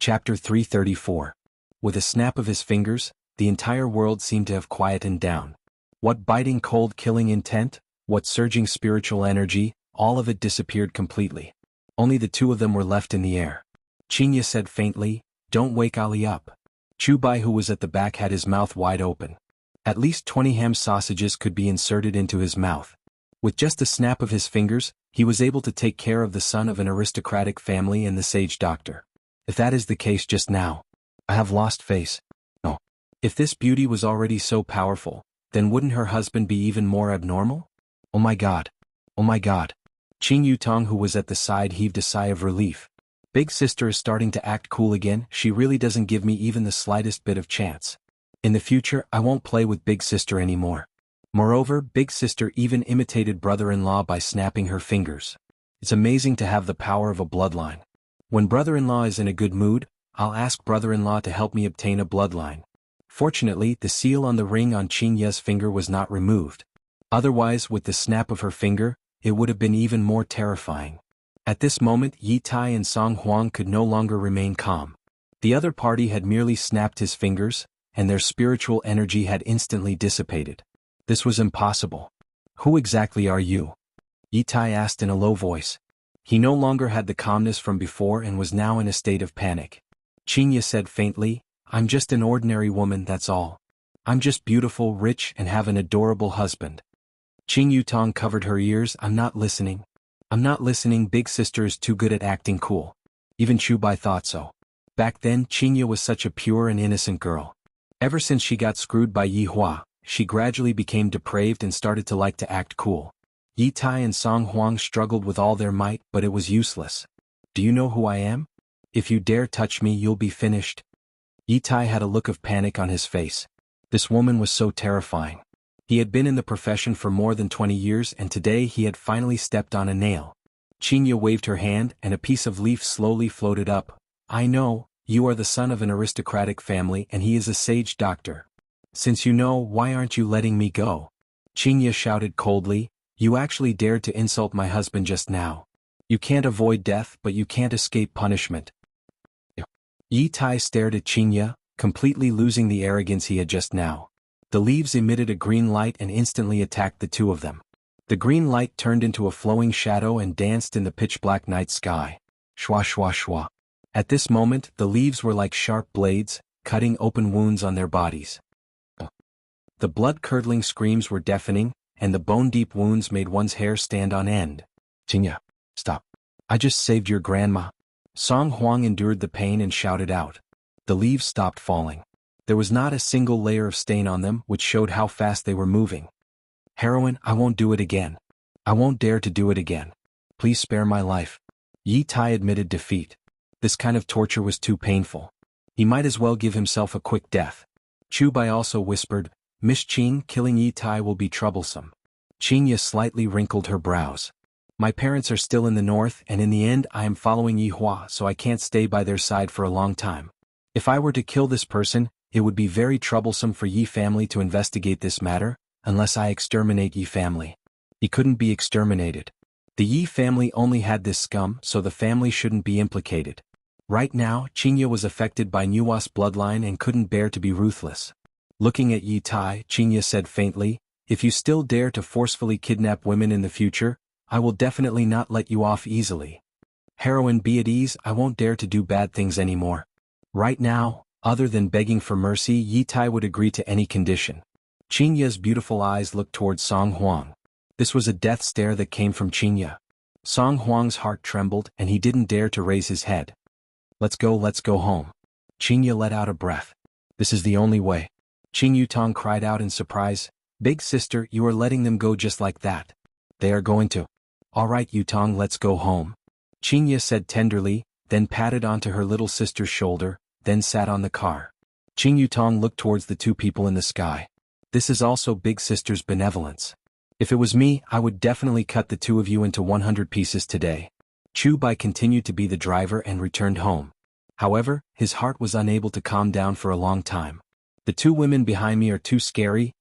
Chapter 334. With a snap of his fingers, the entire world seemed to have quietened down. What biting cold killing intent, what surging spiritual energy, all of it disappeared completely. Only the two of them were left in the air. Xianxia said faintly, "Don't wake Ali up." Chubai, who was at the back, had his mouth wide open. At least 20 ham sausages could be inserted into his mouth. With just a snap of his fingers, he was able to take care of the son of an aristocratic family and the sage doctor. If that is the case just now, I have lost face. No. If this beauty was already so powerful, then wouldn't her husband be even more abnormal? Oh my god. Oh my god. Qing Yutong, who was at the side, heaved a sigh of relief. Big sister is starting to act cool again. She really doesn't give me even the slightest bit of chance. In the future, I won't play with big sister anymore. Moreover, big sister even imitated brother-in-law by snapping her fingers. It's amazing to have the power of a bloodline. When brother-in-law is in a good mood, I'll ask brother-in-law to help me obtain a bloodline. Fortunately, the seal on the ring on Xianxia's finger was not removed. Otherwise, with the snap of her finger, it would have been even more terrifying. At this moment, Yi Tai and xuanhuan could no longer remain calm. The other party had merely snapped his fingers, and their spiritual energy had instantly dissipated. This was impossible. Who exactly are you? Yi Tai asked in a low voice. He no longer had the calmness from before and was now in a state of panic. Xianxia said faintly, "I'm just an ordinary woman, that's all. I'm just beautiful, rich, and have an adorable husband." Qing Yutong covered her ears. "I'm not listening. I'm not listening. Big sister is too good at acting cool." Even Chubai thought so. Back then, Xianxia was such a pure and innocent girl. Ever since she got screwed by Yi Hua, she gradually became depraved and started to like to act cool. Yi Tai and xuanhuan struggled with all their might, but it was useless. "Do you know who I am? If you dare touch me, you'll be finished." Yi Tai had a look of panic on his face. This woman was so terrifying. He had been in the profession for more than 20 years and today he had finally stepped on a nail. Xianxia waved her hand and a piece of leaf slowly floated up. "I know, you are the son of an aristocratic family and he is a sage doctor. Since you know, why aren't you letting me go?" Xianxia shouted coldly, "You actually dared to insult my husband just now. You can't avoid death, but you can't escape punishment." Yi Tai stared at Xianxia, completely losing the arrogance he had just now. The leaves emitted a green light and instantly attacked the two of them. The green light turned into a flowing shadow and danced in the pitch-black night sky. Shwa shwa shwa. At this moment, the leaves were like sharp blades, cutting open wounds on their bodies. The blood-curdling screams were deafening, and the bone-deep wounds made one's hair stand on end. "Xianxia, stop. I just saved your grandma." Xuanhuan endured the pain and shouted out. The leaves stopped falling. There was not a single layer of stain on them, which showed how fast they were moving. "Heroine, I won't do it again. I won't dare to do it again. Please spare my life." Yi Tai admitted defeat. This kind of torture was too painful. He might as well give himself a quick death. Chubai also whispered, "Miss Qing, killing Yi Tai will be troublesome." Xianxia slightly wrinkled her brows. "My parents are still in the north and in the end I am following Yi Hua, so I can't stay by their side for a long time. If I were to kill this person, it would be very troublesome for Yi family to investigate this matter, unless I exterminate Yi family." He couldn't be exterminated. The Yi family only had this scum, so the family shouldn't be implicated. Right now, Xianxia was affected by Nuwa's bloodline and couldn't bear to be ruthless. Looking at Yi Tai, Xianxia said faintly, "If you still dare to forcefully kidnap women in the future, I will definitely not let you off easily. Heroine, be at ease, I won't dare to do bad things anymore." Right now, other than begging for mercy, Yi Tai would agree to any condition. Xianxia's beautiful eyes looked towards xuanhuan. This was a death stare that came from Xianxia. Xuanhuan's heart trembled and he didn't dare to raise his head. Let's go home." Xianxia let out a breath. "This is the only way." Qing Yutong cried out in surprise, "Big sister, you are letting them go just like that?" "They are going to." "All right, Yutong, let's go home." Xianxia said tenderly, then patted onto her little sister's shoulder, then sat on the car. Qing Yutong looked towards the two people in the sky. This is also big sister's benevolence. If it was me, I would definitely cut the two of you into 100 pieces today. Chu Bai continued to be the driver and returned home. However, his heart was unable to calm down for a long time. The two women behind me are too scary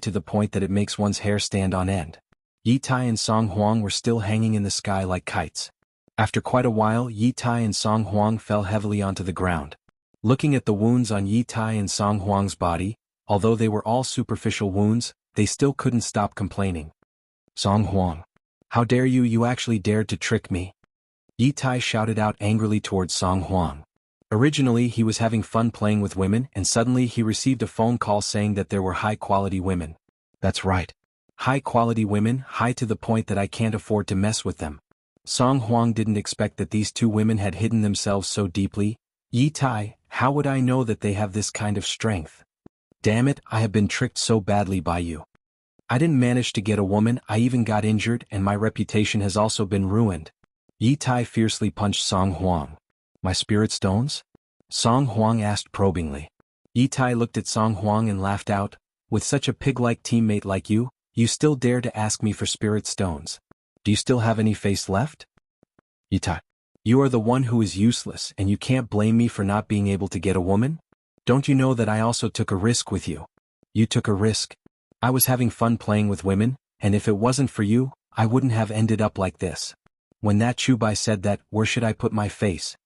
to the point that it makes one's hair stand on end. Yi Tai and xuanhuan were still hanging in the sky like kites. After quite a while, Yi Tai and Song Huang fell heavily onto the ground. Looking at the wounds on Yi Tai and Song Huang's body, although they were all superficial wounds, they still couldn't stop complaining. Song Huang. How dare you? You actually dared to trick me. Yi Tai shouted out angrily towards Song Huang. Originally he was having fun playing with women and suddenly he received a phone call saying that there were high-quality women. That's right. High-quality women, high to the point that I can't afford to mess with them. Song Huang didn't expect that these two women had hidden themselves so deeply. Yi Tai, how would I know that they have this kind of strength? Damn it, I have been tricked so badly by you. I didn't manage to get a woman, I even got injured and my reputation has also been ruined. Yi Tai fiercely punched Song Huang. My spirit stones? Song Huang asked probingly. Yi Tai looked at Song Huang and laughed out. With such a pig-like teammate like you still dare to ask me for spirit stones. Do you still have any face left? Yi Tai. You are the one who is useless and you can't blame me for not being able to get a woman? Don't you know that I also took a risk with you? You took a risk. I was having fun playing with women, and if it wasn't for you, I wouldn't have ended up like this. When that Chubai said that, where should I put my face?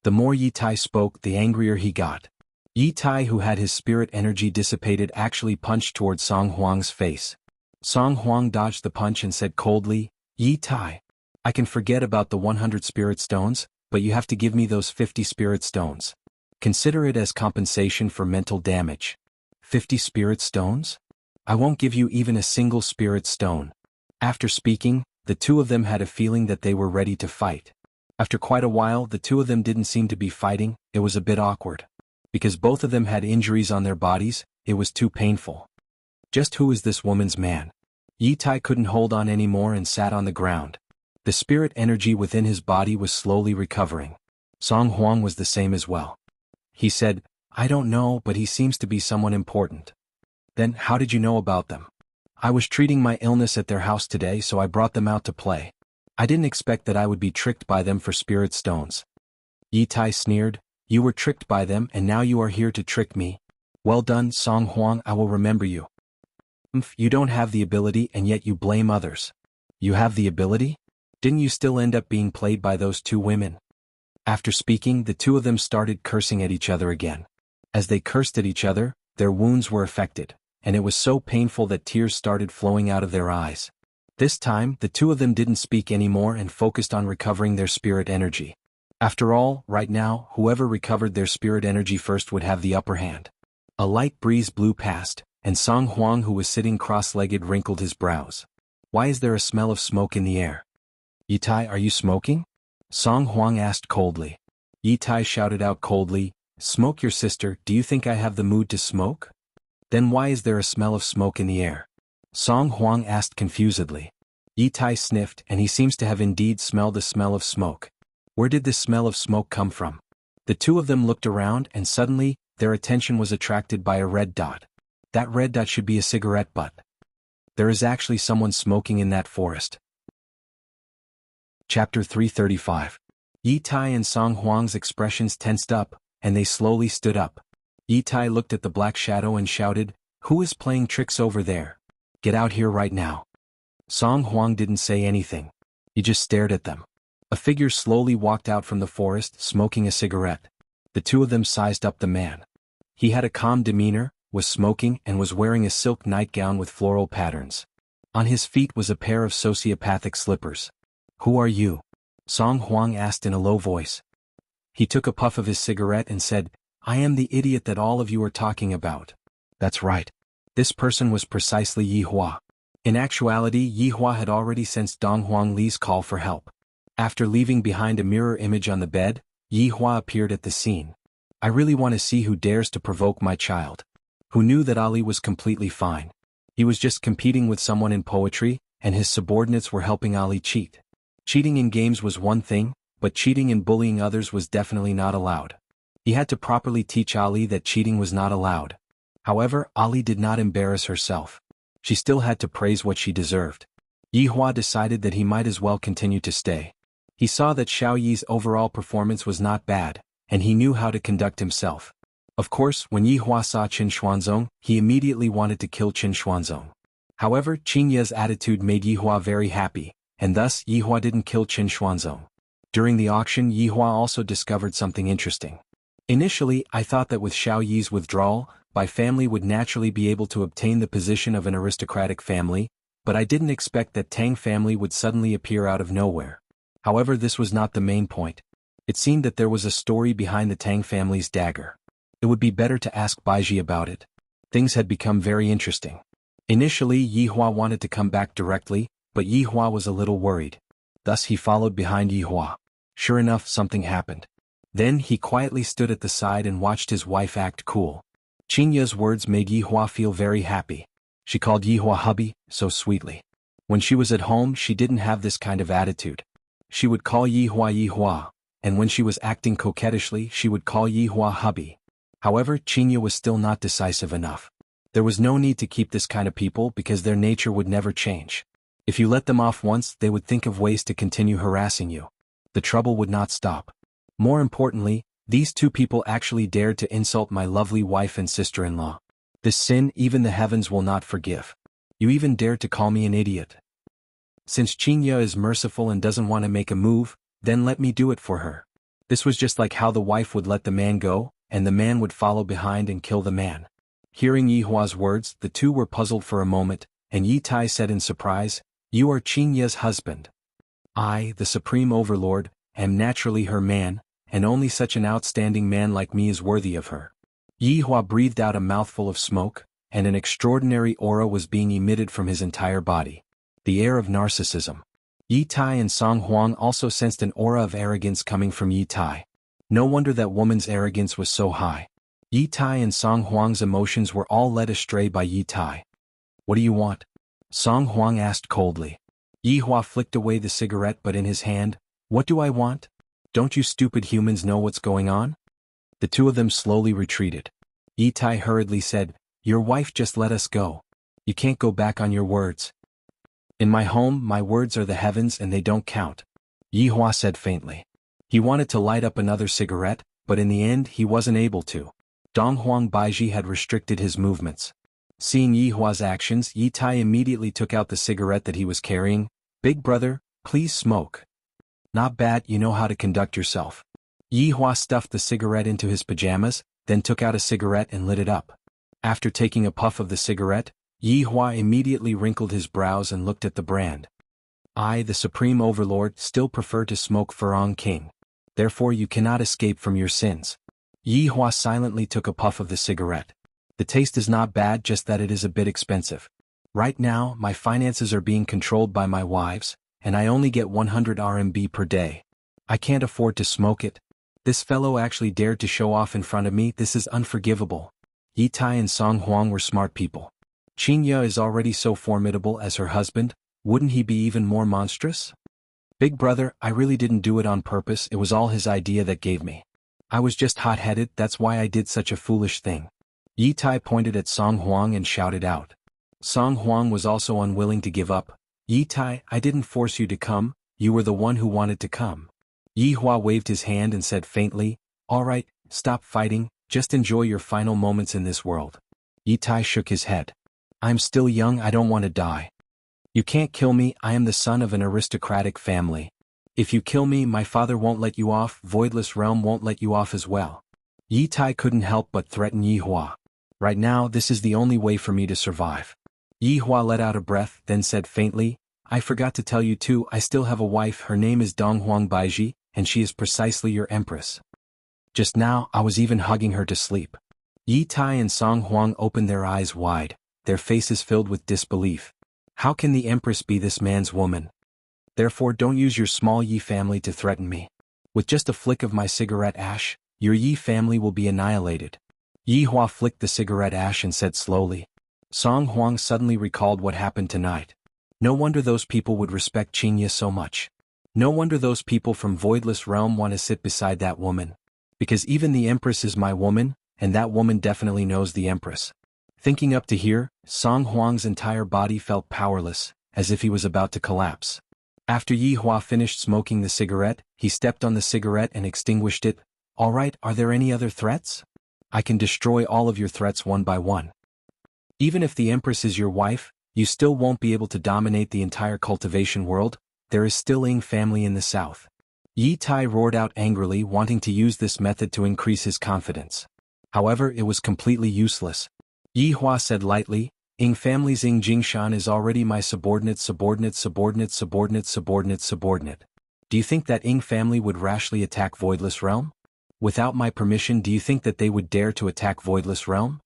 The more Yi Tai spoke, the angrier he got. Yi Tai, who had his spirit energy dissipated, actually punched towards Song Huang's face. Song Huang dodged the punch and said coldly, Yi Tai, I can forget about the 100 spirit stones, but you have to give me those 50 spirit stones. Consider it as compensation for mental damage. 50 spirit stones? I won't give you even a single spirit stone. After speaking, the two of them had a feeling that they were ready to fight. After quite a while, the two of them didn't seem to be fighting, it was a bit awkward. Because both of them had injuries on their bodies, it was too painful. Just who is this woman's man? Yi Tai couldn't hold on anymore and sat on the ground. The spirit energy within his body was slowly recovering. Song Huang was the same as well. He said, I don't know, but he seems to be someone important. Then, how did you know about them? I was treating my illness at their house today, so I brought them out to play. I didn't expect that I would be tricked by them for spirit stones. Yi Tai sneered, you were tricked by them and now you are here to trick me. Well done, Song Huang, I will remember you. You don't have the ability and yet you blame others. You have the ability? Didn't you still end up being played by those two women? After speaking, the two of them started cursing at each other again. As they cursed at each other, their wounds were affected, and it was so painful that tears started flowing out of their eyes. This time, the two of them didn't speak anymore and focused on recovering their spirit energy. After all, right now, whoever recovered their spirit energy first would have the upper hand. A light breeze blew past, and Song Huang, who was sitting cross-legged, wrinkled his brows. Why is there a smell of smoke in the air? Yi Tai, are you smoking? Song Huang asked coldly. Yi Tai shouted out coldly, smoke your sister, do you think I have the mood to smoke? Then why is there a smell of smoke in the air? Song Huang asked confusedly. Yi Tai sniffed and he seems to have indeed smelled the smell of smoke. Where did this smell of smoke come from? The two of them looked around and suddenly, their attention was attracted by a red dot. That red dot should be a cigarette butt. There is actually someone smoking in that forest. Chapter 335. Yi Tai and Song Huang's expressions tensed up, and they slowly stood up. Yi Tai looked at the black shadow and shouted, who is playing tricks over there? Get out here right now. Song Huang didn't say anything. He just stared at them. A figure slowly walked out from the forest, smoking a cigarette. The two of them sized up the man. He had a calm demeanor, was smoking and was wearing a silk nightgown with floral patterns. On his feet was a pair of sociopathic slippers. Who are you? Song Huang asked in a low voice. He took a puff of his cigarette and said, I am the idiot that all of you are talking about. That's right. This person was precisely Yi Hua. In actuality, Yi Hua had already sensed Dong Huang Li's call for help. After leaving behind a mirror image on the bed, Yi Hua appeared at the scene. I really want to see who dares to provoke my child. Who knew that Ali was completely fine. He was just competing with someone in poetry, and his subordinates were helping Ali cheat. Cheating in games was one thing, but cheating and bullying others was definitely not allowed. He had to properly teach Ali that cheating was not allowed. However, Ali did not embarrass herself. She still had to praise what she deserved. Yi Hua decided that he might as well continue to stay. He saw that Xiao Yi's overall performance was not bad, and he knew how to conduct himself. Of course, when Yi Hua saw Qin Xuanzong, he immediately wanted to kill Qin Xuanzong. However, Qin Ye's attitude made Yi Hua very happy, and thus Yi Hua didn't kill Qin Xuanzong. During the auction, Yihua also discovered something interesting. Initially, I thought that with Xiao Yi's withdrawal, my family would naturally be able to obtain the position of an aristocratic family, but I didn't expect that Tang family would suddenly appear out of nowhere. However, this was not the main point. It seemed that there was a story behind the Tang family's dagger. It would be better to ask Baiji about it. Things had become very interesting. Initially, Yihua wanted to come back directly, but Yihua was a little worried. Thus he followed behind Yihua. Sure enough, something happened. Then he quietly stood at the side and watched his wife act cool. Xianxia's words made Yihua feel very happy. She called Yihua hubby, so sweetly. When she was at home, she didn't have this kind of attitude. She would call Yihua Yihua, and when she was acting coquettishly, she would call Yihua hubby. However, Xianxia was still not decisive enough. There was no need to keep this kind of people because their nature would never change. If you let them off once, they would think of ways to continue harassing you. The trouble would not stop. More importantly, these two people actually dared to insult my lovely wife and sister-in-law. This sin even the heavens will not forgive. You even dared to call me an idiot. Since Xianxia is merciful and doesn't want to make a move, then let me do it for her. This was just like how the wife would let the man go, and the man would follow behind and kill the man. Hearing Yihua's words, the two were puzzled for a moment, and Yi Tai said in surprise, "You are Xianxia's husband. I, the supreme overlord, am naturally her man, and only such an outstanding man like me is worthy of her." Yihua breathed out a mouthful of smoke, and an extraordinary aura was being emitted from his entire body. The air of narcissism. Yi Tai and Xuanhuan also sensed an aura of arrogance coming from Yi Tai. No wonder that woman's arrogance was so high. Yi Tai and Xuanhuan's emotions were all led astray by Yi Tai. "What do you want?" Xuanhuan asked coldly. Yihua flicked away the cigarette, but in his hand, "What do I want? Don't you stupid humans know what's going on?" The two of them slowly retreated. Yi Tai hurriedly said, "Your wife just let us go. You can't go back on your words." "In my home, my words are the heavens and they don't count," Yihua said faintly. He wanted to light up another cigarette, but in the end he wasn't able to. Donghuang Baiji had restricted his movements. Seeing Yihua's actions, Yi Tai immediately took out the cigarette that he was carrying. "Big brother, please smoke. Not bad, you know how to conduct yourself." Yihua stuffed the cigarette into his pajamas, then took out a cigarette and lit it up. After taking a puff of the cigarette, Yihua immediately wrinkled his brows and looked at the brand. "I, the Supreme Overlord, still prefer to smoke Farong King. Therefore you cannot escape from your sins." Yihua silently took a puff of the cigarette. "The taste is not bad, just that it is a bit expensive. Right now, my finances are being controlled by my wives, and I only get 100 RMB per day. I can't afford to smoke it. This fellow actually dared to show off in front of me. This is unforgivable." Yi Tai and Xuanhuan were smart people. Xianxia is already so formidable as her husband, wouldn't he be even more monstrous? "Big brother, I really didn't do it on purpose, it was all his idea that gave me. I was just hot-headed, that's why I did such a foolish thing." Yi Tai pointed at Xuanhuan and shouted out. Xuanhuan was also unwilling to give up. "Yi Tai, I didn't force you to come, you were the one who wanted to come." Yihua waved his hand and said faintly, "All right, stop fighting, just enjoy your final moments in this world." Yi Tai shook his head. "I'm still young, I don't want to die. You can't kill me, I am the son of an aristocratic family. If you kill me, my father won't let you off, Voidless Realm won't let you off as well." Yi Tai couldn't help but threaten Yihua. "Right now, this is the only way for me to survive." Yihua let out a breath, then said faintly, "I forgot to tell you too, I still have a wife, her name is Donghuang Baiji, and she is precisely your empress. Just now, I was even hugging her to sleep." Yi Tai and Xuanhuan opened their eyes wide, their faces filled with disbelief. How can the empress be this man's woman? Therefore don't use your small Yi family to threaten me. With just a flick of my cigarette ash, your Yi family will be annihilated. Yihua flicked the cigarette ash and said slowly. Xuanhuan suddenly recalled what happened tonight. No wonder those people would respect Xianxia so much. No wonder those people from Voidless Realm want to sit beside that woman. Because even the empress is my woman, and that woman definitely knows the empress. Thinking up to here, Xuanhuan's entire body felt powerless, as if he was about to collapse. After Yihua finished smoking the cigarette, he stepped on the cigarette and extinguished it. "All right, are there any other threats? I can destroy all of your threats one by one. Even if the empress is your wife, you still won't be able to dominate the entire cultivation world. There is still Ying family in the south. Yi Tai roared out angrily, wanting to use this method to increase his confidence. However, it was completely useless. Yi Hua said lightly, "Ing family's Ing Jingshan is already my subordinate. Do you think that Ing family would rashly attack Voidless Realm? Without my permission, do you think that they would dare to attack Voidless Realm?"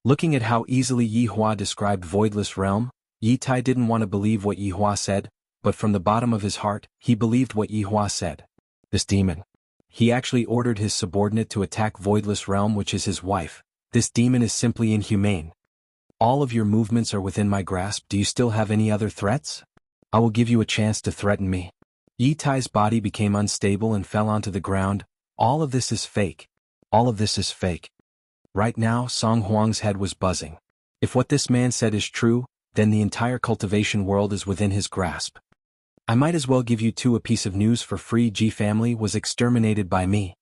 Looking at how easily Yi Hua described Voidless Realm, Yi Tai didn't want to believe what Yi Hua said, but from the bottom of his heart, he believed what Yi Hua said. This demon. He actually ordered his subordinate to attack Voidless Realm, which is his wife. This demon is simply inhumane. All of your movements are within my grasp. Do you still have any other threats? I will give you a chance to threaten me. Yi Tai's body became unstable and fell onto the ground. All of this is fake. All of this is fake. Right now, Xuanhuan's head was buzzing. If what this man said is true, then the entire cultivation world is within his grasp. I might as well give you two a piece of news for free. Ji family was exterminated by me.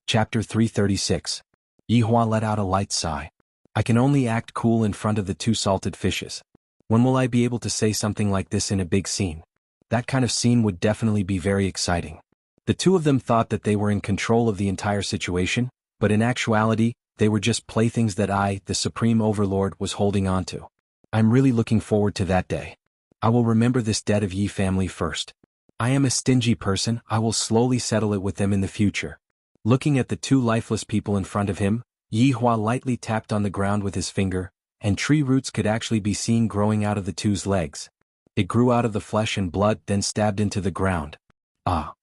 Chapter 336. Yi Hua let out a light sigh. I can only act cool in front of the two salted fishes. When will I be able to say something like this in a big scene? That kind of scene would definitely be very exciting. The two of them thought that they were in control of the entire situation, but in actuality, they were just playthings that I, the Supreme Overlord, was holding on to. I'm really looking forward to that day. I will remember this debt of Yi family first. I am a stingy person. I will slowly settle it with them in the future. Looking at the two lifeless people in front of him, Yi Hua lightly tapped on the ground with his finger, and tree roots could actually be seen growing out of the two's legs. It grew out of the flesh and blood, then stabbed into the ground. Ah!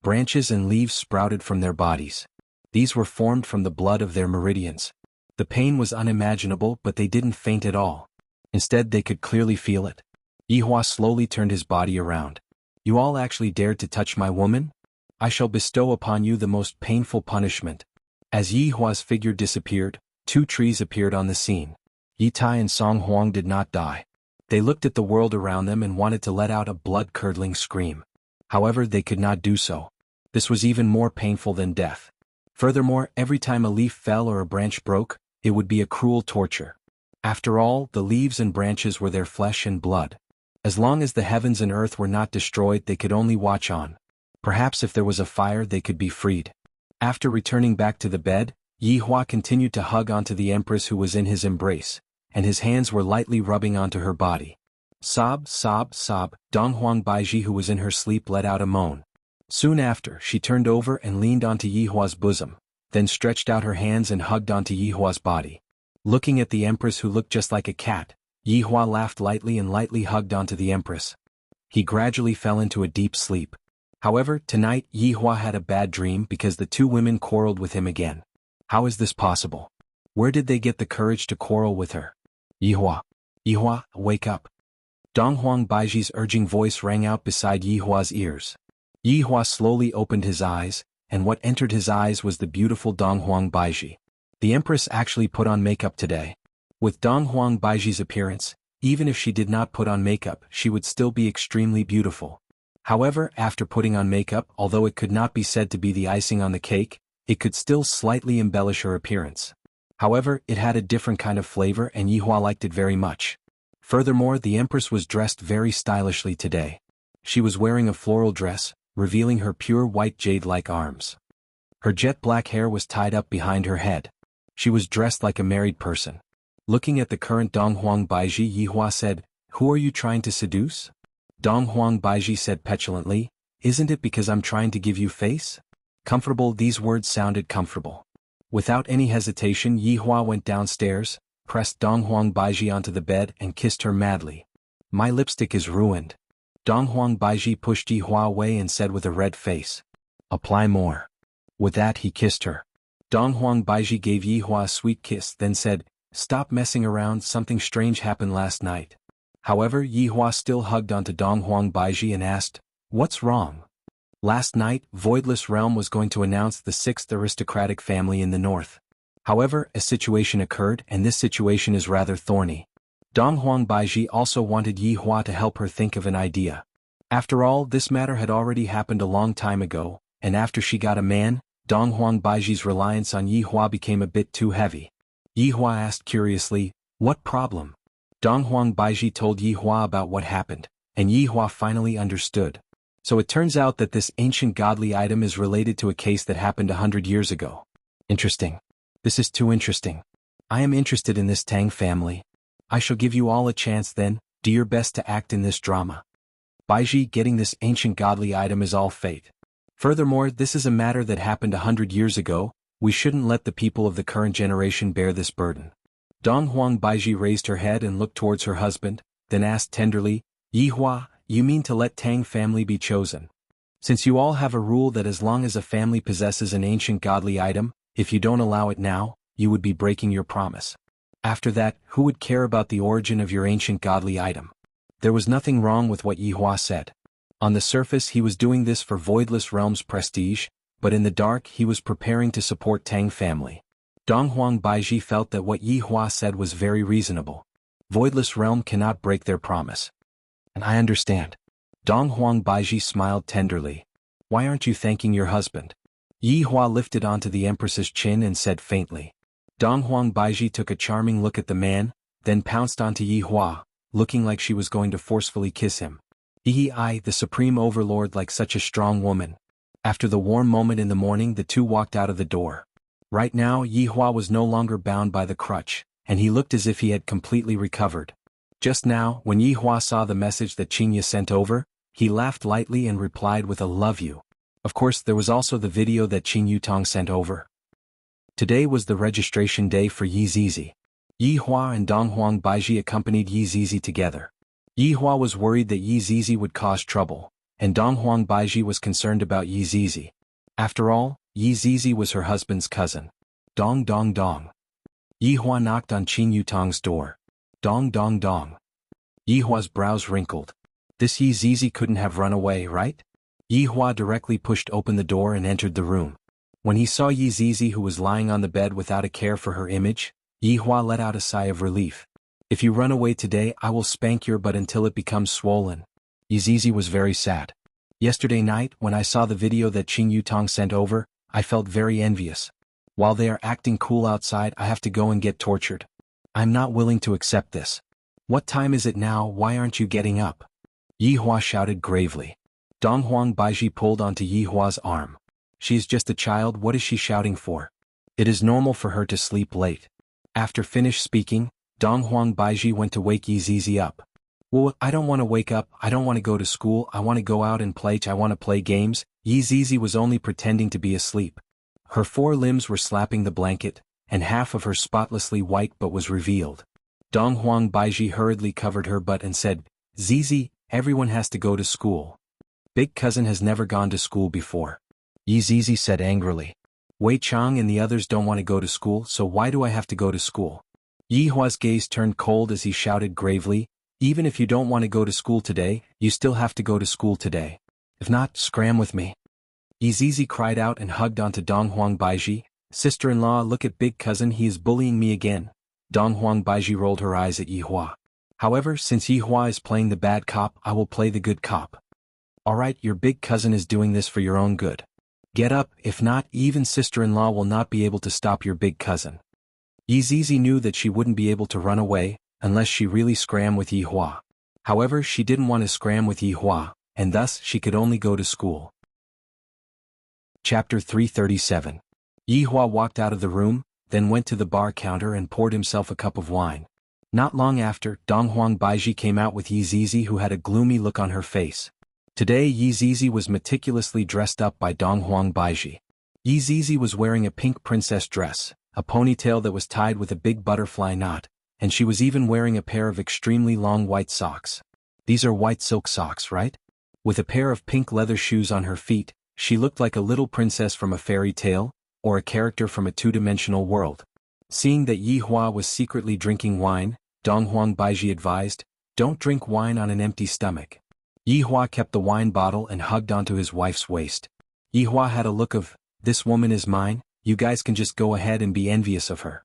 Branches and leaves sprouted from their bodies. These were formed from the blood of their meridians. The pain was unimaginable, but they didn't faint at all. Instead, they could clearly feel it. Yi Hua slowly turned his body around. You all actually dared to touch my woman? I shall bestow upon you the most painful punishment. As Yi Hua's figure disappeared, two trees appeared on the scene. Yi Tai and Xuanhuan did not die. They looked at the world around them and wanted to let out a blood-curdling scream. However, they could not do so. This was even more painful than death. Furthermore, every time a leaf fell or a branch broke, it would be a cruel torture. After all, the leaves and branches were their flesh and blood. As long as the heavens and earth were not destroyed, they could only watch on. Perhaps if there was a fire, they could be freed. After returning back to the bed, Yi Hua continued to hug onto the empress who was in his embrace, and his hands were lightly rubbing onto her body. Sob, sob, sob. Donghuang Baiji, who was in her sleep, let out a moan. Soon after, she turned over and leaned onto Yi Hua's bosom, then stretched out her hands and hugged onto Yi Hua's body. Looking at the empress, who looked just like a cat, Yi Hua laughed lightly and lightly hugged onto the empress. He gradually fell into a deep sleep. However, tonight Yi Hua had a bad dream because the two women quarreled with him again. How is this possible? Where did they get the courage to quarrel with her? Yi Hua, wake up. Donghuang Baiji's urging voice rang out beside Yi Hua's ears. Yi Hua slowly opened his eyes, and what entered his eyes was the beautiful Donghuang Baiji. The empress actually put on makeup today. With Donghuang Baiji's appearance, even if she did not put on makeup, she would still be extremely beautiful. However, after putting on makeup, although it could not be said to be the icing on the cake, it could still slightly embellish her appearance. However, it had a different kind of flavor and Yi Hua liked it very much. Furthermore, the empress was dressed very stylishly today. She was wearing a floral dress, revealing her pure white jade-like arms. Her jet black hair was tied up behind her head. She was dressed like a married person. Looking at the current Donghuang Baiji, Yi Hua said, "Who are you trying to seduce?" Donghuang Baiji said petulantly, "Isn't it because I'm trying to give you face?" Comfortable. These words sounded comfortable. Without any hesitation, Yi Hua went downstairs, pressed Donghuang Baiji onto the bed and kissed her madly. "My lipstick is ruined." Donghuang Baiji pushed Yi Hua away and said with a red face, "Apply more." With that, he kissed her. Donghuang Baiji gave Yi Hua a sweet kiss, then said, "Stop messing around, something strange happened last night." However, Yi Hua still hugged onto Donghuang Baiji and asked, "What's wrong?" Last night, Voidless Realm was going to announce the 6th aristocratic family in the north. However, a situation occurred, and this situation is rather thorny. Donghuang Baiji also wanted Yi Hua to help her think of an idea. After all, this matter had already happened a long time ago, and after she got a man, Donghuang Baiji's reliance on Yi Hua became a bit too heavy. Yi Hua asked curiously, "What problem?" Donghuang Baiji told Yi Hua about what happened, and Yi Hua finally understood. So it turns out that this ancient godly item is related to a case that happened 100 years ago. Interesting. This is too interesting. I am interested in this Tang family. I shall give you all a chance then, do your best to act in this drama. Baiji, getting this ancient godly item is all fate. Furthermore, this is a matter that happened 100 years ago, we shouldn't let the people of the current generation bear this burden. Donghuang Baiji raised her head and looked towards her husband, then asked tenderly, Yihua, you mean to let Tang family be chosen? Since you all have a rule that as long as a family possesses an ancient godly item, if you don't allow it now, you would be breaking your promise. After that, who would care about the origin of your ancient godly item? There was nothing wrong with what Yihua said. On the surface he was doing this for Voidless Realm's prestige, but in the dark he was preparing to support Tang family. Donghuang Baiji felt that what Yihua said was very reasonable. Voidless Realm cannot break their promise. And I understand. Donghuang Baiji smiled tenderly. Why aren't you thanking your husband? Yihua lifted onto the Empress's chin and said faintly. Donghuang Baiji took a charming look at the man, then pounced onto Yihua, looking like she was going to forcefully kiss him. I, the supreme overlord, like such a strong woman. After the warm moment in the morning, the two walked out of the door. Right now, Yihua was no longer bound by the crutch, and he looked as if he had completely recovered. Just now, when Yihua saw the message that xianxia sent over, he laughed lightly and replied with a love you. Of course, there was also the video that xianxia sent over. Today was the registration day for Yizizi. Yihua and Donghuang Baiji accompanied Yizizi together. Yihua was worried that Yizizi would cause trouble, and Donghuang Baiji was concerned about Yizizi. After all, Yizizi was her husband's cousin. Dong dong dong. Yihua knocked on xianxu's door. Dong dong dong. Yihua's brows wrinkled. This Yizizi couldn't have run away, right? Yihua directly pushed open the door and entered the room. When he saw Yizizi, who was lying on the bed without a care for her image, Yihua let out a sigh of relief. If you run away today, I will spank your butt until it becomes swollen. Yizizi was very sad. Yesterday night, when I saw the video that xianxia sent over, I felt very envious. While they are acting cool outside, I have to go and get tortured. I'm not willing to accept this. What time is it now? Why aren't you getting up? Yihua shouted gravely. Donghuang Baiji pulled onto Yihua's arm. She is just a child, what is she shouting for? It is normal for her to sleep late. After finished speaking, Donghuang Baiji went to wake Yizizi up. Well, I don't want to wake up, I don't want to go to school, I want to go out and play, I want to play games. Yizizi was only pretending to be asleep. Her 4 limbs were slapping the blanket, and half of her spotlessly white butt was revealed. Donghuang Baiji hurriedly covered her butt and said, Zizi, everyone has to go to school. Big cousin has never gone to school before. Yizizi said angrily. Wei Chang and the others don't want to go to school, so why do I have to go to school? Yihua's gaze turned cold as he shouted gravely, even if you don't want to go to school today, you still have to go to school today. If not, scram with me. Yizizi cried out and hugged onto Donghuang Baiji. Sister-in-law, look at big cousin, he is bullying me again. Donghuang Baiji rolled her eyes at Yihua. However, since Yihua is playing the bad cop, I will play the good cop. Alright, your big cousin is doing this for your own good. Get up, if not, even sister-in-law will not be able to stop your big cousin. Yizizi knew that she wouldn't be able to run away, unless she really scram with Yihua. However, she didn't want to scram with Yihua, and thus she could only go to school. Chapter 337. Yihua walked out of the room, then went to the bar counter and poured himself a cup of wine. Not long after, Donghuang Baiji came out with Yizizi, who had a gloomy look on her face. Today Yizizi was meticulously dressed up by Donghuang Baiji. Yizizi was wearing a pink princess dress, a ponytail that was tied with a big butterfly knot, and she was even wearing a pair of extremely long white socks. These are white silk socks, right? With a pair of pink leather shoes on her feet, she looked like a little princess from a fairy tale, or a character from a two-dimensional world. Seeing that Yihua was secretly drinking wine, Donghuang Baiji advised, don't drink wine on an empty stomach. Yihua kept the wine bottle and hugged onto his wife's waist. Yihua had a look of, this woman is mine, you guys can just go ahead and be envious of her.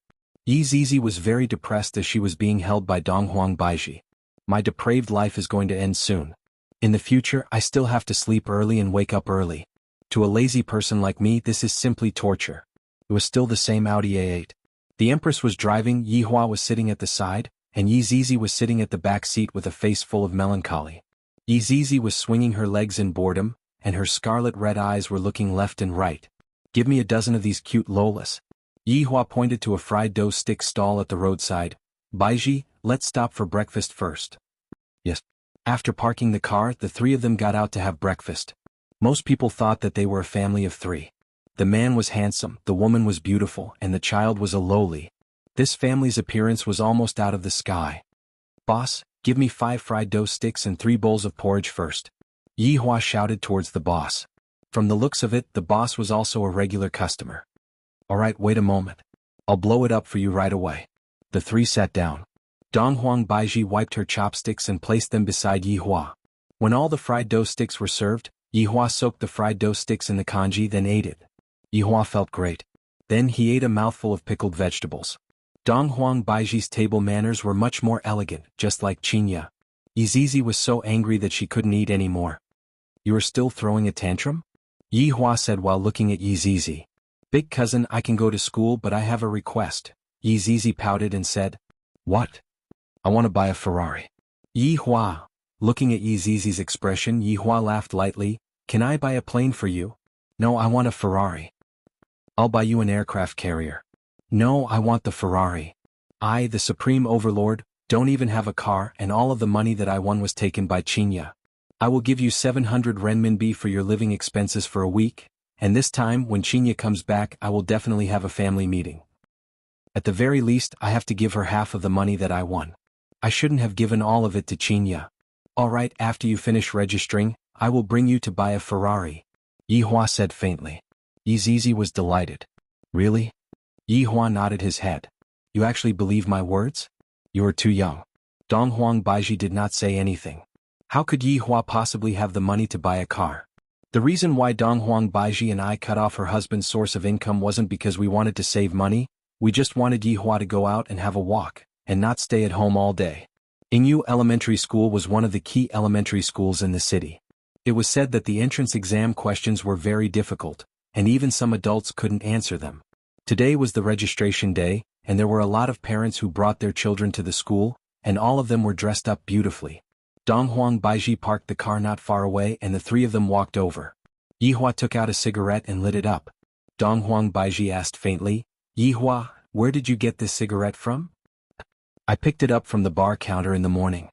Yizizi was very depressed as she was being held by Donghuang Baiji. My depraved life is going to end soon. In the future, I still have to sleep early and wake up early. To a lazy person like me, this is simply torture. It was still the same Audi A8. The Empress was driving, Yihua was sitting at the side, and Yizizi was sitting at the back seat with a face full of melancholy. Yizizi was swinging her legs in boredom, and her scarlet red eyes were looking left and right. Give me a dozen of these cute lolas. Yihua pointed to a fried dough stick stall at the roadside. Baiji, let's stop for breakfast first. Yes. After parking the car, the three of them got out to have breakfast. Most people thought that they were a family of three. The man was handsome, the woman was beautiful, and the child was a lowly. This family's appearance was almost out of the sky. Boss, give me 5 fried dough sticks and 3 bowls of porridge first. Yihua shouted towards the boss. From the looks of it, the boss was also a regular customer. Alright, wait a moment. I'll blow it up for you right away. The three sat down. Donghuang Baiji wiped her chopsticks and placed them beside Yihua. When all the fried dough sticks were served, Yihua soaked the fried dough sticks in the congee, then ate it. Yihua felt great. Then he ate a mouthful of pickled vegetables. Donghuang Baiji's table manners were much more elegant, just like Xianxia. Yizizi was so angry that she couldn't eat anymore. You are still throwing a tantrum? Yihua said while looking at Yizizi. Big cousin, I can go to school, but I have a request. Yizizi pouted and said. What? I want to buy a Ferrari. Yihua. Looking at Yizizi's expression, Yihua laughed lightly. Can I buy a plane for you? No, I want a Ferrari. I'll buy you an aircraft carrier. No, I want the Ferrari. I, the Supreme Overlord, don't even have a car, and all of the money that I won was taken by Xianxia. I will give you 700 renminbi for your living expenses for a week, and this time when Xianxia comes back I will definitely have a family meeting. At the very least I have to give her half of the money that I won. I shouldn't have given all of it to Xianxia. Alright, after you finish registering, I will bring you to buy a Ferrari. Yihua said faintly. Yizizi was delighted. Really? Yihua nodded his head. You actually believe my words? You are too young. Donghuang Baiji did not say anything. How could Yihua possibly have the money to buy a car? The reason why Donghuang Baiji and I cut off her husband's source of income wasn't because we wanted to save money, we just wanted Yihua to go out and have a walk, and not stay at home all day. Jianghu Elementary School was one of the key elementary schools in the city. It was said that the entrance exam questions were very difficult, and even some adults couldn't answer them. Today was the registration day, and there were a lot of parents who brought their children to the school, and all of them were dressed up beautifully. Donghuang Baiji parked the car not far away and the three of them walked over. Yihua took out a cigarette and lit it up. Donghuang Baiji asked faintly, Yihua, where did you get this cigarette from? I picked it up from the bar counter in the morning.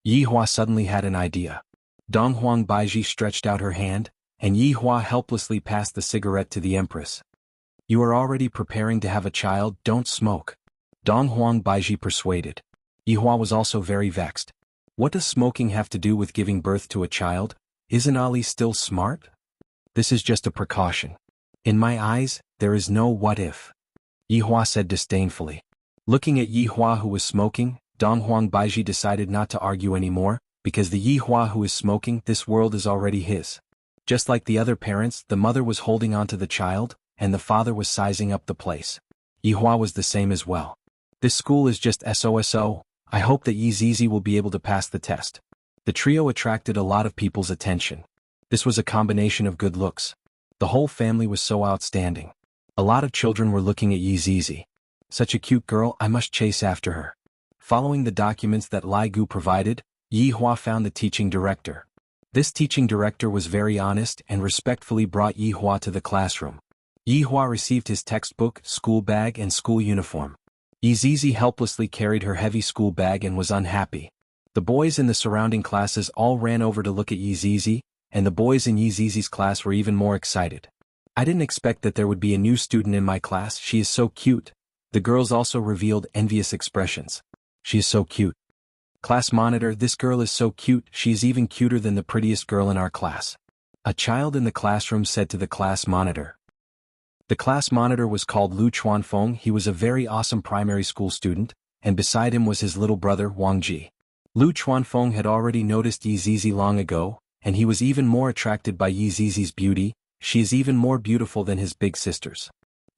Yihua suddenly had an idea. Donghuang Baiji stretched out her hand, and Yihua helplessly passed the cigarette to the empress. You are already preparing to have a child, don't smoke. Donghuang Baiji persuaded. Yihua was also very vexed. What does smoking have to do with giving birth to a child? Isn't Ali still smart? This is just a precaution. In my eyes, there is no what if. Yihua said disdainfully. Looking at Yihua who was smoking, Donghuang Baiji decided not to argue anymore, because the Yihua who is smoking, this world is already his. Just like the other parents, the mother was holding on to the child, and the father was sizing up the place. Yihua was the same as well. This school is just SOSO, I hope that Yizizi will be able to pass the test. The trio attracted a lot of people's attention. This was a combination of good looks. The whole family was so outstanding. A lot of children were looking at Yizizi. Such a cute girl, I must chase after her. Following the documents that Lai Gu provided, Yihua found the teaching director. This teaching director was very honest and respectfully brought Yihua to the classroom. Yihua received his textbook, school bag and school uniform. Yizizi helplessly carried her heavy school bag and was unhappy. The boys in the surrounding classes all ran over to look at Yizizi, and the boys in Yizizi's class were even more excited. I didn't expect that there would be a new student in my class, she is so cute. The girls also revealed envious expressions. She is so cute. Class monitor, this girl is so cute, she is even cuter than the prettiest girl in our class. A child in the classroom said to the class monitor. The class monitor was called Lu Chuanfeng. He was a very awesome primary school student, and beside him was his little brother Wang Ji. Lu Chuanfeng had already noticed Yizizi long ago, and he was even more attracted by Yizizi's beauty. She is even more beautiful than his big sisters.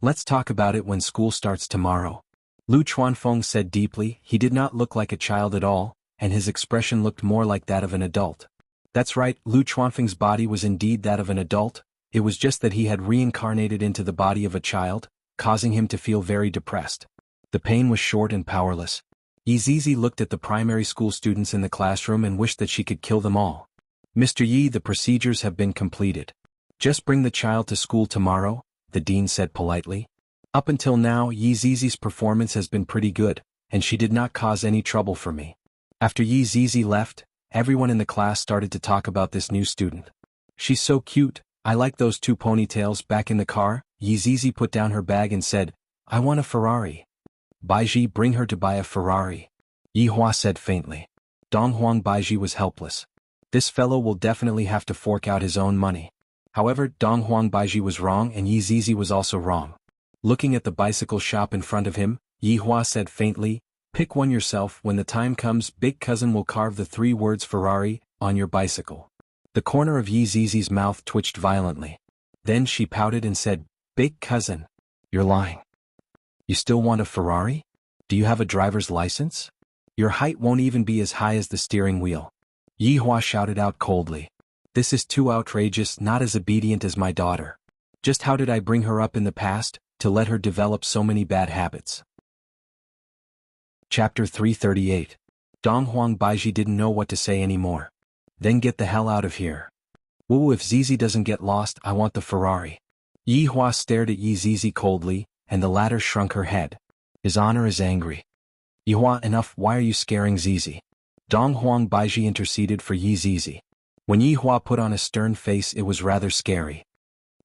Let's talk about it when school starts tomorrow. Lu Chuanfeng said deeply. He did not look like a child at all, and his expression looked more like that of an adult. That's right, Lu Chuanfeng's body was indeed that of an adult. It was just that he had reincarnated into the body of a child, causing him to feel very depressed. The pain was short and powerless. Yizizi looked at the primary school students in the classroom and wished that she could kill them all. Mr. Yi, the procedures have been completed. Just bring the child to school tomorrow, the dean said politely. Up until now, Yi Zizi's performance has been pretty good, and she did not cause any trouble for me. After Yi Zizi left, everyone in the class started to talk about this new student. She's so cute, I like those two ponytails. Back in the car, Yi Zizi put down her bag and said, I want a Ferrari. Baiji, bring her to buy a Ferrari. Yi Hua said faintly. Donghuang Baiji was helpless. This fellow will definitely have to fork out his own money. However, Donghuang Baiji was wrong and Yi Zizi was also wrong. Looking at the bicycle shop in front of him, Yi Hua said faintly, pick one yourself. When the time comes, big cousin will carve the 3 words Ferrari on your bicycle. The corner of Yi Zizi's mouth twitched violently. Then she pouted and said, big cousin. You're lying. You still want a Ferrari? Do you have a driver's license? Your height won't even be as high as the steering wheel. Yi Hua shouted out coldly. This is too outrageous, not as obedient as my daughter. Just how did I bring her up in the past, to let her develop so many bad habits? Chapter 338. Donghuang Baiji didn't know what to say anymore. Then get the hell out of here. Woo, if Zizi doesn't get lost, I want the Ferrari. Yi Hua stared at Yi Zizi coldly, and the latter shrunk her head. His honor is angry. Yi Hua, enough, why are you scaring Zizi? Donghuang Baiji interceded for Yi Zizi. When Yi Hua put on a stern face, it was rather scary.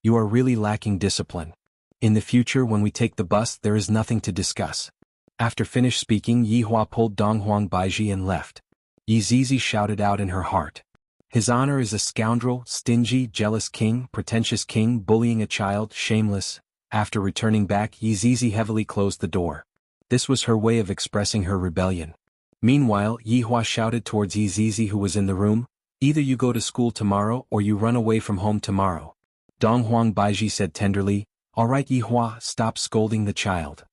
You are really lacking discipline. In the future, when we take the bus, there is nothing to discuss. After finished speaking, Yi Hua pulled Donghuang Baiji and left. Yi Zizi shouted out in her heart. His honor is a scoundrel, stingy, jealous king, pretentious king, bullying a child, shameless. After returning back, Yi Zizi heavily closed the door. This was her way of expressing her rebellion. Meanwhile, Yi Hua shouted towards Yi Zizi, who was in the room, either you go to school tomorrow or you run away from home tomorrow. Donghuang Baiji said tenderly, all right Yi Hua, stop scolding the child.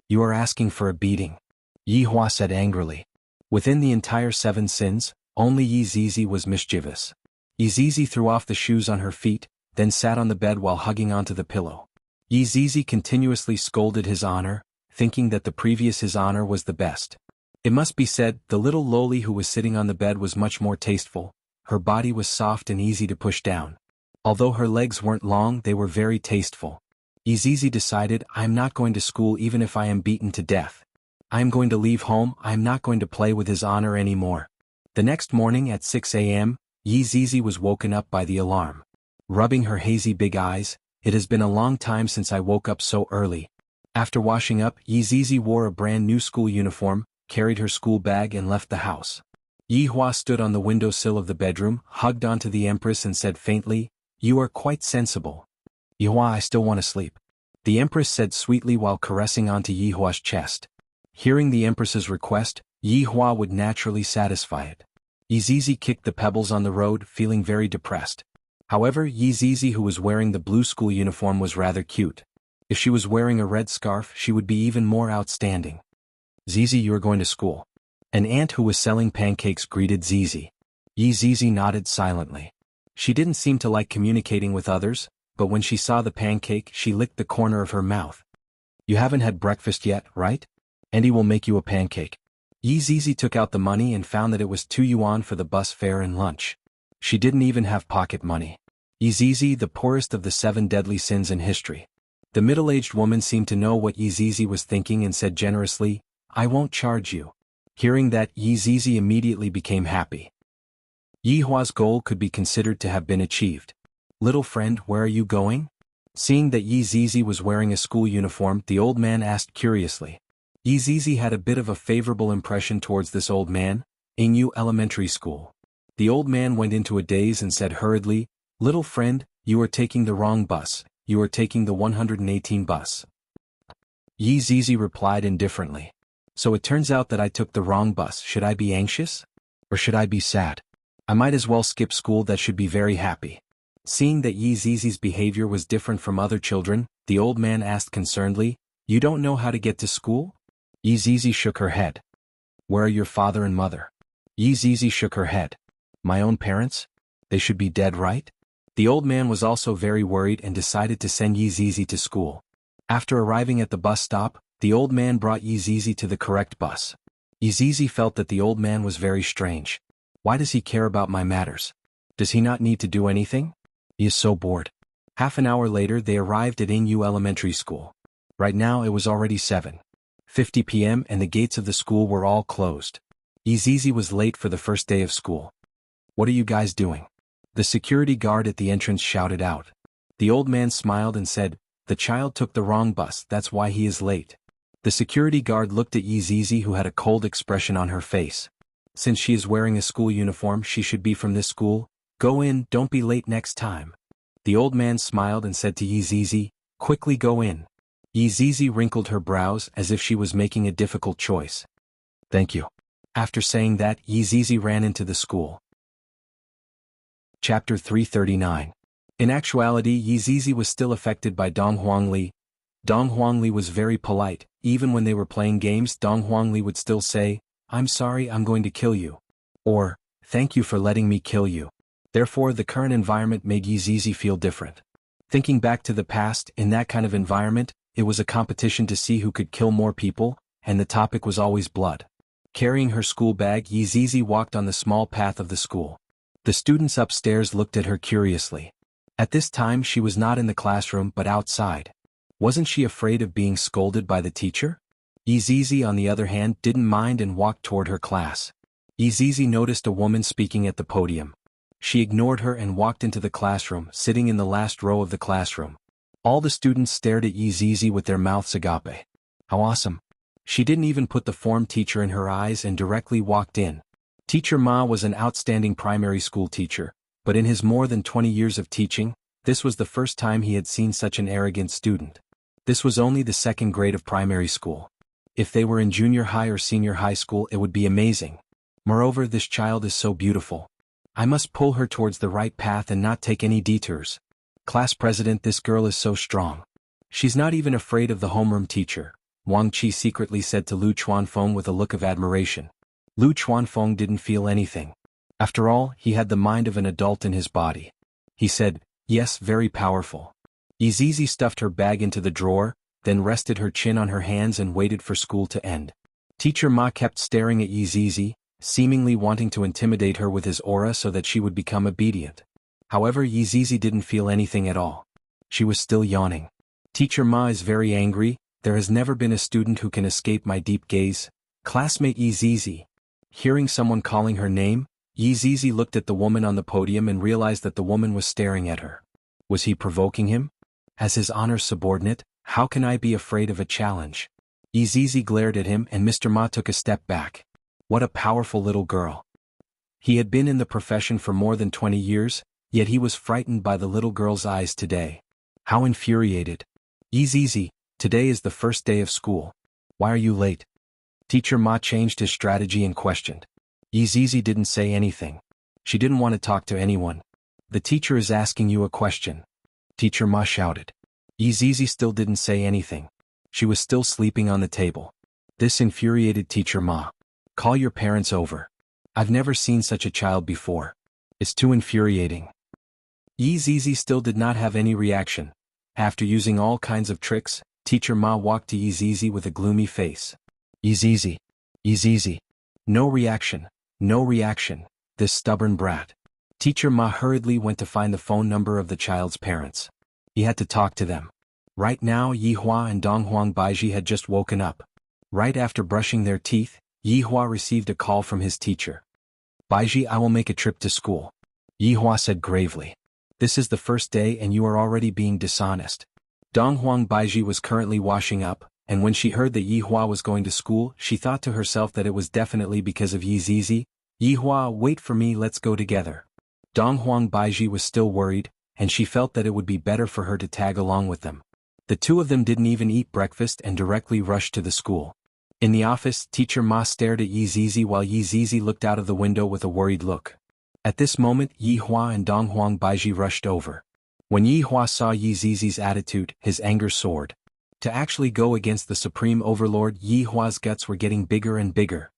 You are asking for a beating. Yi Hua said angrily. Within the entire 7 sins, only Yi Zizi was mischievous. Yi Zizi threw off the shoes on her feet, then sat on the bed while hugging onto the pillow. Yi Zizi continuously scolded his honor, thinking that the previous his honor was the best. It must be said, the little loli who was sitting on the bed was much more tasteful. Her body was soft and easy to push down. Although her legs weren't long, they were very tasteful. Yi Zizi decided, I am not going to school even if I am beaten to death. I am going to leave home, I am not going to play with his honor anymore. The next morning at 6 a.m., Yi Zizi was woken up by the alarm. Rubbing her hazy big eyes, it has been a long time since I woke up so early. After washing up, Yi Zizi wore a brand new school uniform, carried her school bag and left the house. Yi Hua stood on the windowsill of the bedroom, hugged onto the Empress and said faintly, you are quite sensible. Yi Hua, I still want to sleep. The Empress said sweetly while caressing onto Yi Hua's chest. Hearing the Empress's request, Yi Hua would naturally satisfy it. Yi Zizi kicked the pebbles on the road, feeling very depressed. However, Yi Zizi, who was wearing the blue school uniform, was rather cute. If she was wearing a red scarf, she would be even more outstanding. Zizi, you are going to school. An ant who was selling pancakes greeted Zizi. Yi Zizi nodded silently. She didn't seem to like communicating with others, but when she saw the pancake, she licked the corner of her mouth. You haven't had breakfast yet, right? Andy will make you a pancake. Yi Zizi took out the money and found that it was 2 yuan for the bus fare and lunch. She didn't even have pocket money. Yi Zizi, the poorest of the 7 deadly sins in history. The middle-aged woman seemed to know what Yi Zizi was thinking and said generously, I won't charge you. Hearing that, Yi Zizi immediately became happy. Yi Hua's goal could be considered to have been achieved. Little friend, where are you going? Seeing that Yi Zizi was wearing a school uniform, the old man asked curiously. Yi Zizi had a bit of a favorable impression towards this old man, Yingyu Elementary School. The old man went into a daze and said hurriedly, little friend, you are taking the wrong bus, you are taking the 118 bus. Yi Zizi replied indifferently. So it turns out that I took the wrong bus. Should I be anxious? Or should I be sad? I might as well skip school, that should be very happy. Seeing that Yi Zizi's behavior was different from other children, the old man asked concernedly, you don't know how to get to school? Yi Zizi shook her head. Where are your father and mother? Yi Zizi shook her head. My own parents? They should be dead, right? The old man was also very worried and decided to send Yi Zizi to school. After arriving at the bus stop, the old man brought Yi Zizi to the correct bus. Yi Zizi felt that the old man was very strange. Why does he care about my matters? Does he not need to do anything? He is so bored. Half an hour later they arrived at Yingyu Elementary School. Right now it was already 7:50 p.m. and the gates of the school were all closed. Yizizi was late for the first day of school. What are you guys doing? The security guard at the entrance shouted out. The old man smiled and said, the child took the wrong bus, that's why he is late. The security guard looked at Yizizi, who had a cold expression on her face. Since she is wearing a school uniform, she should be from this school. Go in, don't be late next time. The old man smiled and said to Yizizi, quickly go in. Yizizi wrinkled her brows as if she was making a difficult choice. Thank you. After saying that, Yizizi ran into the school. Chapter 339. In actuality, Yizizi was still affected by Dong Huangli. Dong Huangli was very polite. Even when they were playing games, Dong Huangli would still say, I'm sorry, I'm going to kill you. Or, thank you for letting me kill you. Therefore, the current environment made Yizizi feel different. Thinking back to the past, in that kind of environment, it was a competition to see who could kill more people, and the topic was always blood. Carrying her school bag, Yizizi walked on the small path of the school. The students upstairs looked at her curiously. At this time she was not in the classroom but outside. Wasn't she afraid of being scolded by the teacher? Yizizi, on the other hand, didn't mind and walked toward her class. Yizizi noticed a woman speaking at the podium. She ignored her and walked into the classroom, sitting in the last row of the classroom. All the students stared at Yizizi with their mouths agape. How awesome! She didn't even put the form teacher in her eyes and directly walked in. Teacher Ma was an outstanding primary school teacher, but in his more than 20 years of teaching, this was the first time he had seen such an arrogant student. This was only the second grade of primary school. If they were in junior high or senior high school, it would be amazing. Moreover, this child is so beautiful. I must pull her towards the right path and not take any detours. Class president, this girl is so strong. She's not even afraid of the homeroom teacher, Wang Qi secretly said to Lu Chuanfeng with a look of admiration. Lu Chuanfeng didn't feel anything. After all, he had the mind of an adult in his body. He said, yes, very powerful. Yizizi stuffed her bag into the drawer, then rested her chin on her hands and waited for school to end. Teacher Ma kept staring at Yizizi, seemingly wanting to intimidate her with his aura so that she would become obedient. However, Yizizi didn't feel anything at all. She was still yawning. Teacher Ma is very angry. There has never been a student who can escape my deep gaze. Classmate Yizizi. Hearing someone calling her name, Yizizi looked at the woman on the podium and realized that the woman was staring at her. Was he provoking him? As his honor's subordinate, how can I be afraid of a challenge? Yizizi glared at him and Mr. Ma took a step back. What a powerful little girl. He had been in the profession for more than 20 years, yet he was frightened by the little girl's eyes today. How infuriated. Yizizi, today is the first day of school. Why are you late? Teacher Ma changed his strategy and questioned. Yizizi didn't say anything. She didn't want to talk to anyone. The teacher is asking you a question. Teacher Ma shouted. Yizizi still didn't say anything. She was still sleeping on the table. This infuriated Teacher Ma. Call your parents over. I've never seen such a child before. It's too infuriating. Yizizi still did not have any reaction. After using all kinds of tricks, Teacher Ma walked to Yizizi with a gloomy face. Yizizi. Yizizi. No reaction. No reaction. This stubborn brat. Teacher Ma hurriedly went to find the phone number of the child's parents. He had to talk to them. Right now Yihua and Donghuang Baiji had just woken up. Right after brushing their teeth, Yihua received a call from his teacher. Baiji, I will make a trip to school. Yihua said gravely. This is the first day and you are already being dishonest. Donghuang Baiji was currently washing up, and when she heard that Yihua was going to school, she thought to herself that it was definitely because of Yizizi. Yihua, wait for me, let's go together. Donghuang Baiji was still worried, and she felt that it would be better for her to tag along with them. The two of them didn't even eat breakfast and directly rushed to the school. In the office, Teacher Ma stared at Yizizi while Yizizi looked out of the window with a worried look. At this moment, Yihua and Donghuang Baiji rushed over. When Yihua saw Yizizi's attitude, his anger soared. To actually go against the Supreme Overlord, Yihua's guts were getting bigger and bigger.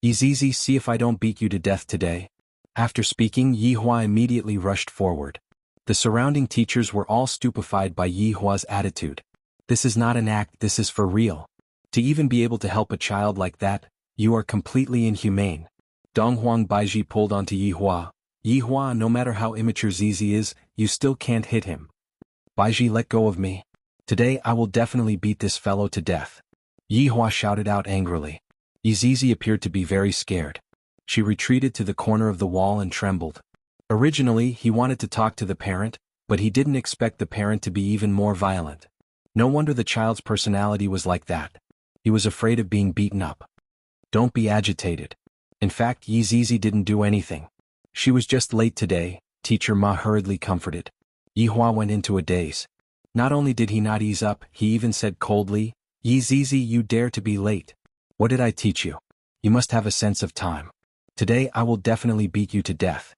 Yizizi, see if I don't beat you to death today. After speaking, Yihua immediately rushed forward. The surrounding teachers were all stupefied by Yihua's attitude. This is not an act, this is for real. To even be able to help a child like that, you are completely inhumane. Donghuang Baiji pulled onto Yihua. Yihua, no matter how immature Zizi is, you still can't hit him. Baiji, let go of me. Today I will definitely beat this fellow to death. Yihua shouted out angrily. Zizi appeared to be very scared. She retreated to the corner of the wall and trembled. Originally, he wanted to talk to the parent, but he didn't expect the parent to be even more violent. No wonder the child's personality was like that. He was afraid of being beaten up. Don't be agitated. In fact, Zizi didn't do anything. She was just late today, Teacher Ma hurriedly comforted. Yihua went into a daze. Not only did he not ease up, he even said coldly, Zizi, you dare to be late. What did I teach you? You must have a sense of time. Today I will definitely beat you to death.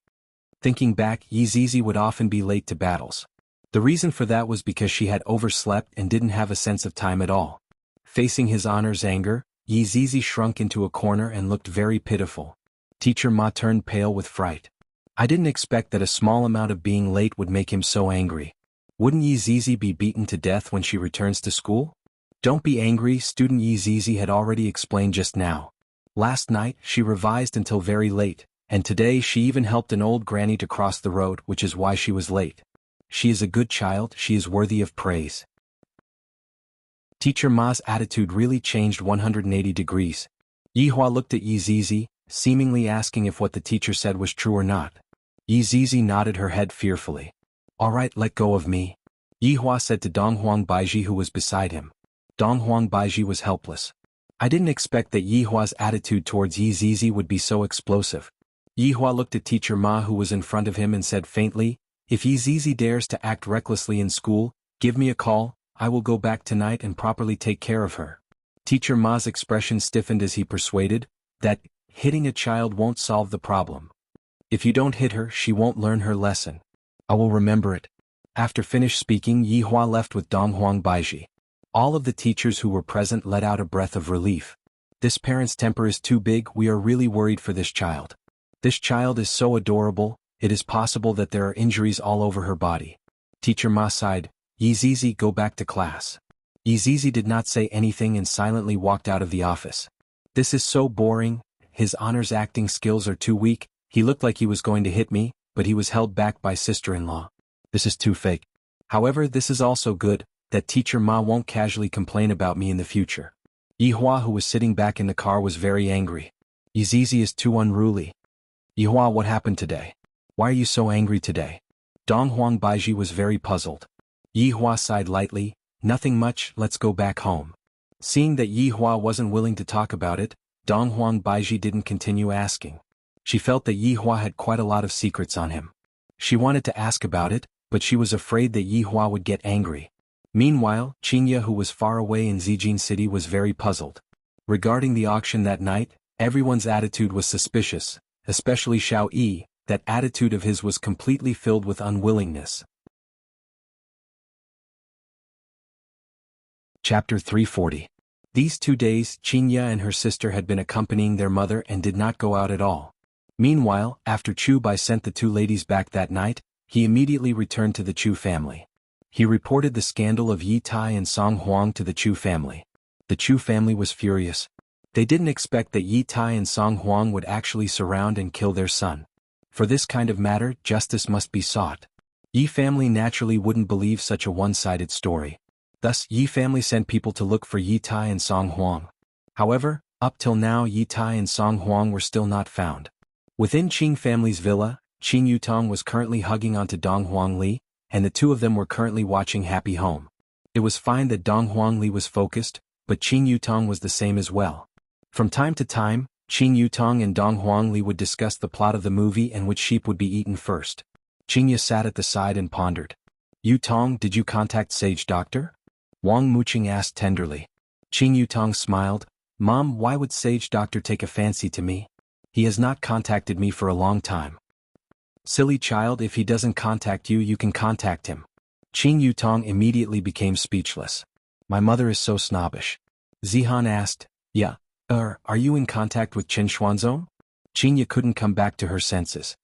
Thinking back, Zizi would often be late to battles. The reason for that was because she had overslept and didn't have a sense of time at all. Facing his honor's anger, Zizi shrunk into a corner and looked very pitiful. Teacher Ma turned pale with fright. I didn't expect that a small amount of being late would make him so angry. Wouldn't Zizi be beaten to death when she returns to school? Don't be angry, student Zizi had already explained just now. Last night, she revised until very late, and today she even helped an old granny to cross the road, which is why she was late. She is a good child, she is worthy of praise. Teacher Ma's attitude really changed 180 degrees. Yihua looked at Zizi, seemingly asking if what the teacher said was true or not. Zizi nodded her head fearfully. All right, let go of me. Yihua said to Donghuang Baiji, who was beside him. Donghuang Baiji was helpless. I didn't expect that Yihua's attitude towards Zizi would be so explosive. Yihua looked at Teacher Ma, who was in front of him, and said faintly, If Zizi dares to act recklessly in school, give me a call, I will go back tonight and properly take care of her. Teacher Ma's expression stiffened as he persuaded that hitting a child won't solve the problem. If you don't hit her, she won't learn her lesson. I will remember it. After finished speaking, Yihua left with Donghuang Baiji. All of the teachers who were present let out a breath of relief. This parent's temper is too big, we are really worried for this child. This child is so adorable, it is possible that there are injuries all over her body. Teacher Ma sighed, Zizi, go back to class. Zizi did not say anything and silently walked out of the office. This is so boring, his honor's acting skills are too weak, he looked like he was going to hit me, but he was held back by sister-in-law. This is too fake. However, this is also good, that Teacher Ma won't casually complain about me in the future. Yihua, who was sitting back in the car, was very angry. Zizi is too unruly. Yihua, what happened today? Why are you so angry today? Donghuang Baiji was very puzzled. Yihua sighed lightly, nothing much, let's go back home. Seeing that Yihua wasn't willing to talk about it, Donghuang Baiji didn't continue asking. She felt that Yihua had quite a lot of secrets on him. She wanted to ask about it, but she was afraid that Yihua would get angry. Meanwhile, Xianxia, who was far away in Zijin City, was very puzzled. Regarding the auction that night, everyone's attitude was suspicious, especially Xiao Yi. That attitude of his was completely filled with unwillingness. Chapter 340. These 2 days, Xianxia and her sister had been accompanying their mother and did not go out at all. Meanwhile, after Chu Bai sent the 2 ladies back that night, he immediately returned to the Chu family. He reported the scandal of Yi Tai and Song Huang to the Chu family. The Chu family was furious. They didn't expect that Yi Tai and Song Huang would actually surround and kill their son. For this kind of matter, justice must be sought. Yi family naturally wouldn't believe such a one-sided story. Thus, Yi family sent people to look for Yi Tai and Song Huang. However, up till now Yi Tai and Song Huang were still not found. Within Qing family's villa, Qing Yutong was currently hugging onto Dong Huang Li, and the 2 of them were currently watching Happy Home. It was fine that Dong Huang Li was focused, but Qing Yutong was the same as well. From time to time, Qing Yutong and Dong Huang Li would discuss the plot of the movie and which sheep would be eaten first. Xianxia sat at the side and pondered. Yutong, did you contact Sage Doctor? Wang Muqing asked tenderly. Qing Yutong smiled. Mom, why would Sage Doctor take a fancy to me? He has not contacted me for a long time. Silly child, if he doesn't contact you, you can contact him. Qing Yutong immediately became speechless. My mother is so snobbish. Zihan asked, Yeah, are you in contact with Chen Xuanzong? Xianxia couldn't come back to her senses.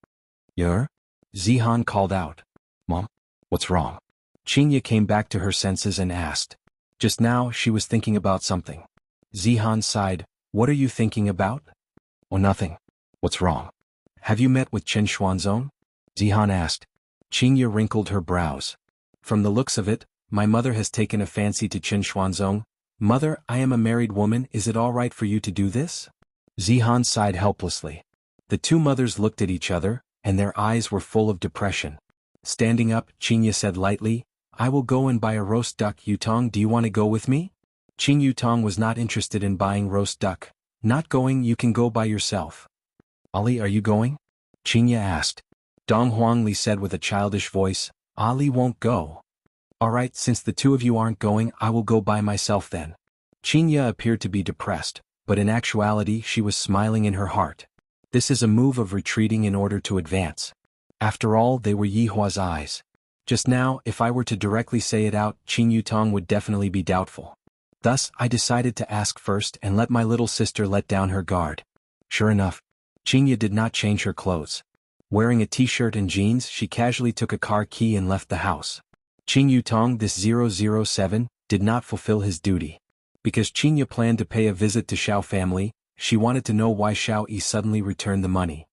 Yer? Zihan called out. Mom, what's wrong? Xianxia came back to her senses and asked. Just now, she was thinking about something. Zihan sighed. What are you thinking about? Oh, nothing. What's wrong? Have you met with Chen Xuanzong? Zihan asked. Qingya wrinkled her brows. From the looks of it, my mother has taken a fancy to Chen Xuanzong. Mother, I am a married woman, is it all right for you to do this? Zihan sighed helplessly. The two mothers looked at each other, and their eyes were full of depression. Standing up, Qingya said lightly, I will go and buy a roast duck. Yutong, do you want to go with me? Qing Yutong was not interested in buying roast duck. Not going, you can go by yourself. Ali, are you going? Qingya asked. Dong Huangli said with a childish voice, Ali won't go. Alright, since the two of you aren't going, I will go by myself then. Qingya appeared to be depressed, but in actuality she was smiling in her heart. This is a move of retreating in order to advance. After all, they were Yihua's eyes. Just now, if I were to directly say it out, Qing Yutong would definitely be doubtful. Thus, I decided to ask first and let my little sister let down her guard. Sure enough, Qingya did not change her clothes. Wearing a t-shirt and jeans, she casually took a car key and left the house. Qing Yutong, this 007, did not fulfill his duty. Because Qingya planned to pay a visit to Xiao family, she wanted to know why Xiao Yi suddenly returned the money.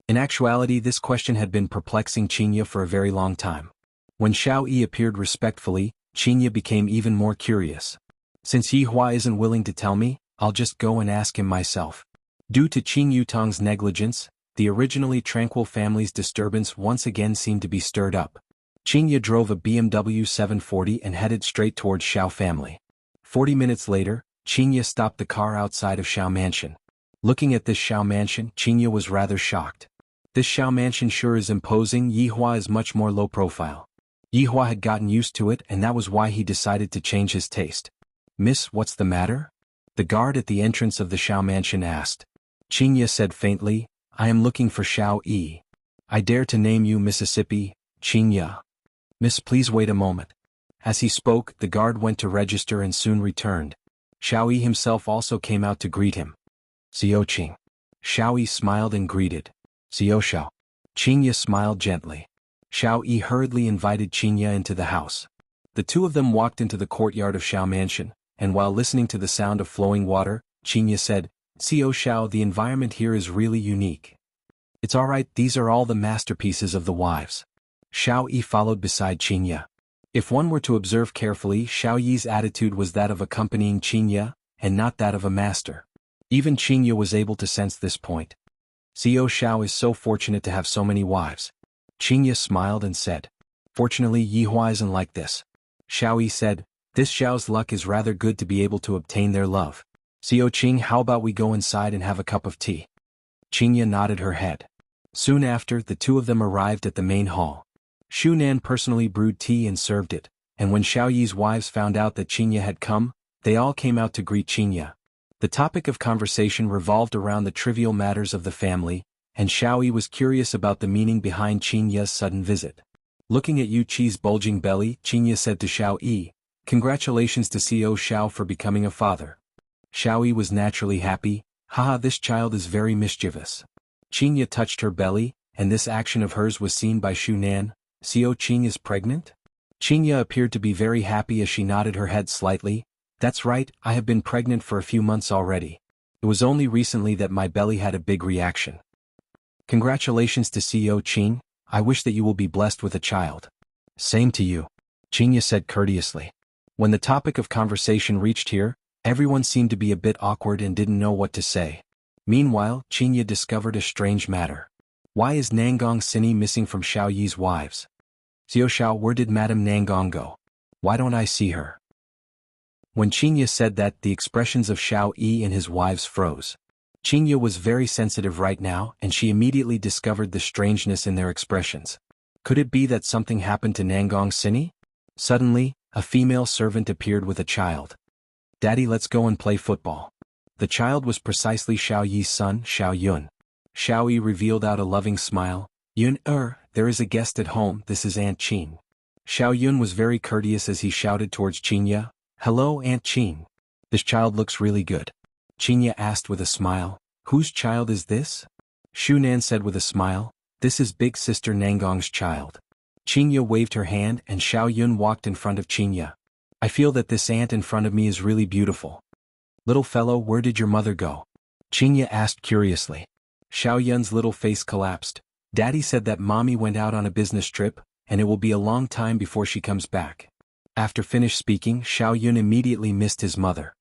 In actuality, this question had been perplexing Qingya for a very long time. When Xiao Yi appeared respectfully, Qingya became even more curious. Since Yihua isn't willing to tell me, I'll just go and ask him myself. Due to Qing Yutong's negligence, the originally tranquil family's disturbance once again seemed to be stirred up. Qingya drove a BMW 740 and headed straight towards Xiao family. 40 minutes later, Qingya stopped the car outside of Xiao mansion. Looking at this Xiao mansion, Qingya was rather shocked. This Xiao mansion sure is imposing. Yihua is much more low profile. Yihua had gotten used to it, and that was why he decided to change his taste. Miss, what's the matter? The guard at the entrance of the Xiao mansion asked. Qingya said faintly, I am looking for Xiao Yi. I dare to name you Mississippi, Qingya. Miss, please wait a moment. As he spoke, the guard went to register and soon returned. Xiao Yi himself also came out to greet him. Xiao Qing. Xiao Yi smiled and greeted. Xiao Xiao. Qingya smiled gently. Xiao Yi hurriedly invited Qingya into the house. The two of them walked into the courtyard of Xiao mansion, and while listening to the sound of flowing water, Qingya said, Xiao Xiao, the environment here is really unique. It's alright, these are all the masterpieces of the wives. Xiao Yi followed beside Qingya. If one were to observe carefully, Xiao Yi's attitude was that of accompanying Qingya, and not that of a master. Even Qingya was able to sense this point. Xiao Xiao is so fortunate to have so many wives. Qingya smiled and said. Fortunately, Yihua isn't like this. Xiao Yi said, this Xiao's luck is rather good to be able to obtain their love. Xiao Qing, how about we go inside and have a cup of tea? Qingya nodded her head. Soon after, the two of them arrived at the main hall. Xuanhuan personally brewed tea and served it, and when Xiao Yi's wives found out that Qingya had come, they all came out to greet Qingya. The topic of conversation revolved around the trivial matters of the family, and Xiao Yi was curious about the meaning behind Qingya's sudden visit. Looking at Yu Qi's bulging belly, Qingya said to Xiao Yi, Congratulations to Xiao Xiao for becoming a father. Xiao Yi was naturally happy. Haha, this child is very mischievous. Qingya touched her belly, and this action of hers was seen by Xuanhuan. Xiao Qing is pregnant? Qingya appeared to be very happy as she nodded her head slightly. That's right, I have been pregnant for a few months already. It was only recently that my belly had a big reaction. Congratulations to Xiao Qing, I wish that you will be blessed with a child. Same to you. Qingya said courteously. When the topic of conversation reached here, everyone seemed to be a bit awkward and didn't know what to say. Meanwhile, Qingya discovered a strange matter. Why is Nangong Sini missing from Xiao Yi's wives? Xiao Xiao, where did Madame Nangong go? Why don't I see her? When Qingya said that, the expressions of Xiao Yi and his wives froze. Qingya was very sensitive right now, and she immediately discovered the strangeness in their expressions. Could it be that something happened to Nangong Sini? Suddenly, a female servant appeared with a child. Daddy, let's go and play football. The child was precisely Xiao Yi's son, Xiao Yun. Xiao Yi revealed out a loving smile. Yun, there is a guest at home, this is Aunt Qin. Xiao Yun was very courteous as he shouted towards Qingya. Hello, Aunt Qin. This child looks really good. Qingya asked with a smile. Whose child is this? Xuanhuan said with a smile. This is big sister Nangong's child. Qingya waved her hand and Xiao Yun walked in front of Qingya. I feel that this aunt in front of me is really beautiful. Little fellow, where did your mother go? Qingya asked curiously. Xiao Yun's little face collapsed. Daddy said that mommy went out on a business trip, and it will be a long time before she comes back. After finished speaking, Xiao Yun immediately missed his mother.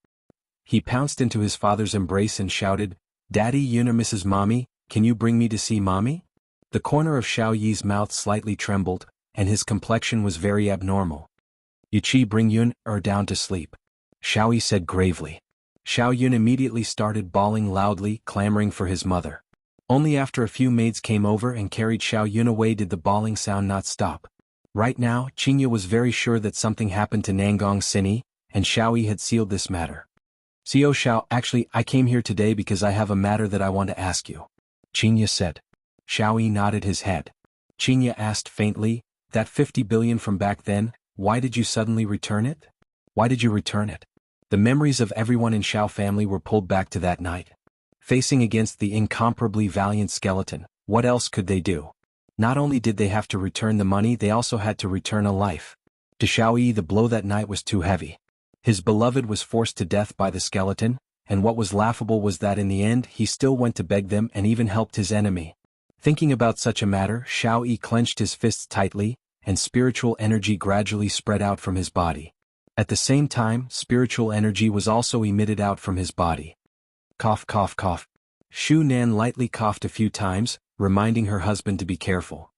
He pounced into his father's embrace and shouted, "Daddy Yun or Mrs. Mommy, can you bring me to see mommy?" The corner of Xiao Yi's mouth slightly trembled, and his complexion was very abnormal. "Yuqi, bring Yun down to sleep," Xiao Yi said gravely. Xiao Yun immediately started bawling loudly, clamoring for his mother. Only after a few maids came over and carried Xiao Yun away did the bawling sound not stop. Right now, Xianxia was very sure that something happened to Nangong Sini, and Xiao Yi had sealed this matter. "Xiao Xiao, actually I came here today because I have a matter that I want to ask you," Xianxia said. Xiao Yi nodded his head. Xianxia asked faintly, "That 50 billion from back then, why did you suddenly return it? Why did you return it?" The memories of everyone in Xiao family were pulled back to that night. Facing against the incomparably valiant skeleton, what else could they do? Not only did they have to return the money, they also had to return a life. To Xiao Yi, the blow that night was too heavy. His beloved was forced to death by the skeleton, and what was laughable was that in the end he still went to beg them and even helped his enemy. Thinking about such a matter, Xiao Yi clenched his fists tightly, and spiritual energy gradually spread out from his body. At the same time, spiritual energy was also emitted out from his body. Cough, cough, cough. Xu Nan lightly coughed a few times, reminding her husband to be careful.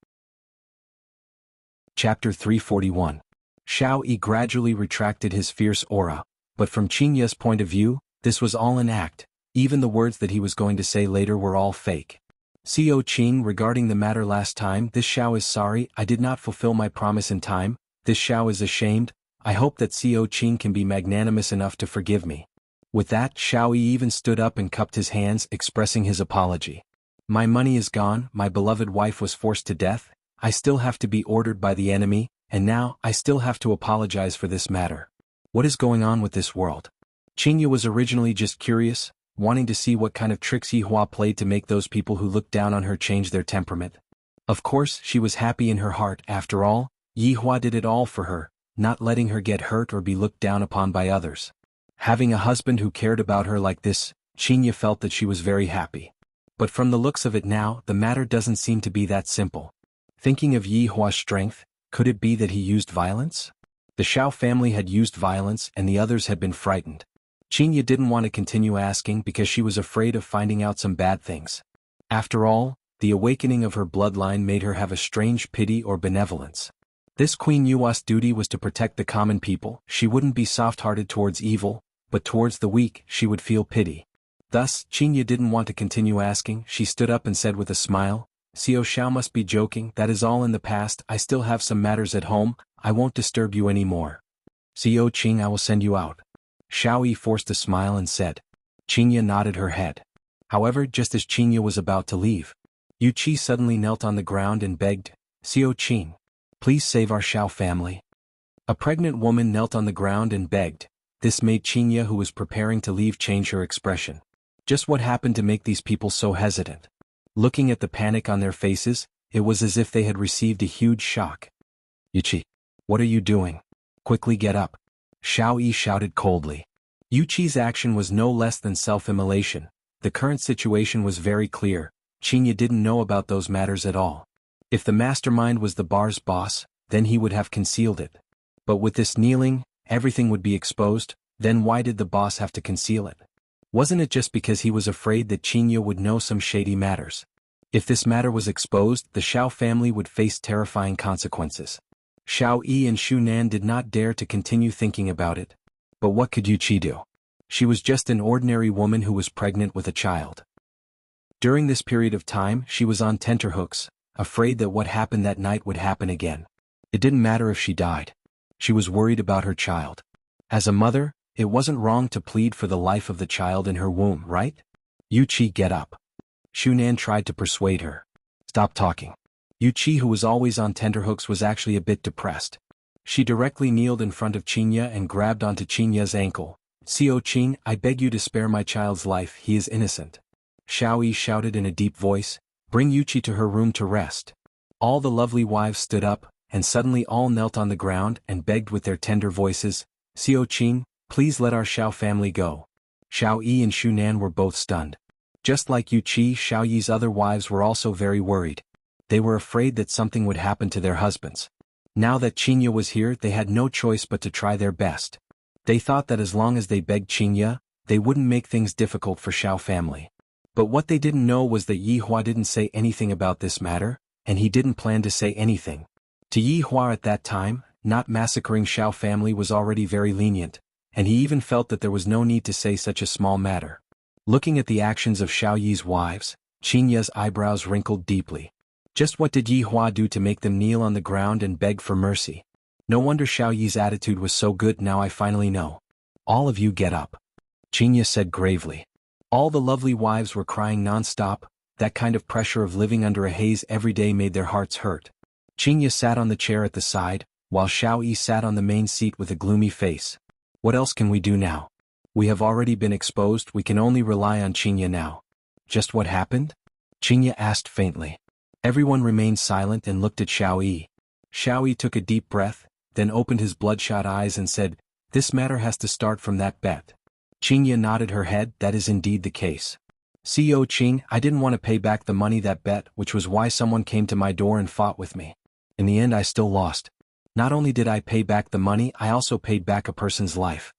Chapter 341. Xiao Yi gradually retracted his fierce aura, but from Xianxia's point of view, this was all an act. Even the words that he was going to say later were all fake. "Xiao Qing, regarding the matter last time, this Xiao is sorry, I did not fulfill my promise in time, this Xiao is ashamed, I hope that Xiao Qing can be magnanimous enough to forgive me." With that, Xiao Yi even stood up and cupped his hands, expressing his apology. "My money is gone, my beloved wife was forced to death, I still have to be ordered by the enemy, and now, I still have to apologize for this matter. What is going on with this world?" Xianxia was originally just curious, wanting to see what kind of tricks Yihua played to make those people who looked down on her change their temperament. Of course, she was happy in her heart, after all, Yihua did it all for her, not letting her get hurt or be looked down upon by others. Having a husband who cared about her like this, Xianxia felt that she was very happy. But from the looks of it now, the matter doesn't seem to be that simple. Thinking of Yihua's strength, could it be that he used violence? The Xiao family had used violence and the others had been frightened. Xianxia didn't want to continue asking because she was afraid of finding out some bad things. After all, the awakening of her bloodline made her have a strange pity or benevolence. This Queen Yua's duty was to protect the common people. She wouldn't be soft-hearted towards evil, but towards the weak she would feel pity. Thus, Xianxia didn't want to continue asking. She stood up and said with a smile, "Xiao Xiao must be joking, that is all in the past, I still have some matters at home, I won't disturb you anymore. Xiao Qing, I will send you out." Xiao Yi forced a smile and said. Xianxia nodded her head. However, just as Xianxia was about to leave, Yu Qi suddenly knelt on the ground and begged, "Xiao Qing, please save our Xiao family." A pregnant woman knelt on the ground and begged. This made Xianxia, who was preparing to leave, change her expression. Just what happened to make these people so hesitant? Looking at the panic on their faces, it was as if they had received a huge shock. "Yu Qi, what are you doing? Quickly get up," Xiao Yi shouted coldly. Yu Qi's action was no less than self-immolation. The current situation was very clear. Xianxia didn't know about those matters at all. If the mastermind was the bar's boss, then he would have concealed it. But with this kneeling, everything would be exposed. Then why did the boss have to conceal it? Wasn't it just because he was afraid that Xianxia would know some shady matters? If this matter was exposed, the Xiao family would face terrifying consequences. Xiao Yi and Xu Nan did not dare to continue thinking about it. But what could Yu Qi do? She was just an ordinary woman who was pregnant with a child. During this period of time, she was on tenterhooks, afraid that what happened that night would happen again. It didn't matter if she died. She was worried about her child. As a mother, it wasn't wrong to plead for the life of the child in her womb, right? "Yu Qi, get up." Xu Nan tried to persuade her. "Stop talking." Yu Qi, who was always on tenterhooks, was actually a bit depressed. She directly kneeled in front of Xianxia and grabbed onto Xianxia's ankle. "Xiao Qing, I beg you to spare my child's life, he is innocent." Xiao Yi shouted in a deep voice, "Bring Yu Qi to her room to rest." All the lovely wives stood up, and suddenly all knelt on the ground and begged with their tender voices, "Xiao Qing, please let our Xiao family go." Xiao Yi and Xu Nan were both stunned. Just like Yu Qi, Xiao Yi's other wives were also very worried. They were afraid that something would happen to their husbands. Now that Xianxia was here, they had no choice but to try their best. They thought that as long as they begged Xianxia, they wouldn't make things difficult for Xiao family. But what they didn't know was that Yi Hua didn't say anything about this matter, and he didn't plan to say anything. To Yi Hua at that time, not massacring Xiao family was already very lenient, and he even felt that there was no need to say such a small matter. Looking at the actions of Xiao Yi's wives, Xianxia's eyebrows wrinkled deeply. Just what did Yi Hua do to make them kneel on the ground and beg for mercy? No wonder Xiao Yi's attitude was so good. Now I finally know. All of you get up. Xianxia said gravely. All the lovely wives were crying non-stop. That kind of pressure of living under a haze every day made their hearts hurt. Xianxia sat on the chair at the side, while Xiao Yi sat on the main seat with a gloomy face. What else can we do now? We have already been exposed. We can only rely on Xianxia now. Just what happened? Xianxia asked faintly. Everyone remained silent and looked at Xiao Yi. Xiao Yi took a deep breath, then opened his bloodshot eyes and said, "This matter has to start from that bet." Xianxia nodded her head. That is indeed the case. CEO Qing, I didn't want to pay back the money that bet, which was why someone came to my door and fought with me. In the end I still lost. Not only did I pay back the money, I also paid back a person's life.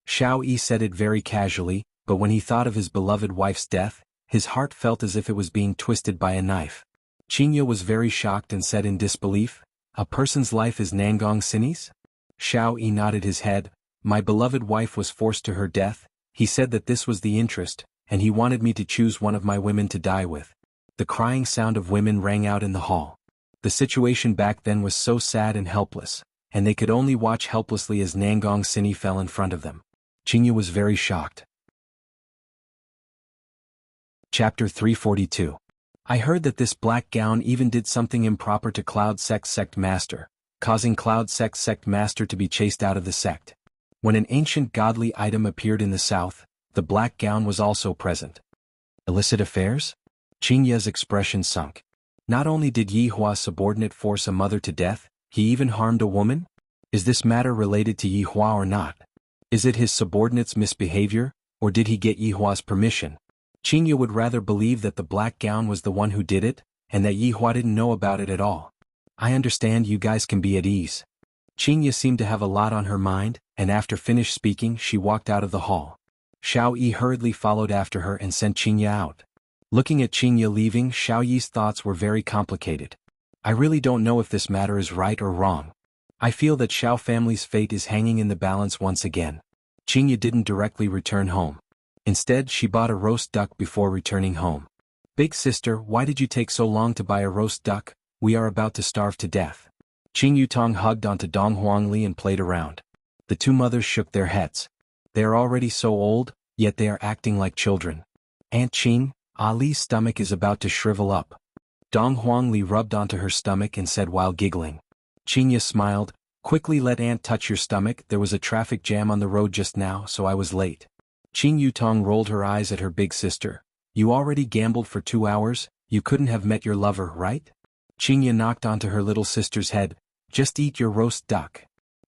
Xiao Yi said it very casually, but when he thought of his beloved wife's death, his heart felt as if it was being twisted by a knife. Xianxia was very shocked and said in disbelief, "A person's life is Nangong Sini's?" Xiao Yi nodded his head. My beloved wife was forced to her death. He said that this was the interest, and he wanted me to choose one of my women to die with. The crying sound of women rang out in the hall. The situation back then was so sad and helpless, and they could only watch helplessly as Nangong Sini fell in front of them. Xianxia was very shocked. Chapter 342. I heard that this black gown even did something improper to Cloud Sect's sect master, causing Cloud Sect's sect master to be chased out of the sect. When an ancient godly item appeared in the south, the black gown was also present. Illicit affairs? Xianxia's expression sunk. Not only did Yi Hua's subordinate force a mother to death, he even harmed a woman? Is this matter related to Yi Hua or not? Is it his subordinate's misbehavior, or did he get Yi Hua's permission? Xianxia would rather believe that the black gown was the one who did it, and that Yi Hua didn't know about it at all. I understand, you guys can be at ease. Xianxia seemed to have a lot on her mind, and after finished speaking she walked out of the hall. Xiao Yi hurriedly followed after her and sent Xianxia out. Looking at Xianxia leaving, Xiao Yi's thoughts were very complicated. I really don't know if this matter is right or wrong. I feel that Xiao family's fate is hanging in the balance once again. Xianxia didn't directly return home. Instead, she bought a roast duck before returning home. Big sister, why did you take so long to buy a roast duck? We are about to starve to death. Qing Yutong hugged onto Dong Huangli and played around. The two mothers shook their heads. They are already so old, yet they are acting like children. Aunt Qing, Ali's stomach is about to shrivel up. Dong Huangli rubbed onto her stomach and said while giggling. Xianxia smiled, quickly let Aunt touch your stomach, there was a traffic jam on the road just now so I was late. Qing Yutong rolled her eyes at her big sister. You already gambled for 2 hours, you couldn't have met your lover, right? Xianxia knocked onto her little sister's head. Just eat your roast duck.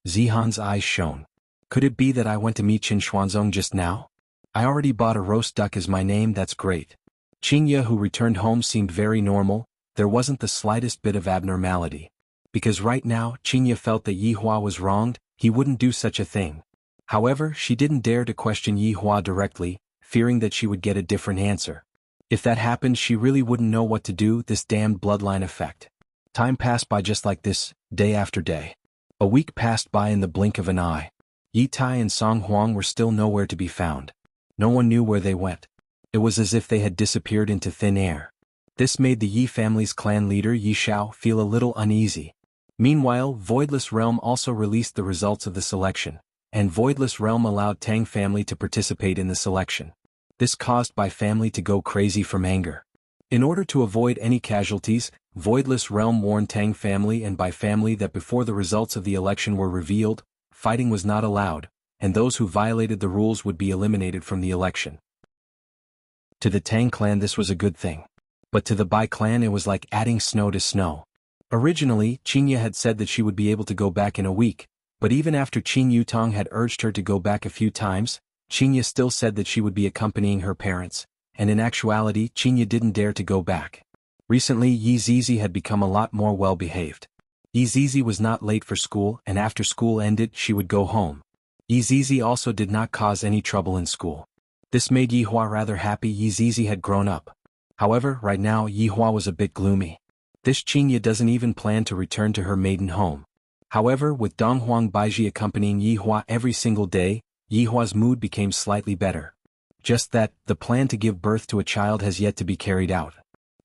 Zihan's eyes shone. Could it be that I went to meet Qin Xuanzong just now? I already bought a roast duck as my name, that's great. Xianxia, who returned home, seemed very normal. There wasn't the slightest bit of abnormality. Because right now, Xianxia felt that Yi Hua was wronged, he wouldn't do such a thing. However, she didn't dare to question Yi Hua directly, fearing that she would get a different answer. If that happened, she really wouldn't know what to do, this damned bloodline effect. Time passed by just like this, day after day. A week passed by in the blink of an eye. Yi Tai and Song Huang were still nowhere to be found. No one knew where they went. It was as if they had disappeared into thin air. This made the Yi family's clan leader Yi Xiao feel a little uneasy. Meanwhile, Voidless Realm also released the results of the selection, and Voidless Realm allowed Tang family to participate in the selection. This caused Bai family to go crazy from anger. In order to avoid any casualties, Voidless Realm warned Tang family and Bai family that before the results of the election were revealed, fighting was not allowed, and those who violated the rules would be eliminated from the election. To the Tang clan this was a good thing. But to the Bai clan it was like adding snow to snow. Originally, Xianxia had said that she would be able to go back in a week, but even after Qin Yutong had urged her to go back a few times, Xianxia still said that she would be accompanying her parents, and in actuality Xianxia didn't dare to go back. Recently Yizizi had become a lot more well-behaved. Yizizi was not late for school, and after school ended she would go home. Yizizi also did not cause any trouble in school. This made Yihua rather happy. Yizizi had grown up. However, right now Yihua was a bit gloomy. This Xianxia doesn't even plan to return to her maiden home. However, with Donghuang Baiji accompanying Yihua every single day, Yihua's mood became slightly better. Just that, the plan to give birth to a child has yet to be carried out.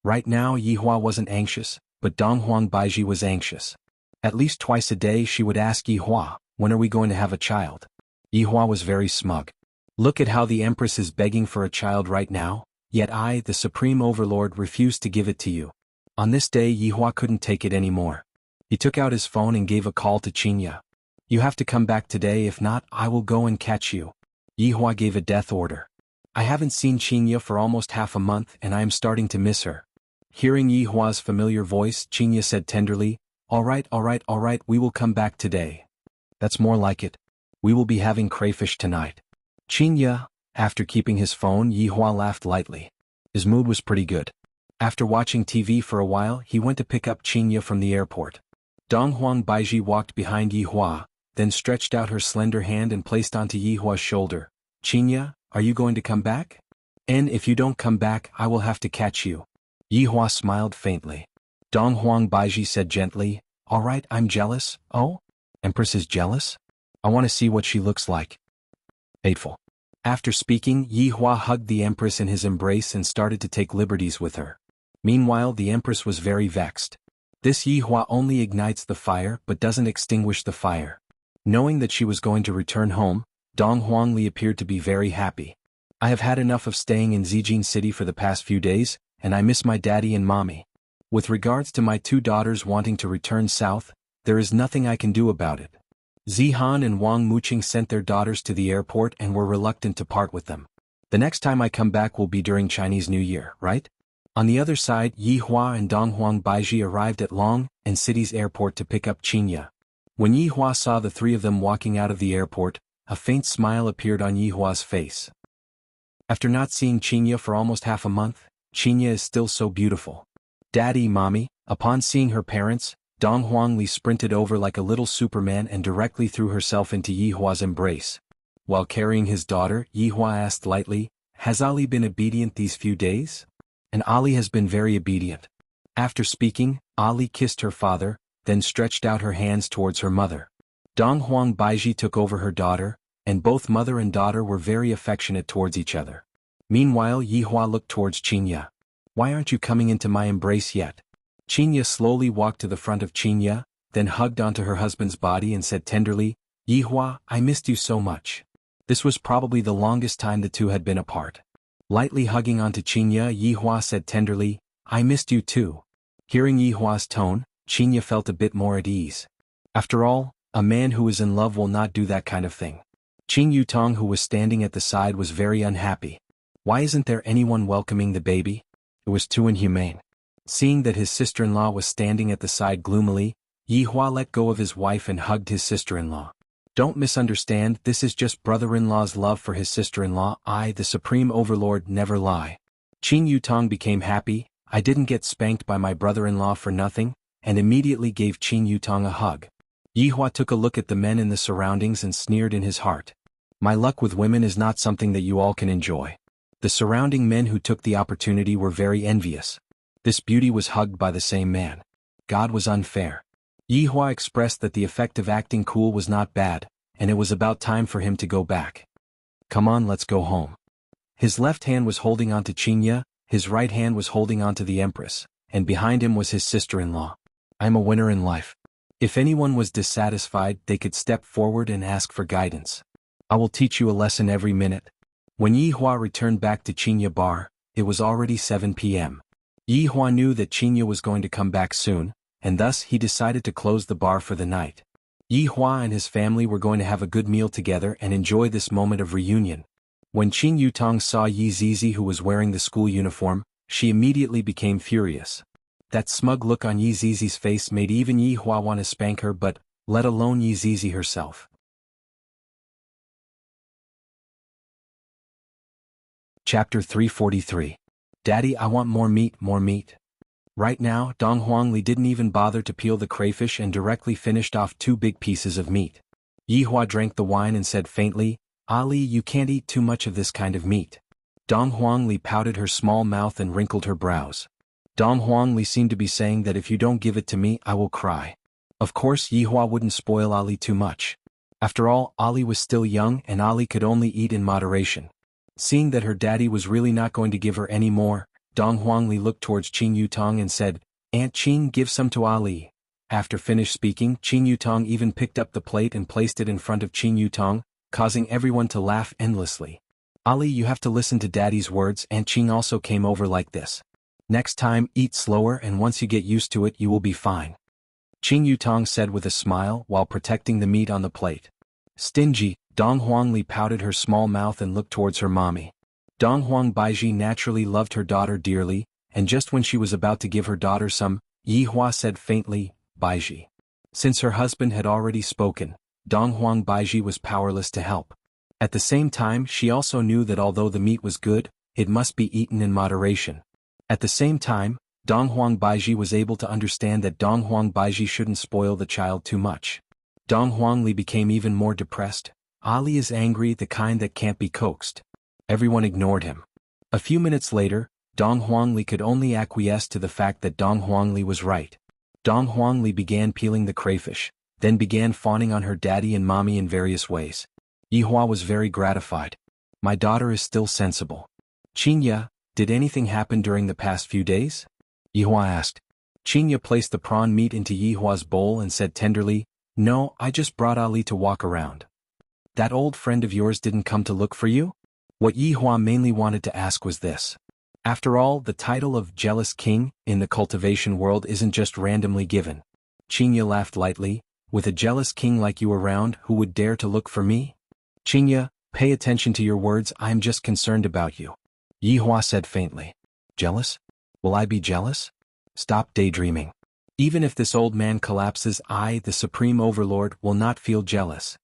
Right now Yihua wasn't anxious, but Donghuang Baiji was anxious. At least twice a day she would ask Yihua, "When are we going to have a child?" Yihua was very smug. "Look at how the Empress is begging for a child right now, yet I, the Supreme Overlord, refuse to give it to you." On this day Yihua couldn't take it anymore. He took out his phone and gave a call to Xianxia. "You have to come back today, if not, I will go and catch you." Yihua gave a death order. "I haven't seen Xianxia for almost half a month and I am starting to miss her." Hearing Yihua's familiar voice, Xianxia said tenderly, all right, we will come back today." "That's more like it. We will be having crayfish tonight." Xianxia, after keeping his phone, Yihua laughed lightly. His mood was pretty good. After watching TV for a while, he went to pick up Xianxia from the airport. Donghuang Baiji walked behind Yihua, then stretched out her slender hand and placed onto Yihua's shoulder. "Xianxia, are you going to come back? And if you don't come back, I will have to catch you." Yihua smiled faintly. Donghuang Baiji said gently, "All right, I'm jealous." "Oh? Empress is jealous? I want to see what she looks like." Hateful. After speaking, Yihua hugged the Empress in his embrace and started to take liberties with her. Meanwhile the Empress was very vexed. This Yihua only ignites the fire but doesn't extinguish the fire. Knowing that she was going to return home, Dong Huangli appeared to be very happy. "I have had enough of staying in Zijin City for the past few days, and I miss my daddy and mommy. With regards to my two daughters wanting to return south, there is nothing I can do about it." Zihan and Wang Muqing sent their daughters to the airport and were reluctant to part with them. "The next time I come back will be during Chinese New Year, right?" On the other side, Yihua and Donghuang Baiji arrived at Long and City's airport to pick up Xianxia. When Yihua saw the three of them walking out of the airport, a faint smile appeared on Yihua's face. After not seeing Xianxia for almost half a month, Xianxia is still so beautiful. "Daddy, Mommy." Upon seeing her parents, Dong Huangli sprinted over like a little Superman and directly threw herself into Yihua's embrace. While carrying his daughter, Yihua asked lightly, "Has Ali been obedient these few days?" "And Ali has been very obedient." After speaking, Ali kissed her father, then stretched out her hands towards her mother. Donghuang Baiji took over her daughter, and both mother and daughter were very affectionate towards each other. Meanwhile Yihua looked towards Xianxia. "Why aren't you coming into my embrace yet?" Xianxia slowly walked to the front of Xianxia, then hugged onto her husband's body and said tenderly, "Yihua, I missed you so much." This was probably the longest time the two had been apart. Lightly hugging onto Xianxia, Yihua said tenderly, "I missed you too." Hearing Yihua's tone, Xianxia felt a bit more at ease. After all, a man who is in love will not do that kind of thing. Qing Yutong, who was standing at the side, was very unhappy. Why isn't there anyone welcoming the baby? It was too inhumane. Seeing that his sister-in-law was standing at the side gloomily, Yihua let go of his wife and hugged his sister-in-law. "Don't misunderstand, this is just brother-in-law's love for his sister-in-law. I, the Supreme Overlord, never lie." Qing Yutong became happy. "I didn't get spanked by my brother-in-law for nothing," and immediately gave Qing Yutong a hug. Yihua took a look at the men in the surroundings and sneered in his heart. "My luck with women is not something that you all can enjoy." The surrounding men who took the opportunity were very envious. This beauty was hugged by the same man. God was unfair. Yihua expressed that the effect of acting cool was not bad, and it was about time for him to go back. "Come on, let's go home." His left hand was holding onto Xianxia, his right hand was holding onto the Empress, and behind him was his sister-in-law. "I'm a winner in life. If anyone was dissatisfied, they could step forward and ask for guidance. I will teach you a lesson every minute." When Yihua returned back to Xianxia Bar, it was already 7 p.m. Yihua knew that Xianxia was going to come back soon, and thus he decided to close the bar for the night. Yihua and his family were going to have a good meal together and enjoy this moment of reunion. When Qing Yutong saw Yi Zizi, who was wearing the school uniform, she immediately became furious. That smug look on Yi Zizi's face made even Yihua want to spank her, but let alone Yi Zizi herself. Chapter 343. Daddy, I want more meat, more meat. Right now, Dong Huangli didn't even bother to peel the crayfish and directly finished off 2 big pieces of meat. Yihua drank the wine and said faintly, Ali, you can't eat too much of this kind of meat. Dong Huangli pouted her small mouth and wrinkled her brows. Dong Huangli seemed to be saying that if you don't give it to me, I will cry. Of course, Yihua wouldn't spoil Ali too much. After all, Ali was still young and Ali could only eat in moderation. Seeing that her daddy was really not going to give her any more, Dong Huangli looked towards Qing Yutong and said, Aunt Qing, give some to Ali. After finished speaking, Qing Yutong even picked up the plate and placed it in front of Qing Yutong, causing everyone to laugh endlessly. Ali, you have to listen to daddy's words. Aunt Qing also came over like this. Next time, eat slower, and once you get used to it, you will be fine. Qing Yutong said with a smile while protecting the meat on the plate. Stingy, Dong Huangli pouted her small mouth and looked towards her mommy. Dong Huang Baiji naturally loved her daughter dearly, and just when she was about to give her daughter some, Yihua said faintly, Baiji. Since her husband had already spoken, Dong Huang Baiji was powerless to help. At the same time, she also knew that although the meat was good, it must be eaten in moderation. At the same time, Dong Huang Baiji was able to understand that Dong Huang Baiji shouldn't spoil the child too much. Dong Huangli became even more depressed. Ali is angry, the kind that can't be coaxed. Everyone ignored him. A few minutes later, Dong Huangli could only acquiesce to the fact that Dong Huangli was right. Dong Huangli began peeling the crayfish, then began fawning on her daddy and mommy in various ways. Yihua was very gratified. My daughter is still sensible. Xianxia, did anything happen during the past few days? Yihua asked. Xianxia placed the prawn meat into Yihua's bowl and said tenderly, No, I just brought Ali to walk around. That old friend of yours didn't come to look for you? What Yihua mainly wanted to ask was this. After all, the title of Jealous King in the cultivation world isn't just randomly given. Xianxia laughed lightly. With a jealous king like you around, who would dare to look for me? Xianxia, pay attention to your words, I am just concerned about you. Yihua said faintly. Jealous? Will I be jealous? Stop daydreaming. Even if this old man collapses, I, the Supreme Overlord, will not feel jealous.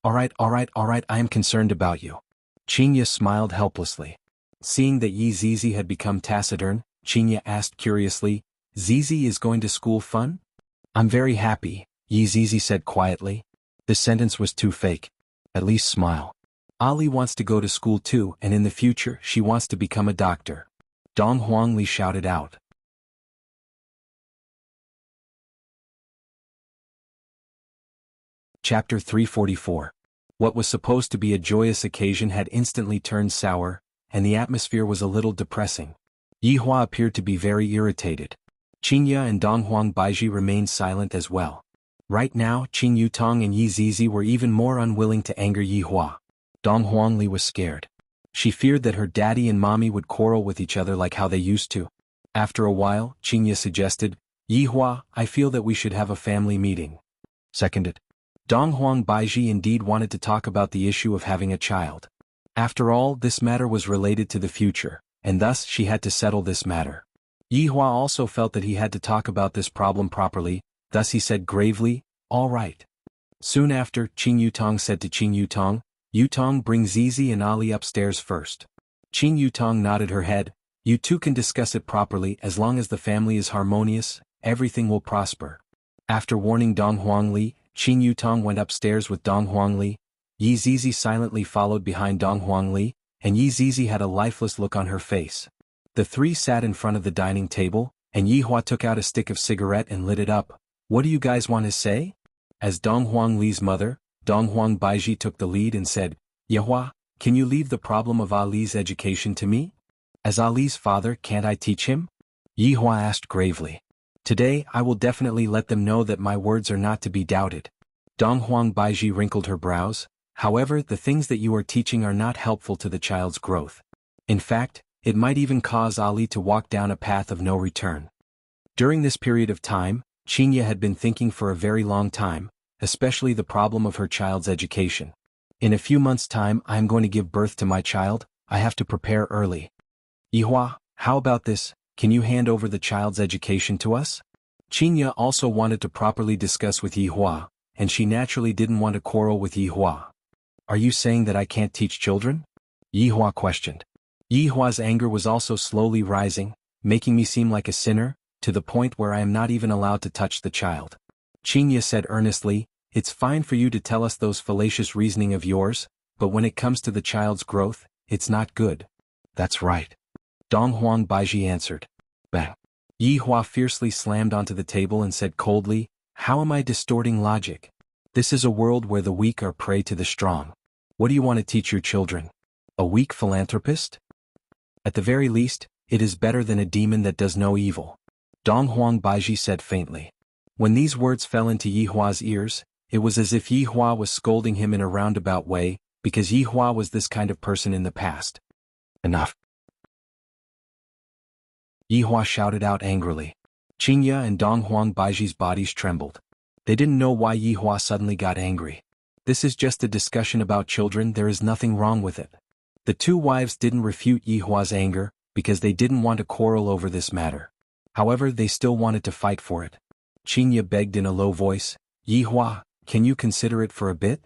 Alright, I am concerned about you. Xianxia smiled helplessly. Seeing that Yi Zizi had become taciturn, Xianxia asked curiously, Zizi is going to school fun? I'm very happy, Yi Zizi said quietly. This sentence was too fake. At least smile. Ali wants to go to school too, and in the future she wants to become a doctor. Dong Huangli shouted out. Chapter 344. What was supposed to be a joyous occasion had instantly turned sour, and the atmosphere was a little depressing. Yihua appeared to be very irritated. Xianxia and Dong Huang Baiji remained silent as well. Right now, Qing Yutong and Yi Zizi were even more unwilling to anger Yihua. Dong Huangli was scared. She feared that her daddy and mommy would quarrel with each other like how they used to. After a while, Xianxia suggested, Yihua, I feel that we should have a family meeting. Seconded. Dong Huang Baiji indeed wanted to talk about the issue of having a child. After all, this matter was related to the future, and thus she had to settle this matter. Yihua also felt that he had to talk about this problem properly, thus he said gravely, All right. Soon after, Qing Yutong said to Qing Yutong, Yutong, bring Zizi and Ali upstairs first. Qing Yutong nodded her head. You two can discuss it properly. As long as the family is harmonious, everything will prosper. After warning Dong Huangli, Qing Yutong went upstairs with Dong Huangli. Yi Zizi silently followed behind Dong Huangli, and Yi Zizi had a lifeless look on her face. The three sat in front of the dining table, and Yihua took out a stick of cigarette and lit it up. What do you guys want to say? As Dong Huangli's mother, Dong Huang Baiji took the lead and said, Yihua, can you leave the problem of Ali's education to me? As Ali's father, can't I teach him? Yihua asked gravely. Today I will definitely let them know that my words are not to be doubted. Dong Huang Baiji wrinkled her brows. However, the things that you are teaching are not helpful to the child's growth. In fact, it might even cause Ali to walk down a path of no return. During this period of time, Xianxia had been thinking for a very long time, especially the problem of her child's education. In a few months' time I am going to give birth to my child, I have to prepare early. Yihua, how about this, can you hand over the child's education to us? Xianxia also wanted to properly discuss with Yihua, and she naturally didn't want to quarrel with Yihua. Are you saying that I can't teach children? Yihua questioned. Yihua's anger was also slowly rising, making me seem like a sinner, to the point where I am not even allowed to touch the child. Xianxia said earnestly, "It's fine for you to tell us those fallacious reasoning of yours, but when it comes to the child's growth, it's not good." "That's right," Donghuang Baiji answered. Bang. Yihua fiercely slammed onto the table and said coldly, "How am I distorting logic? This is a world where the weak are prey to the strong. What do you want to teach your children? A weak philanthropist? At the very least, it is better than a demon that does no evil," Donghuang Baiji said faintly. When these words fell into Yihua's ears, it was as if Yihua was scolding him in a roundabout way, because Yihua was this kind of person in the past. "Enough!" Yihua shouted out angrily. Xianxia and Donghuang Baiji's bodies trembled. They didn't know why Yihua suddenly got angry. This is just a discussion about children, there is nothing wrong with it. The two wives didn't refute Yihua's anger, because they didn't want to quarrel over this matter. However, they still wanted to fight for it. Xianxia begged in a low voice, "Yihua, can you consider it for a bit?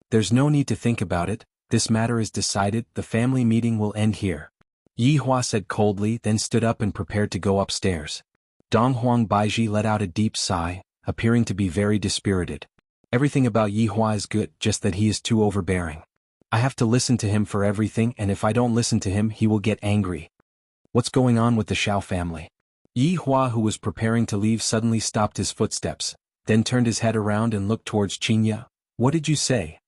There's no need to think about it, this matter is decided, the family meeting will end here." Yihua said coldly, then stood up and prepared to go upstairs. Donghuang Baiji let out a deep sigh, appearing to be very dispirited. Everything about Yihua is good, just that he is too overbearing. I have to listen to him for everything, and if I don't listen to him he will get angry. What's going on with the Xiao family? Yihua, who was preparing to leave, suddenly stopped his footsteps, then turned his head around and looked towards Xianxia. "What did you say?"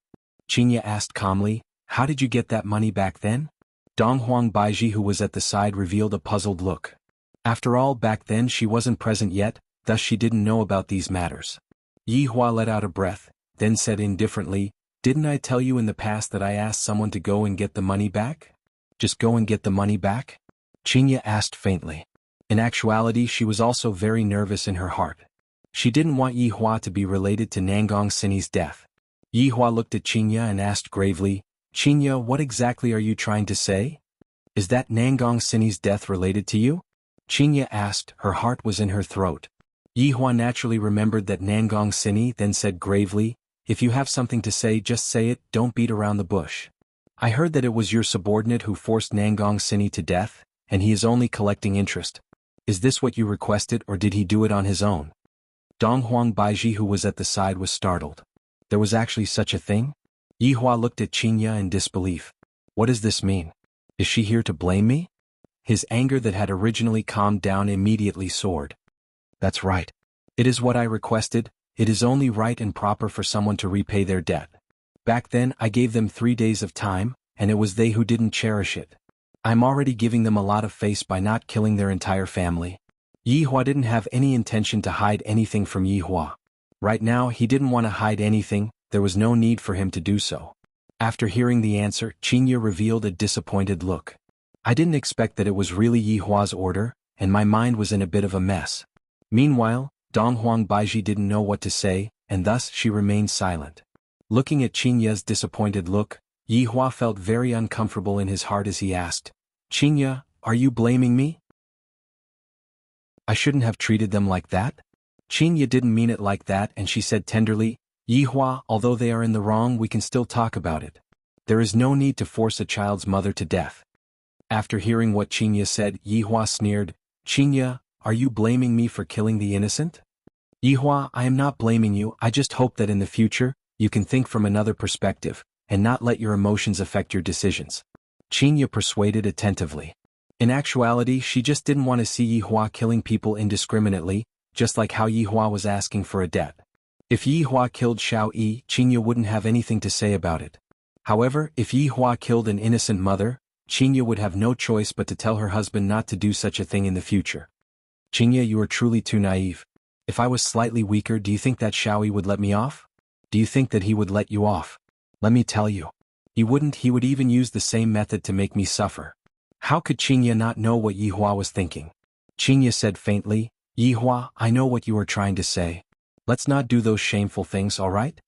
Xianxia asked calmly. "How did you get that money back then?" Donghuang Baiji, who was at the side, revealed a puzzled look. After all, back then she wasn't present yet, thus she didn't know about these matters. Yihua let out a breath, then said indifferently, "Didn't I tell you in the past that I asked someone to go and get the money back?" "Just go and get the money back?" Xianxia asked faintly. In actuality, she was also very nervous in her heart. She didn't want Yihua to be related to Nangong Sini's death. Yihua looked at Xianxia and asked gravely, "Xianxia, what exactly are you trying to say? Is that Nangong Sini's death related to you?" Xianxia asked, her heart was in her throat. Yihua naturally remembered that Nangong Sini, then said gravely, "If you have something to say, just say it, don't beat around the bush. I heard that it was your subordinate who forced Nangong Sini to death, and he is only collecting interest. Is this what you requested, or did he do it on his own?" Donghuang Baiji, who was at the side, was startled. There was actually such a thing? Yihua looked at Xianxia in disbelief. What does this mean? Is she here to blame me? His anger that had originally calmed down immediately soared. "That's right. It is what I requested, it is only right and proper for someone to repay their debt. Back then I gave them 3 days of time, and it was they who didn't cherish it. I'm already giving them a lot of face by not killing their entire family." Yihua didn't have any intention to hide anything from Yihua. Right now he didn't want to hide anything, there was no need for him to do so. After hearing the answer, Xianxia revealed a disappointed look. "I didn't expect that it was really Yihua's order, and my mind was in a bit of a mess." Meanwhile, Donghuang Baiji didn't know what to say, and thus she remained silent. Looking at Xianxia's disappointed look, Yihua felt very uncomfortable in his heart as he asked, "Xianxia, are you blaming me? I shouldn't have treated them like that?" Xianxia didn't mean it like that, and she said tenderly, "Yihua, although they are in the wrong, we can still talk about it. There is no need to force a child's mother to death." After hearing what Xianxia said, Yihua sneered, "Xianxia, are you blaming me for killing the innocent?" "Yihua, I am not blaming you, I just hope that in the future, you can think from another perspective, and not let your emotions affect your decisions." Xianxia persuaded attentively. In actuality, she just didn't want to see Yihua killing people indiscriminately, just like how Yihua was asking for a debt. If Yihua killed Xiao Yi, Xianxia wouldn't have anything to say about it. However, if Yihua killed an innocent mother, Xianxia would have no choice but to tell her husband not to do such a thing in the future. "Xianxia, you are truly too naive. If I was slightly weaker, do you think that Xiao Yi would let me off? Do you think that he would let you off? Let me tell you. He wouldn't, he would even use the same method to make me suffer." How could Xianxia not know what Yihua was thinking? Xianxia said faintly, "Yihua, I know what you are trying to say. Let's not do those shameful things, alright?"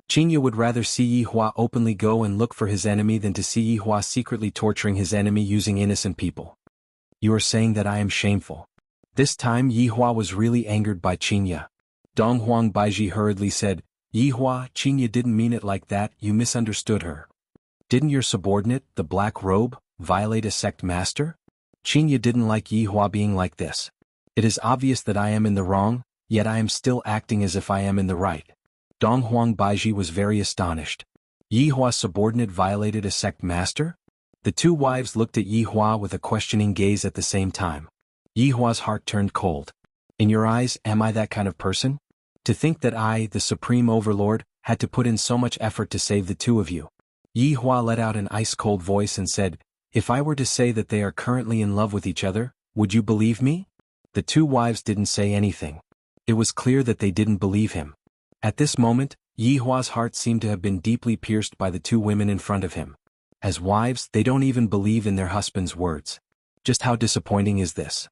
Xianxia would rather see Yihua openly go and look for his enemy than to see Yihua secretly torturing his enemy using innocent people. "You are saying that I am shameful." This time Yihua was really angered by Xianxia. Donghuang Baiji hurriedly said, "Yihua, Xianxia didn't mean it like that, you misunderstood her. Didn't your subordinate, the black robe, Violate a sect master? Xianxia didn't like Yihua being like this. It is obvious that I am in the wrong, yet I am still acting as if I am in the right. Donghuang Baiji was very astonished. Yihua's subordinate violated a sect master? The two wives looked at Yihua with a questioning gaze at the same time. Yihua's heart turned cold. In your eyes, am I that kind of person? To think that I, the supreme overlord, had to put in so much effort to save the two of you. Yihua let out an ice-cold voice and said, if I were to say that they are currently in love with each other, would you believe me? The two wives didn't say anything. It was clear that they didn't believe him. At this moment, Yihua's heart seemed to have been deeply pierced by the two women in front of him. As wives, they don't even believe in their husband's words. Just how disappointing is this?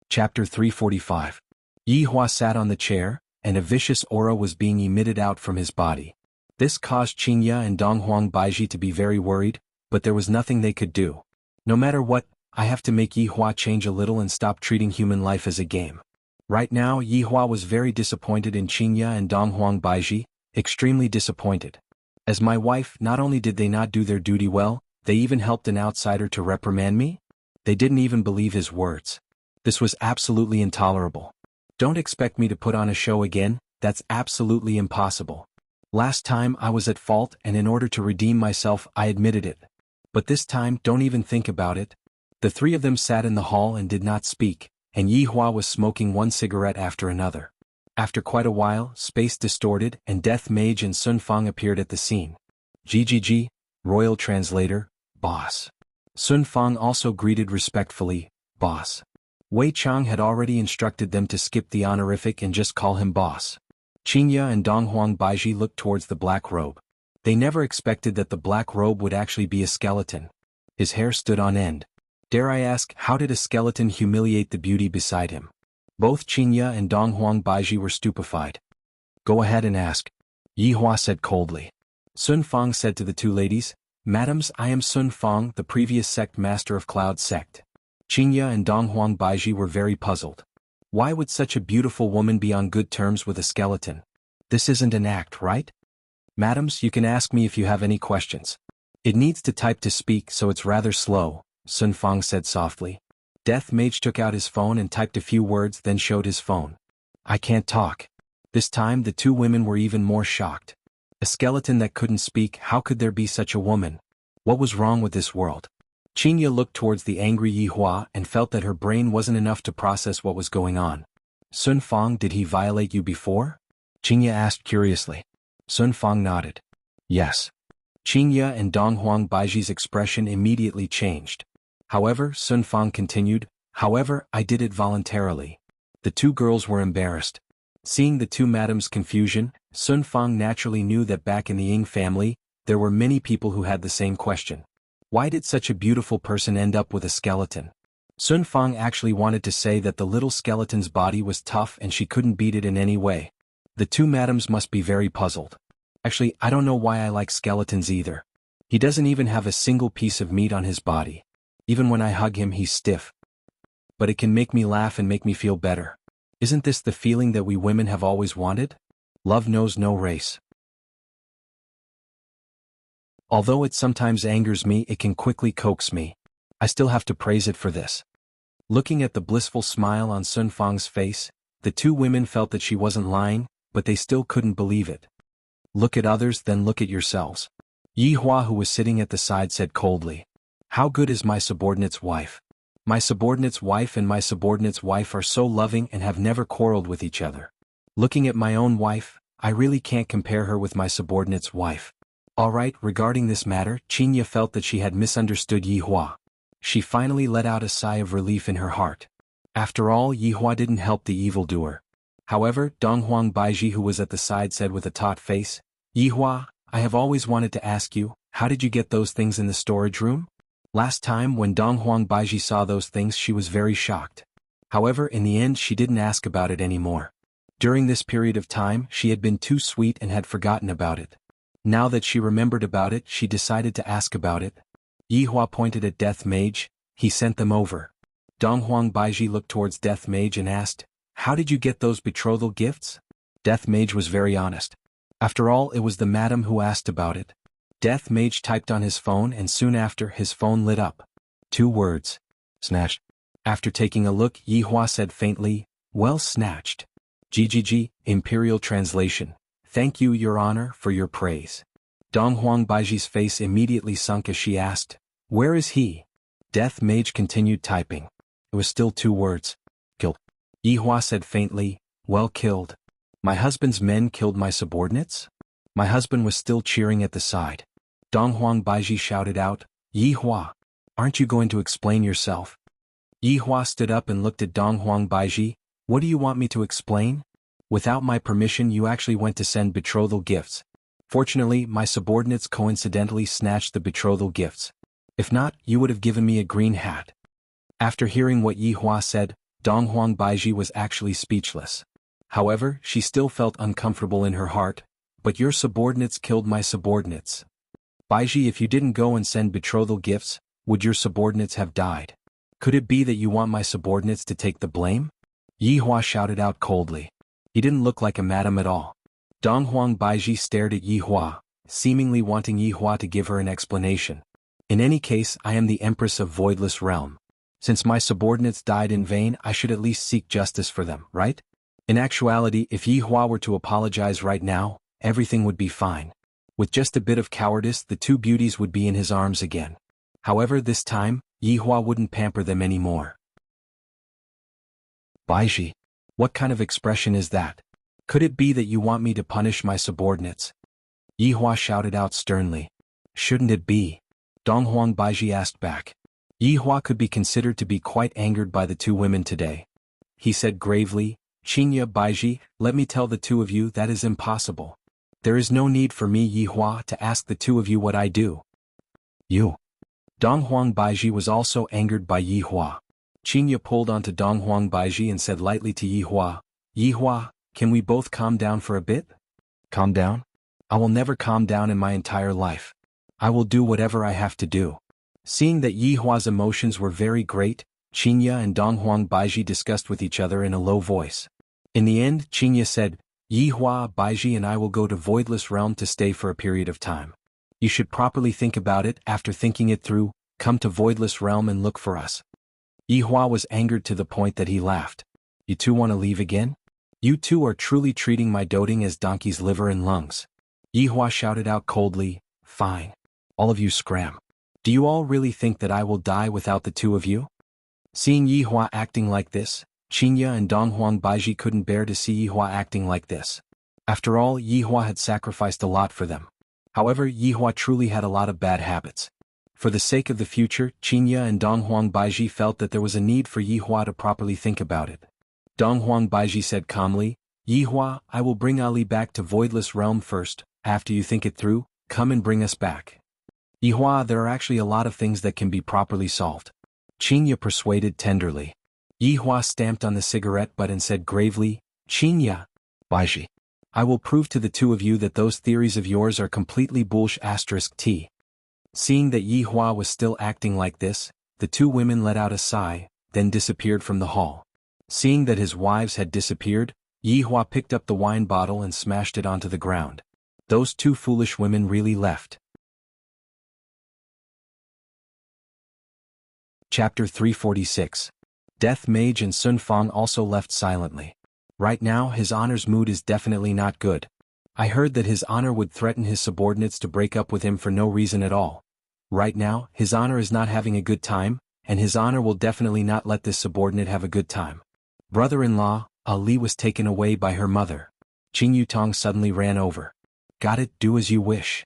Chapter 345. Yihua sat on the chair, and a vicious aura was being emitted out from his body. This caused Xianxia and Donghuang Baiji to be very worried, but there was nothing they could do. No matter what, I have to make Yihua change a little and stop treating human life as a game. Right now, Yihua was very disappointed in Xianxia and Donghuang Baiji, extremely disappointed. As my wife, not only did they not do their duty well, they even helped an outsider to reprimand me? They didn't even believe his words. This was absolutely intolerable. Don't expect me to put on a show again, that's absolutely impossible. Last time I was at fault and in order to redeem myself I admitted it. But this time don't even think about it. The three of them sat in the hall and did not speak, and Yihua was smoking one cigarette after another. After quite a while, space distorted and Death Mage and Sun Fang appeared at the scene. GGG, Royal Translator, Boss. Sun Fang also greeted respectfully, Boss. Wei Chang had already instructed them to skip the honorific and just call him boss. Xianxia and Donghuang Baiji looked towards the black robe. They never expected that the black robe would actually be a skeleton. His hair stood on end. Dare I ask, how did a skeleton humiliate the beauty beside him? Both Xianxia and Donghuang Baiji were stupefied. Go ahead and ask. Yihua said coldly. Sun Fang said to the two ladies, Madams, I am Sun Fang, the previous sect master of Cloud Sect. Xianxia and Donghuang Baiji were very puzzled. Why would such a beautiful woman be on good terms with a skeleton? This isn't an act, right? Madams, you can ask me if you have any questions. It needs to type to speak, so it's rather slow, Sun Fang said softly. Death Mage took out his phone and typed a few words, then showed his phone. I can't talk. This time the two women were even more shocked. A skeleton that couldn't speak, how could there be such a woman? What was wrong with this world? Xianxia looked towards the angry Yihua and felt that her brain wasn't enough to process what was going on. Sun Fang, did he violate you before? Xianxia asked curiously. Sun Fang nodded. Yes. Xianxia and Donghuang Baiji's expression immediately changed. However, Sun Fang continued, however, I did it voluntarily. The two girls were embarrassed. Seeing the two madams' confusion, Sun Fang naturally knew that back in the Ying family, there were many people who had the same question. Why did such a beautiful person end up with a skeleton? Sun Fang actually wanted to say that the little skeleton's body was tough and she couldn't beat it in any way. The two madams must be very puzzled. Actually, I don't know why I like skeletons either. He doesn't even have a single piece of meat on his body. Even when I hug him, he's stiff. But it can make me laugh and make me feel better. Isn't this the feeling that we women have always wanted? Love knows no race. Although it sometimes angers me, it can quickly coax me. I still have to praise it for this. Looking at the blissful smile on Sun Fang's face, the two women felt that she wasn't lying, but they still couldn't believe it. Look at others, then look at yourselves. Yihua, who was sitting at the side, said coldly. How good is my subordinate's wife? My subordinate's wife and my subordinate's wife are so loving and have never quarreled with each other. Looking at my own wife, I really can't compare her with my subordinate's wife. Alright, regarding this matter, Xianxia felt that she had misunderstood Yihua. She finally let out a sigh of relief in her heart. After all, Yihua didn't help the evildoer. However, Donghuang Baiji, who was at the side, said with a taut face, Yihua, I have always wanted to ask you, how did you get those things in the storage room? Last time when Donghuang Baiji saw those things, she was very shocked. However, in the end she didn't ask about it anymore. During this period of time, she had been too sweet and had forgotten about it. Now that she remembered about it, she decided to ask about it. Yihua pointed at Death Mage. He sent them over. Donghuang Baiji looked towards Death Mage and asked, how did you get those betrothal gifts? Death Mage was very honest. After all, it was the madam who asked about it. Death Mage typed on his phone and soon after his phone lit up. 2 words. Snatched. After taking a look, Yihua said faintly, "Well snatched. GGG, Imperial Translation. Thank you, Your Honor, for your praise." Donghuang Baiji's face immediately sunk as she asked, "Where is he?" Death Mage continued typing. It was still 2 words. "Killed." Yihua said faintly, "Well killed. My husband's men killed my subordinates?" My husband was still cheering at the side. Donghuang Baiji shouted out, "Yihua, aren't you going to explain yourself?" Yihua stood up and looked at Donghuang Baiji. "What do you want me to explain? Without my permission you actually went to send betrothal gifts. Fortunately, my subordinates coincidentally snatched the betrothal gifts. If not, you would have given me a green hat." After hearing what Yihua said, Donghuang Baiji was actually speechless. However, she still felt uncomfortable in her heart. "But your subordinates killed my subordinates. Baiji, if you didn't go and send betrothal gifts, would your subordinates have died? Could it be that you want my subordinates to take the blame?" Yihua shouted out coldly. He didn't look like a madam at all. Donghuang Baiji stared at Yihua, seemingly wanting Yihua to give her an explanation. "In any case, I am the Empress of Voidless Realm. Since my subordinates died in vain, I should at least seek justice for them, right?" In actuality, if Yihua were to apologize right now, everything would be fine. With just a bit of cowardice, the 2 beauties would be in his arms again. However, this time, Yihua wouldn't pamper them anymore. "Baiji, what kind of expression is that? Could it be that you want me to punish my subordinates?" Yihua shouted out sternly. "Shouldn't it be?" Donghuang Baiji asked back. Yihua could be considered to be quite angered by the 2 women today. He said gravely, "Xianxia Baiji, let me tell the 2 of you that is impossible. There is no need for me, Yihua, to ask the 2 of you what I do." "You." Donghuang Baiji was also angered by Yihua. Xianxia pulled onto Donghuang Baiji and said lightly to Yihua, "Yihua, can we both calm down for a bit?" "Calm down? I will never calm down in my entire life. I will do whatever I have to do." Seeing that Yihua's emotions were very great, Xianxia and Donghuang Baiji discussed with each other in a low voice. In the end, Xianxia said, "Yihua, Baiji and I will go to Voidless Realm to stay for a period of time. You should properly think about it. After thinking it through, come to Voidless Realm and look for us." Yihua was angered to the point that he laughed. "You 2 want to leave again? You 2 are truly treating my doting as donkey's liver and lungs." Yihua shouted out coldly, "Fine. All of you scram. Do you all really think that I will die without the 2 of you?" Seeing Yihua acting like this, Xianxia and Donghuang Baiji couldn't bear to see Yihua acting like this. After all, Yihua had sacrificed a lot for them. However, Yihua truly had a lot of bad habits. For the sake of the future, Xianxia and Donghuang Baiji felt that there was a need for Yihua to properly think about it. Donghuang Baiji said calmly, "Yihua, I will bring Ali back to Voidless Realm first. After you think it through, come and bring us back." "Yihua, there are actually a lot of things that can be properly solved," Xianxia persuaded tenderly. Yihua stamped on the cigarette butt and said gravely, "Xianxia, Baiji, I will prove to the 2 of you that those theories of yours are completely bullsh*t." Seeing that Yihua was still acting like this, the 2 women let out a sigh, then disappeared from the hall. Seeing that his wives had disappeared, Yihua picked up the wine bottle and smashed it onto the ground. Those 2 foolish women really left. Chapter 346. Death Mage and Sun Fang also left silently. Right now, his honor's mood is definitely not good. I heard that his honor would threaten his subordinates to break up with him for no reason at all. Right now, his honor is not having a good time, and his honor will definitely not let this subordinate have a good time. Brother-in-law, Ali was taken away by her mother. Qing Yutong suddenly ran over. "Got it, do as you wish."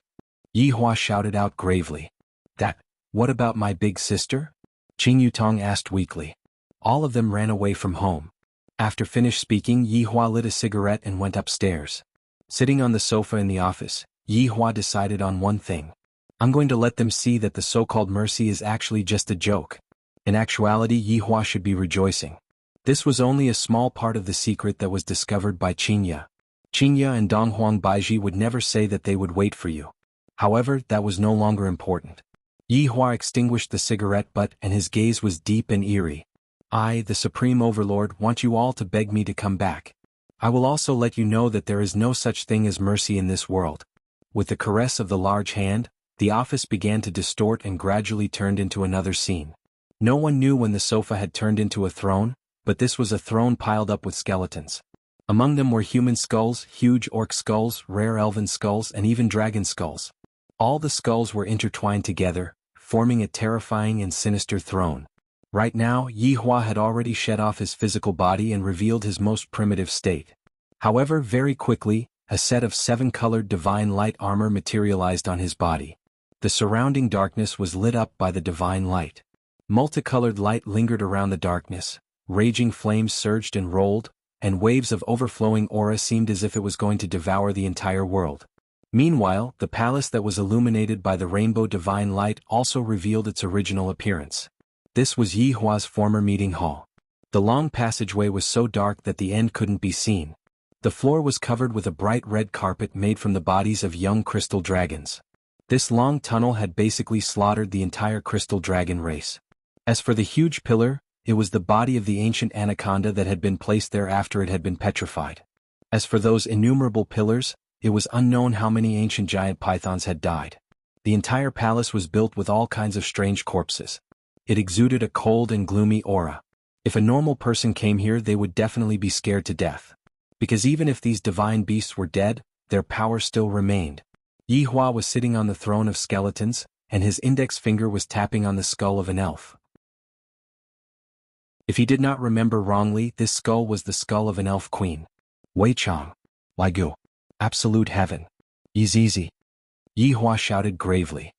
Yihua shouted out gravely. What about my big sister?" Qing Yutong asked weakly. All of them ran away from home. After finished speaking, Yihua lit a cigarette and went upstairs. Sitting on the sofa in the office, Yihua decided on one thing. "I'm going to let them see that the so-called mercy is actually just a joke." In actuality, Yihua should be rejoicing. This was only a small part of the secret that was discovered by Xianxia. Xianxia and Donghuang Baiji would never say that they would wait for you. However, that was no longer important. Yihua extinguished the cigarette butt and his gaze was deep and eerie. "I, the Supreme Overlord, want you all to beg me to come back. I will also let you know that there is no such thing as mercy in this world." With the caress of the large hand, the office began to distort and gradually turned into another scene. No one knew when the sofa had turned into a throne, but this was a throne piled up with skeletons. Among them were human skulls, huge orc skulls, rare elven skulls, and even dragon skulls. All the skulls were intertwined together, forming a terrifying and sinister throne. Right now, Yihua had already shed off his physical body and revealed his most primitive state. However, very quickly, a set of 7-colored divine light armor materialized on his body. The surrounding darkness was lit up by the divine light. Multicolored light lingered around the darkness, raging flames surged and rolled, and waves of overflowing aura seemed as if it was going to devour the entire world. Meanwhile, the palace that was illuminated by the rainbow divine light also revealed its original appearance. This was Yihua's former meeting hall. The long passageway was so dark that the end couldn't be seen. The floor was covered with a bright red carpet made from the bodies of young crystal dragons. This long tunnel had basically slaughtered the entire crystal dragon race. As for the huge pillar, it was the body of the ancient anaconda that had been placed there after it had been petrified. As for those innumerable pillars, it was unknown how many ancient giant pythons had died. The entire palace was built with all kinds of strange corpses. It exuded a cold and gloomy aura. If a normal person came here, they would definitely be scared to death. Because even if these divine beasts were dead, their power still remained. Yihua was sitting on the throne of skeletons, and his index finger was tapping on the skull of an elf. If he did not remember wrongly, this skull was the skull of an elf queen. Wei Chang. Waigu. Absolute heaven. Yizizi. Yihua shouted gravely.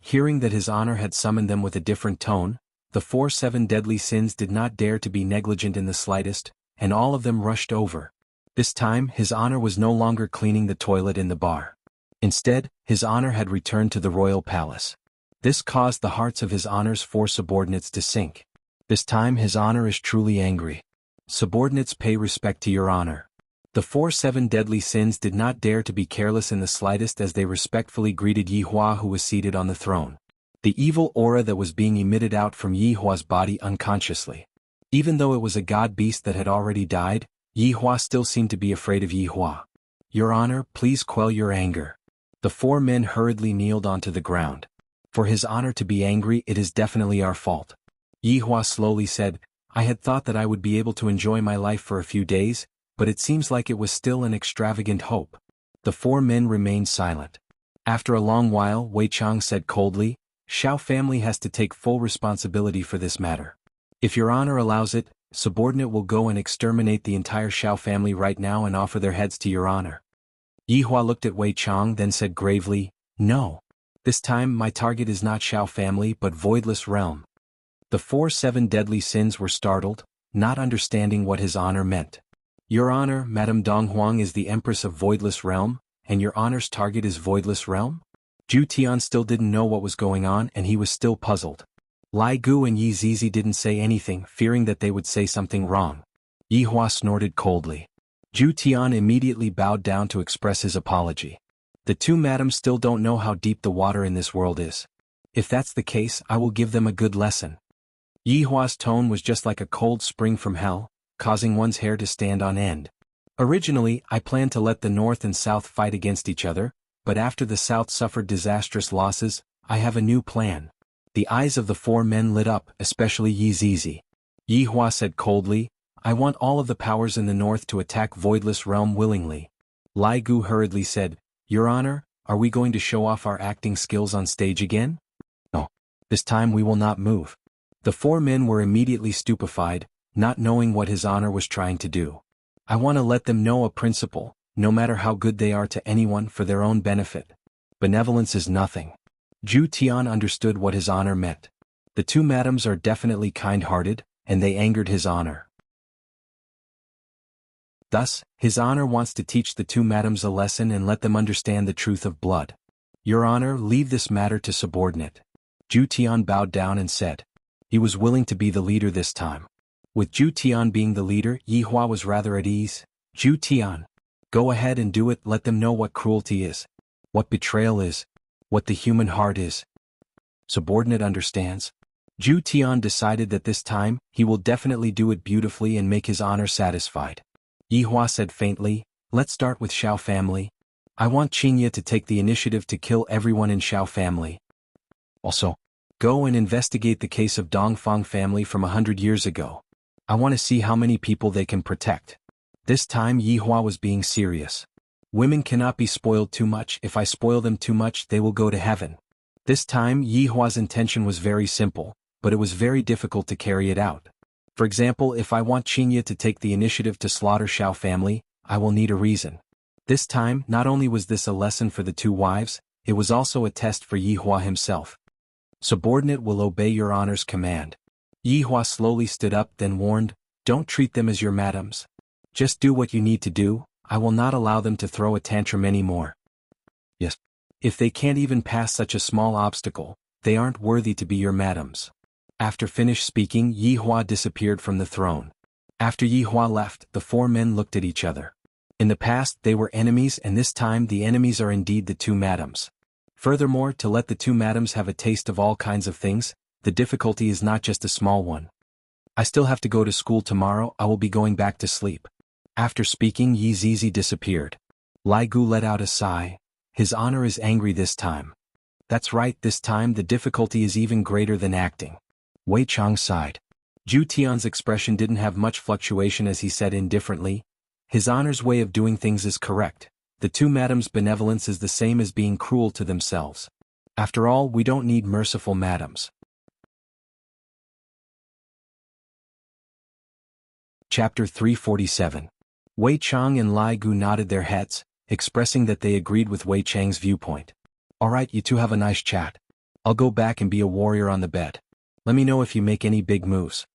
Hearing that his honor had summoned them with a different tone, the 7 deadly sins did not dare to be negligent in the slightest, and all of them rushed over. This time, his honor was no longer cleaning the toilet in the bar. Instead, his honor had returned to the royal palace. This caused the hearts of his honor's 4 subordinates to sink. This time his honor is truly angry. Subordinates, pay respect to your honor. The 7 deadly sins did not dare to be careless in the slightest as they respectfully greeted Yihua, who was seated on the throne. The evil aura that was being emitted out from Yihua's body unconsciously. Even though it was a god beast that had already died, Yihua still seemed to be afraid of Yihua. Your honor, please quell your anger. The 4 men hurriedly kneeled onto the ground. For his honor to be angry, it is definitely our fault. Yihua slowly said, I had thought that I would be able to enjoy my life for a few days, but it seems like it was still an extravagant hope. The 4 men remained silent. After a long while, Wei Chang said coldly, Xiao family has to take full responsibility for this matter. If your honor allows it, subordinate will go and exterminate the entire Xiao family right now and offer their heads to your honor. Yihua looked at Wei Chang, then said gravely, No. This time my target is not Xiao family but Voidless Realm. The 7 deadly sins were startled, not understanding what his honor meant. Your honor, Madame Donghuang is the Empress of Voidless Realm, and your honor's target is Voidless Realm? Zhu Tian still didn't know what was going on and he was still puzzled. Lai Gu and Yi Zizi didn't say anything, fearing that they would say something wrong. Yihua snorted coldly. Zhu Tian immediately bowed down to express his apology. The 2 madams still don't know how deep the water in this world is. If that's the case, I will give them a good lesson. Yihua's tone was just like a cold spring from hell, causing one's hair to stand on end. Originally, I planned to let the North and South fight against each other, but after the South suffered disastrous losses, I have a new plan. The eyes of the 4 men lit up, especially Yi Zizi. Yihua said coldly, I want all of the powers in the North to attack Voidless Realm willingly. Lai Gu hurriedly said, Your honor, are we going to show off our acting skills on stage again? No. This time we will not move. The 4 men were immediately stupefied, not knowing what his honor was trying to do. I want to let them know a principle, no matter how good they are to anyone, for their own benefit. Benevolence is nothing. Zhu Tian understood what his honor meant. The 2 madams are definitely kind-hearted, and they angered his honor. Thus, his honor wants to teach the 2 madams a lesson and let them understand the truth of blood. Your honor, leave this matter to subordinate. Zhu Tian bowed down and said. He was willing to be the leader this time. With Zhu Tian being the leader, Yihua was rather at ease. Zhu Tian. Go ahead and do it, let them know what cruelty is. What betrayal is. What the human heart is. Subordinate understands. Zhu Tian decided that this time, he will definitely do it beautifully and make his honor satisfied. Yihua said faintly, Let's start with Xiao family. I want Xianxia to take the initiative to kill everyone in Xiao family. Also, go and investigate the case of Dongfang family from 100 years ago. I want to see how many people they can protect. This time Yihua was being serious. Women cannot be spoiled too much. If I spoil them too much, they will go to heaven. This time Yihua's intention was very simple, but it was very difficult to carry it out. For example, if I want Xianxia to take the initiative to slaughter Xiao family, I will need a reason. This time, not only was this a lesson for the two wives, it was also a test for Yihua himself. Subordinate will obey your honor's command. Yihua slowly stood up, then warned, don't treat them as your madams. Just do what you need to do. I will not allow them to throw a tantrum anymore. Yes. If they can't even pass such a small obstacle, they aren't worthy to be your madams. After finished speaking, Yihua disappeared from the throne. After Yihua left, the four men looked at each other. In the past they were enemies, and this time the enemies are indeed the two madams. Furthermore, to let the two madams have a taste of all kinds of things, the difficulty is not just a small one. I still have to go to school tomorrow. I will be going back to sleep. After speaking, Yi Zizi disappeared. Lai Gu let out a sigh. His honor is angry this time. That's right, this time the difficulty is even greater than acting. Wei Chang sighed. Zhu Tian's expression didn't have much fluctuation as he said indifferently, his honor's way of doing things is correct. The two madams' benevolence is the same as being cruel to themselves. After all, we don't need merciful madams. Chapter 347. Wei Chang and Lai Gu nodded their heads, expressing that they agreed with Wei Chang's viewpoint. Alright, you two have a nice chat. I'll go back and be a warrior on the bed. Let me know if you make any big moves.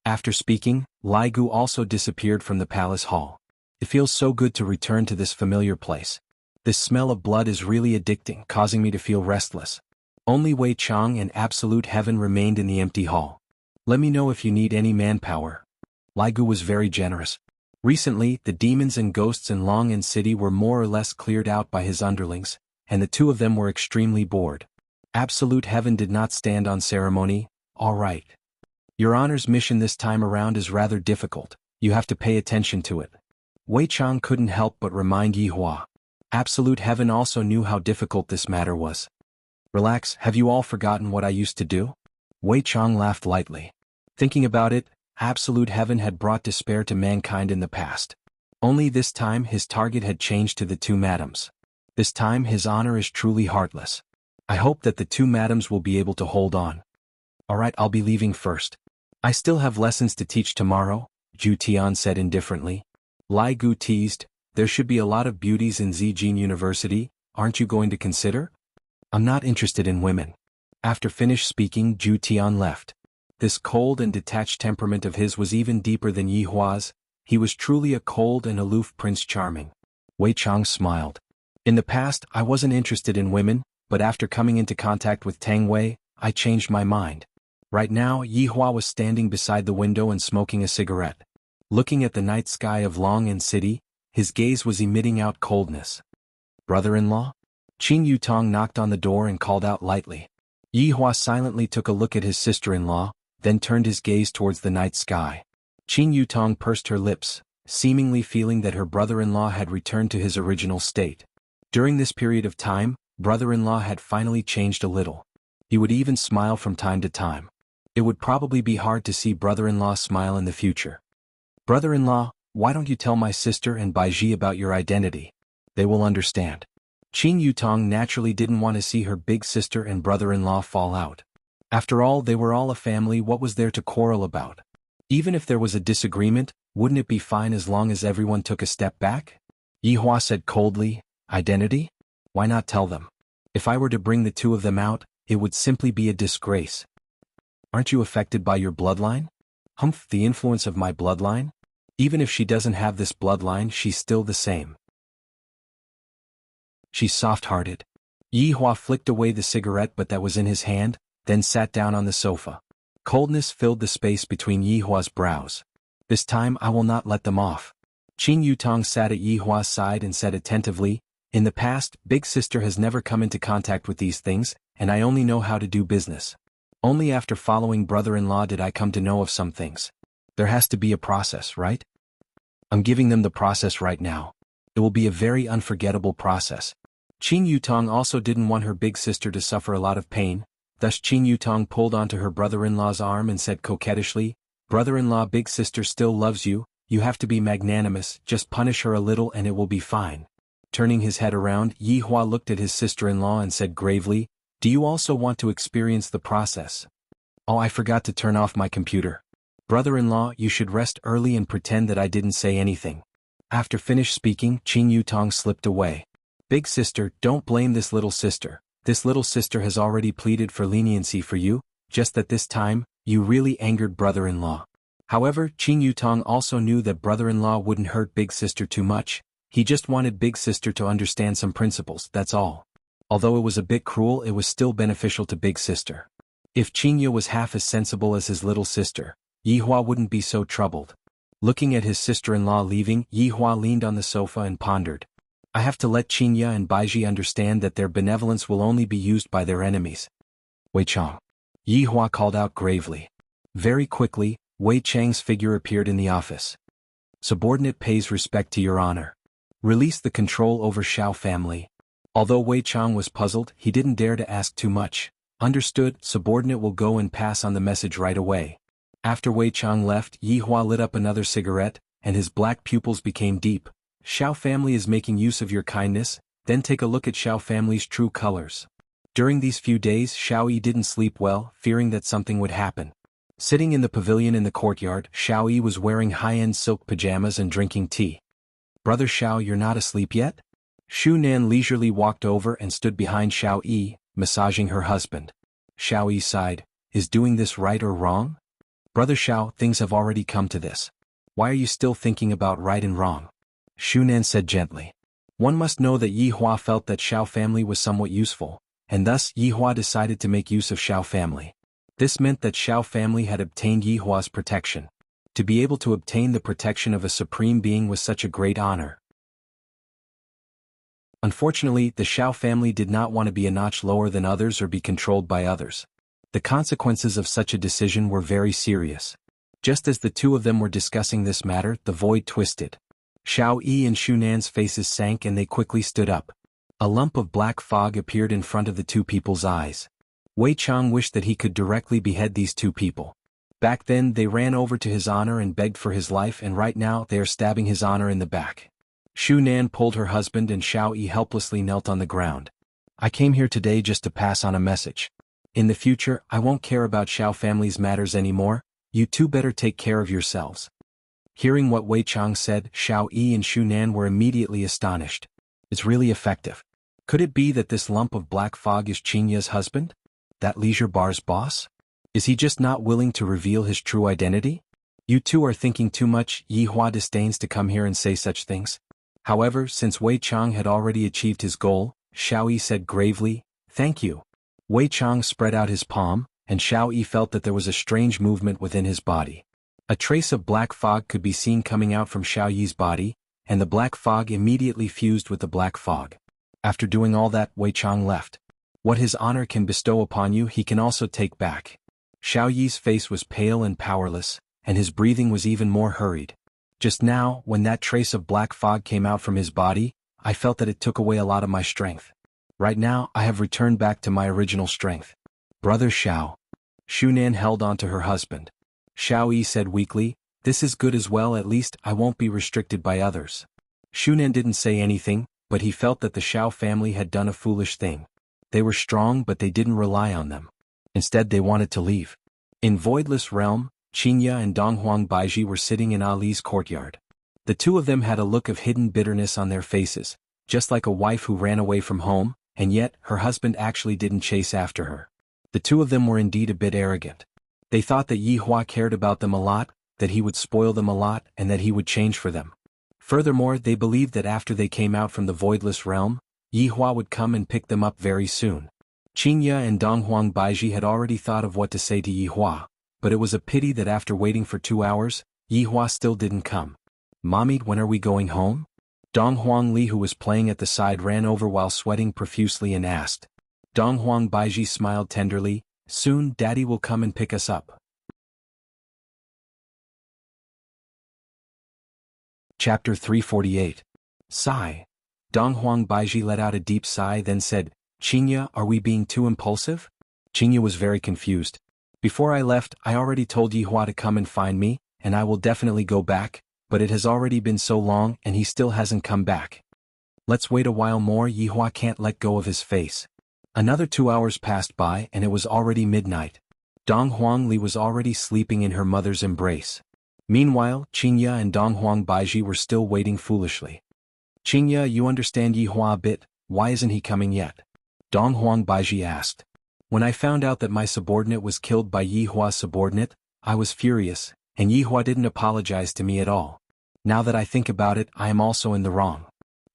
After speaking, Lai Gu also disappeared from the palace hall. It feels so good to return to this familiar place. This smell of blood is really addicting, causing me to feel restless. Only Wei Chang and Absolute Heaven remained in the empty hall. Let me know if you need any manpower. Lai Gu was very generous. Recently, the demons and ghosts in Long'an City were more or less cleared out by his underlings, and the two of them were extremely bored. Absolute Heaven did not stand on ceremony. All right. Your honor's mission this time around is rather difficult. You have to pay attention to it. Wei Chang couldn't help but remind Yihua. Absolute Heaven also knew how difficult this matter was. Relax, have you all forgotten what I used to do? Wei Chang laughed lightly. Thinking about it, Absolute Heaven had brought despair to mankind in the past. Only this time his target had changed to the two madams. This time his honor is truly heartless. I hope that the two madams will be able to hold on. Alright, I'll be leaving first. I still have lessons to teach tomorrow, Zhu Tian said indifferently. Lai Gu teased, there should be a lot of beauties in Zijin University, aren't you going to consider? I'm not interested in women. After finished speaking, Zhu Tian left. This cold and detached temperament of his was even deeper than Yihua's. He was truly a cold and aloof Prince Charming. Wei Chang smiled. In the past, I wasn't interested in women, but after coming into contact with Tang Wei, I changed my mind. Right now, Yihua was standing beside the window and smoking a cigarette. Looking at the night sky of Long'an City, his gaze was emitting out coldness. Brother-in-law? Qin Yutong knocked on the door and called out lightly. Yihua silently took a look at his sister-in-law, then turned his gaze towards the night sky. Qin Yutong pursed her lips, seemingly feeling that her brother-in-law had returned to his original state. During this period of time, brother-in-law had finally changed a little. He would even smile from time to time. It would probably be hard to see brother-in-law smile in the future. Brother-in-law, why don't you tell my sister and Baiji about your identity? They will understand. Qin Yutong naturally didn't want to see her big sister and brother-in-law fall out. After all, they were all a family. What was there to quarrel about? Even if there was a disagreement, wouldn't it be fine as long as everyone took a step back? Yihua said coldly, identity? Why not tell them? If I were to bring the two of them out, it would simply be a disgrace. Aren't you affected by your bloodline? Humph, the influence of my bloodline? Even if she doesn't have this bloodline, she's still the same. She's soft-hearted. Yihua flicked away the cigarette but that was in his hand, then sat down on the sofa. Coldness filled the space between Yihua's brows. This time I will not let them off. Qin Yutong sat at Yihua's side and said attentively, in the past, Big Sister has never come into contact with these things, and I only know how to do business. Only after following brother-in-law did I come to know of some things. There has to be a process, right? I'm giving them the process right now. It will be a very unforgettable process. Qin Yutong also didn't want her big sister to suffer a lot of pain, thus Qin Yutong pulled onto her brother-in-law's arm and said coquettishly, "Brother-in-law, big sister still loves you, you have to be magnanimous, just punish her a little and it will be fine." Turning his head around, Yi Hua looked at his sister-in-law and said gravely, "Do you also want to experience the process?" "Oh, I forgot to turn off my computer. Brother-in-law, you should rest early and pretend that I didn't say anything." After finished speaking, Qin Yutong slipped away. "Big sister, don't blame this little sister. This little sister has already pleaded for leniency for you, just that this time, you really angered brother-in-law." However, Qin Yutong also knew that brother-in-law wouldn't hurt big sister too much, he just wanted big sister to understand some principles, that's all. Although it was a bit cruel, it was still beneficial to big sister. If Qinya was half as sensible as his little sister, Yi Hua wouldn't be so troubled. Looking at his sister-in-law leaving, Yi Hua leaned on the sofa and pondered. "I have to let Qinya and Baiji understand that their benevolence will only be used by their enemies." "Wei Chang," Yi Hua called out gravely. Very quickly, Wei Chang's figure appeared in the office. "Subordinate pays respect to your honor. Release the control over Xiao family." Although Wei Chang was puzzled, he didn't dare to ask too much. "Understood, subordinate will go and pass on the message right away." After Wei Chang left, Yi Hua lit up another cigarette, and his black pupils became deep. "Xiao family is making use of your kindness, then take a look at Xiao family's true colors." During these few days, Xiao Yi didn't sleep well, fearing that something would happen. Sitting in the pavilion in the courtyard, Xiao Yi was wearing high-end silk pajamas and drinking tea. "Brother Xiao, you're not asleep yet?" Shu Nan leisurely walked over and stood behind Xiao Yi, massaging her husband. Xiao Yi sighed, "Is doing this right or wrong?" "Brother Xiao, things have already come to this. Why are you still thinking about right and wrong?" Shu Nan said gently. One must know that Yi Hua felt that Xiao family was somewhat useful, and thus Yi Hua decided to make use of Xiao family. This meant that Xiao family had obtained Yi Hua's protection. To be able to obtain the protection of a supreme being was such a great honor. Unfortunately, the Xiao family did not want to be a notch lower than others or be controlled by others. The consequences of such a decision were very serious. Just as the two of them were discussing this matter, the void twisted. Xiao Yi and Shu Nan's faces sank and they quickly stood up. A lump of black fog appeared in front of the two people's eyes. Wei Chang wished that he could directly behead these two people. Back then they ran over to his honor and begged for his life, and right now they are stabbing his honor in the back. Shu Nan pulled her husband and Xiao Yi helplessly knelt on the ground. "I came here today just to pass on a message. In the future, I won't care about Xiao family's matters anymore, you two better take care of yourselves." Hearing what Wei Chang said, Xiao Yi and Shu Nan were immediately astonished. "It's really effective. Could it be that this lump of black fog is Qinya's husband? That leisure bar's boss? Is he just not willing to reveal his true identity?" "You two are thinking too much." Yi Hua disdains to come here and say such things. However, since Wei Chang had already achieved his goal, Xiao Yi said gravely, "Thank you." Wei Chang spread out his palm, and Xiao Yi felt that there was a strange movement within his body. A trace of black fog could be seen coming out from Xiao Yi's body, and the black fog immediately fused with the black fog. After doing all that, Wei Chang left. "What his honor can bestow upon you, he can also take back." Xiao Yi's face was pale and powerless, and his breathing was even more hurried. "Just now, when that trace of black fog came out from his body, I felt that it took away a lot of my strength. Right now, I have returned back to my original strength." "Brother Xiao." Shu Nan held on to her husband. Xiao Yi said weakly, "This is good as well, at least I won't be restricted by others." Shu Nan didn't say anything, but he felt that the Xiao family had done a foolish thing. They were strong, but they didn't rely on them. Instead, they wanted to leave. In Voidless Realm, Qinya and Donghuang Baiji were sitting in Ali's courtyard. The two of them had a look of hidden bitterness on their faces, just like a wife who ran away from home, and yet her husband actually didn't chase after her. The two of them were indeed a bit arrogant. They thought that Yi Hua cared about them a lot, that he would spoil them a lot, and that he would change for them. Furthermore, they believed that after they came out from the Voidless Realm, Yi Hua would come and pick them up very soon. Qinya and Donghuang Baiji had already thought of what to say to Yi Hua, but it was a pity that after waiting for 2 hours, Yi Hua still didn't come. "Mommy, when are we going home?" Donghuang Li, who was playing at the side, ran over while sweating profusely and asked. Donghuang Baiji smiled tenderly, "Soon Daddy will come and pick us up." Chapter 348. Sigh. Donghuang Baiji let out a deep sigh, then said, "Xianxia, are we being too impulsive?" Xianxia was very confused. "Before I left, I already told Yihua to come and find me, and I will definitely go back, but it has already been so long and he still hasn't come back. Let's wait a while more." Yihua can't let go of his face. Another 2 hours passed by and it was already midnight. Donghuang Li was already sleeping in her mother's embrace. Meanwhile, Xianxia and Donghuang Baiji were still waiting foolishly. "Xianxia, you understand Yihua a bit, why isn't he coming yet?" Donghuang Baiji asked. "When I found out that my subordinate was killed by Yihua's subordinate, I was furious, and Yihua didn't apologize to me at all. Now that I think about it, I am also in the wrong.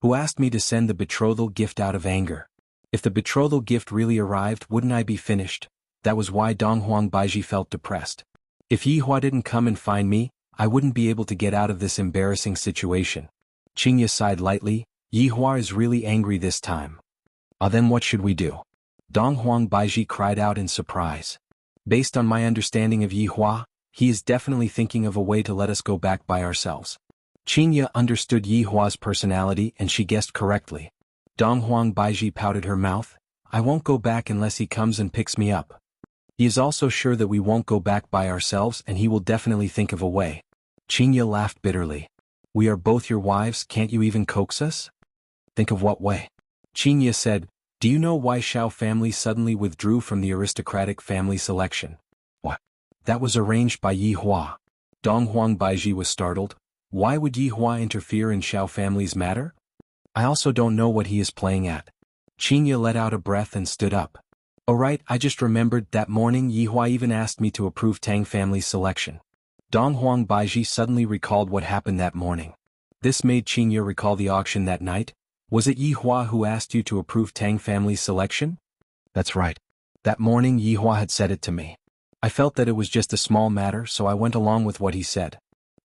Who asked me to send the betrothal gift out of anger? If the betrothal gift really arrived, wouldn't I be finished?" That was why Donghuang Baiji felt depressed. If Yihua didn't come and find me, I wouldn't be able to get out of this embarrassing situation. Xianxia sighed lightly. Yihua is really angry this time. Then what should we do?" Donghuang Baiji cried out in surprise. "Based on my understanding of Yihua, he is definitely thinking of a way to let us go back by ourselves." Xianxia understood Yihua's personality and she guessed correctly. Donghuang Baiji pouted her mouth. "I won't go back unless he comes and picks me up. He is also sure that we won't go back by ourselves and he will definitely think of a way." Xianxia laughed bitterly. "We are both your wives, can't you even coax us?" "Think of what way?" Xianxia said, "Do you know why Xiao family suddenly withdrew from the aristocratic family selection?" "What?" "That was arranged by Yihua." Donghuang Baiji was startled. "Why would Yihua interfere in Xiao family's matter?" "I also don't know what he is playing at." Xianxia let out a breath and stood up. "Oh right, I just remembered, that morning Yihua even asked me to approve Tang family's selection." Donghuang Baiji suddenly recalled what happened that morning. This made Xianxia recall the auction that night. "Was it Yihua who asked you to approve Tang family's selection?" "That's right. That morning Yihua had said it to me. I felt that it was just a small matter, so I went along with what he said."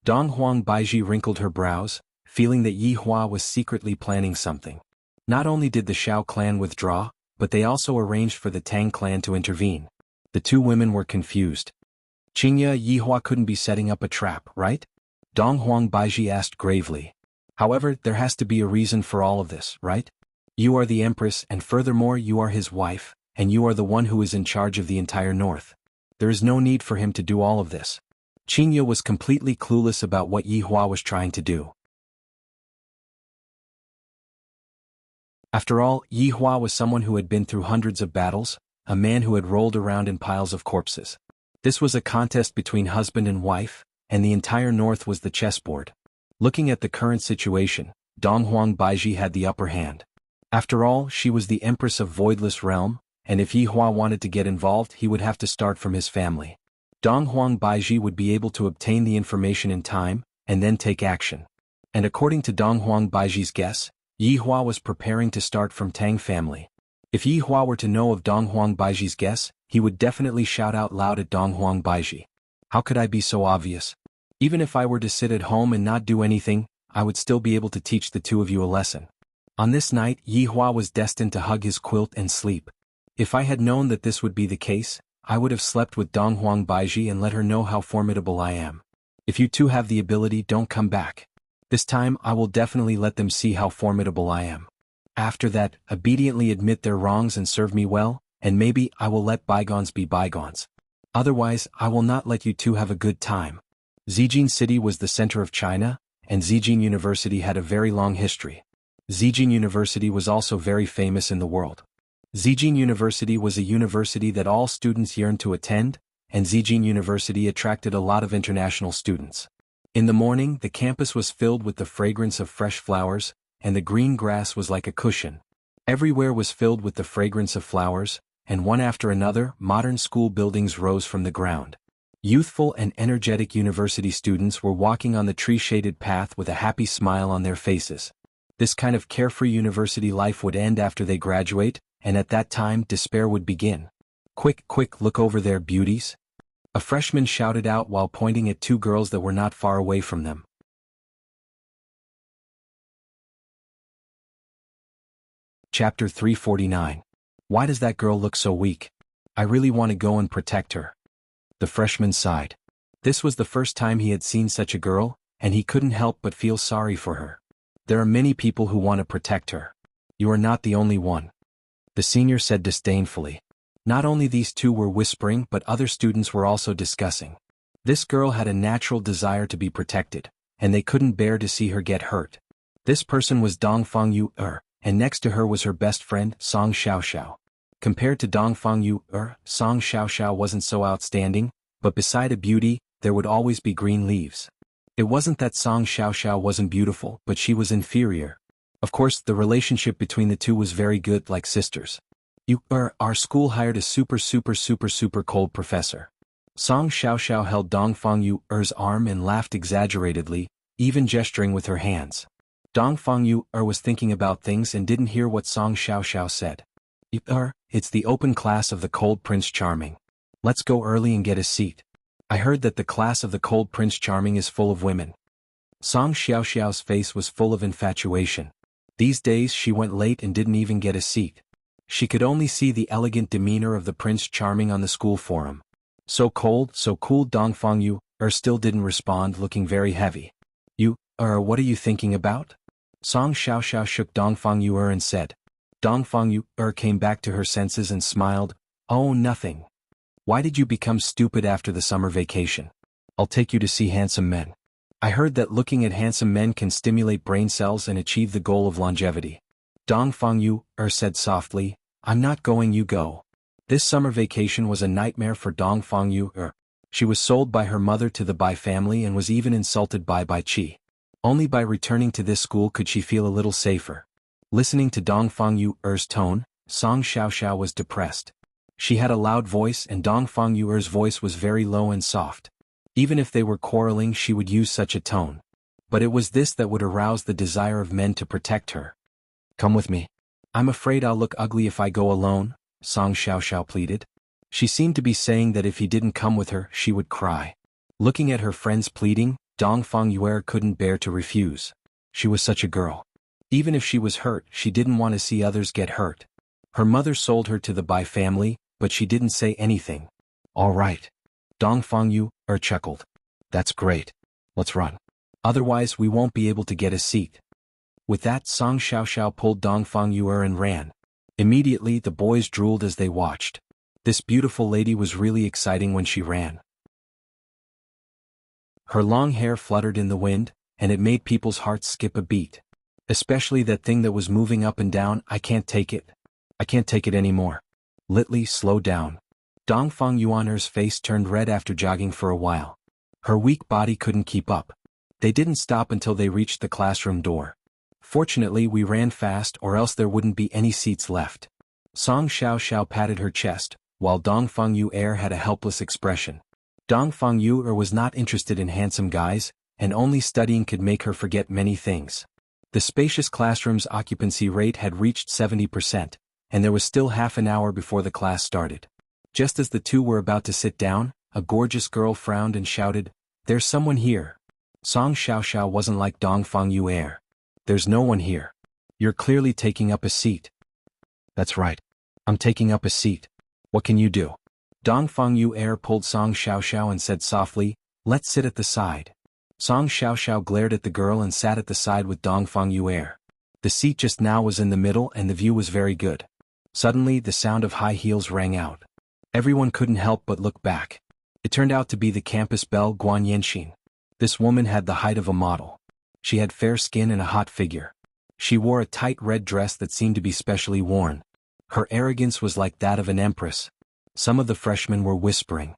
Donghuang Baiji wrinkled her brows, feeling that Yihua was secretly planning something. Not only did the Xiao clan withdraw, but they also arranged for the Tang clan to intervene. The two women were confused. "Xianxia, Yihua couldn't be setting up a trap, right?" Donghuang Baiji asked gravely. "However, there has to be a reason for all of this, right? You are the empress and furthermore you are his wife, and you are the one who is in charge of the entire north. There is no need for him to do all of this." Xianxia was completely clueless about what Yihua was trying to do. After all, Yihua was someone who had been through hundreds of battles, a man who had rolled around in piles of corpses. This was a contest between husband and wife, and the entire north was the chessboard. Looking at the current situation, Donghuang Baiji had the upper hand. After all, she was the empress of Voidless Realm, and if Yihua wanted to get involved, he would have to start from his family. Donghuang Baiji would be able to obtain the information in time, and then take action. And according to Donghuang Baiji's guess, Yihua was preparing to start from Tang family. If Yihua were to know of Donghuang Baiji's guess, he would definitely shout out loud at Donghuang Baiji. "How could I be so obvious? Even if I were to sit at home and not do anything, I would still be able to teach the two of you a lesson." On this night, Yihua was destined to hug his quilt and sleep. If I had known that this would be the case, I would have slept with Donghuang Baiji and let her know how formidable I am. If you two have the ability, don't come back. This time I will definitely let them see how formidable I am. After that, obediently admit their wrongs and serve me well, and maybe I will let bygones be bygones. Otherwise, I will not let you two have a good time. Zijin City was the center of China, and Zijin University had a very long history. Zijin University was also very famous in the world. Zijin University was a university that all students yearned to attend, and Zijin University attracted a lot of international students. In the morning, the campus was filled with the fragrance of fresh flowers, and the green grass was like a cushion. Everywhere was filled with the fragrance of flowers, and one after another, modern school buildings rose from the ground. Youthful and energetic university students were walking on the tree-shaded path with a happy smile on their faces. This kind of carefree university life would end after they graduate, and at that time despair would begin. "Quick, quick, look over there, beauties!" A freshman shouted out while pointing at two girls that were not far away from them. Chapter 349. Why does that girl look so weak? I really want to go and protect her. The freshman sighed. This was the first time he had seen such a girl, and he couldn't help but feel sorry for her. There are many people who want to protect her. You are not the only one. The senior said disdainfully. Not only these two were whispering, but other students were also discussing. This girl had a natural desire to be protected, and they couldn't bear to see her get hurt. This person was Dongfang Yu, and next to her was her best friend, Song Xiaoxiao. Compared to Dongfang Yu, Song Xiaoxiao wasn't so outstanding, but beside a beauty, there would always be green leaves. It wasn't that Song Xiaoxiao wasn't beautiful, but she was inferior. Of course, the relationship between the two was very good, like sisters. Our school hired a super cold professor. Song Xiaoxiao held Dongfang Yu's arm and laughed exaggeratedly, even gesturing with her hands. Dongfang Yu was thinking about things and didn't hear what Song Xiaoxiao said. It's the open class of the Cold Prince Charming. Let's go early and get a seat. I heard that the class of the Cold Prince Charming is full of women. Song Xiaoxiao's face was full of infatuation. These days she went late and didn't even get a seat. She could only see the elegant demeanor of the Prince Charming on the school forum. So cold, so cool. Dongfang Yu still didn't respond, looking very heavy. What are you thinking about? Song Xiaoxiao shook Dongfang Yu and said. Dongfang Yu came back to her senses and smiled. Oh, nothing. Why did you become stupid after the summer vacation? I'll take you to see handsome men. I heard that looking at handsome men can stimulate brain cells and achieve the goal of longevity. Dongfang Yu said softly. I'm not going, you go. This summer vacation was a nightmare for Dongfang Yu. She was sold by her mother to the Bai family and was even insulted by Bai Qi. Only by returning to this school could she feel a little safer. Listening to Dongfang Yu's tone, Song Xiaoxiao was depressed. She had a loud voice and Dongfang Yu's voice was very low and soft. Even if they were quarreling, she would use such a tone. But it was this that would arouse the desire of men to protect her. Come with me. I'm afraid I'll look ugly if I go alone, Song Xiaoxiao pleaded. She seemed to be saying that if he didn't come with her, she would cry. Looking at her friend's pleading, Dongfang Yu couldn't bear to refuse. She was such a girl. Even if she was hurt, she didn't want to see others get hurt. Her mother sold her to the Bai family, but she didn't say anything. All right. Dongfang Yu chuckled. That's great. Let's run. Otherwise we won't be able to get a seat. With that, Song Xiaoxiao pulled Dongfang Yu and ran. Immediately the boys drooled as they watched. This beautiful lady was really exciting when she ran. Her long hair fluttered in the wind, and it made people's hearts skip a beat. Especially that thing that was moving up and down. I can't take it. I can't take it anymore. Litli, slow down. Dongfang Yuan's face turned red after jogging for a while. Her weak body couldn't keep up. They didn't stop until they reached the classroom door. Fortunately we ran fast or else there wouldn't be any seats left. Song Xiaoxiao patted her chest, while Dongfang Yu had a helpless expression. Dongfang Yu was not interested in handsome guys, and only studying could make her forget many things. The spacious classroom's occupancy rate had reached 70%, and there was still half an hour before the class started. Just as the two were about to sit down, a gorgeous girl frowned and shouted, "There's someone here." Song Xiaoxiao wasn't like Dongfang Yu. There's no one here. You're clearly taking up a seat. That's right. I'm taking up a seat. What can you do? Dongfang Yu pulled Song Xiaoxiao and said softly, "Let's sit at the side." Song Xiaoxiao glared at the girl and sat at the side with Dongfang Yu. The seat just now was in the middle and the view was very good. Suddenly the sound of high heels rang out. Everyone couldn't help but look back. It turned out to be the campus belle Guan Yanxin. This woman had the height of a model. She had fair skin and a hot figure. She wore a tight red dress that seemed to be specially worn. Her arrogance was like that of an empress. Some of the freshmen were whispering.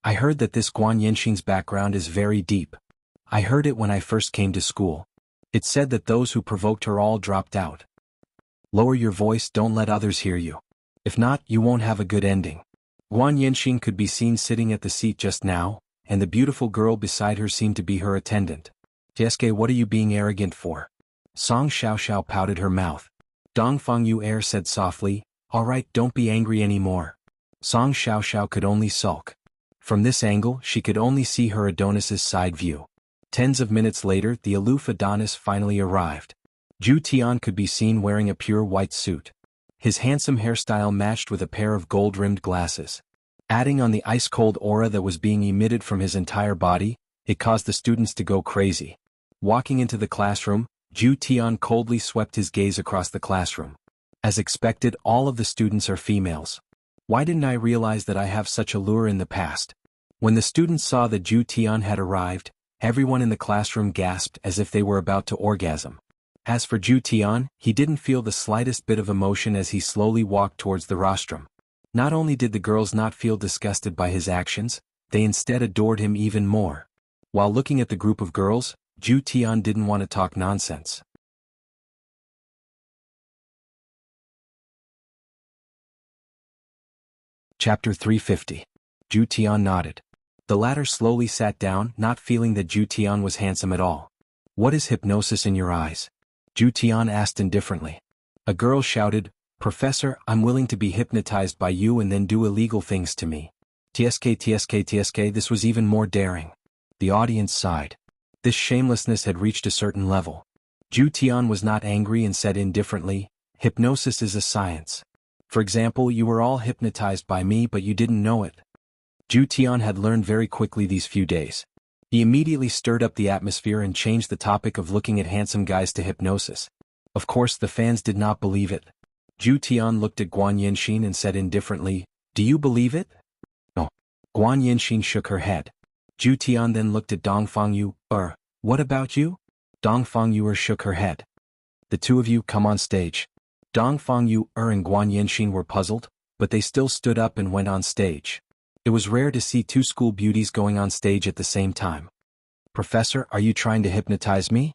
I heard that this Guan Yanxin's background is very deep. I heard it when I first came to school. It said that those who provoked her all dropped out. Lower your voice, don't let others hear you. If not, you won't have a good ending. Guan Yanxin could be seen sitting at the seat just now, and the beautiful girl beside her seemed to be her attendant. Tieske, what are you being arrogant for? Song Xiaoxiao pouted her mouth. Dongfang Yu said softly, all right, don't be angry anymore. Song Xiaoxiao could only sulk. From this angle, she could only see her Adonis's side view. Tens of minutes later, the aloof Adonis finally arrived. Zhu Tian could be seen wearing a pure white suit. His handsome hairstyle matched with a pair of gold-rimmed glasses. Adding on the ice-cold aura that was being emitted from his entire body, it caused the students to go crazy. Walking into the classroom, Zhu Tian coldly swept his gaze across the classroom. As expected, all of the students are females. Why didn't I realize that I have such a lure in the past? When the students saw that Zhu Tian had arrived, everyone in the classroom gasped as if they were about to orgasm. As for Zhu Tian, he didn't feel the slightest bit of emotion as he slowly walked towards the rostrum. Not only did the girls not feel disgusted by his actions, they instead adored him even more. While looking at the group of girls, Zhu Tian didn't want to talk nonsense. Chapter 350. Zhu Tian nodded. The latter slowly sat down, not feeling that Zhu Tian was handsome at all. What is hypnosis in your eyes? Zhu Tian asked indifferently. A girl shouted, Professor, I'm willing to be hypnotized by you and then do illegal things to me. TSK, this was even more daring. The audience sighed. This shamelessness had reached a certain level. Zhu Tian was not angry and said indifferently, hypnosis is a science. For example, you were all hypnotized by me but you didn't know it. Zhu Tian had learned very quickly these few days. He immediately stirred up the atmosphere and changed the topic of looking at handsome guys to hypnosis. Of course the fans did not believe it. Zhu Tian looked at Guan Yinxin and said indifferently, Do you believe it? No. Guan Yinxin shook her head. Zhu Tian then looked at Dongfang Yu, what about you? Dongfang Yu shook her head. The two of you come on stage. Dongfang Yu and Guan Yinxin were puzzled, but they still stood up and went on stage. It was rare to see two school beauties going on stage at the same time. Professor, are you trying to hypnotize me?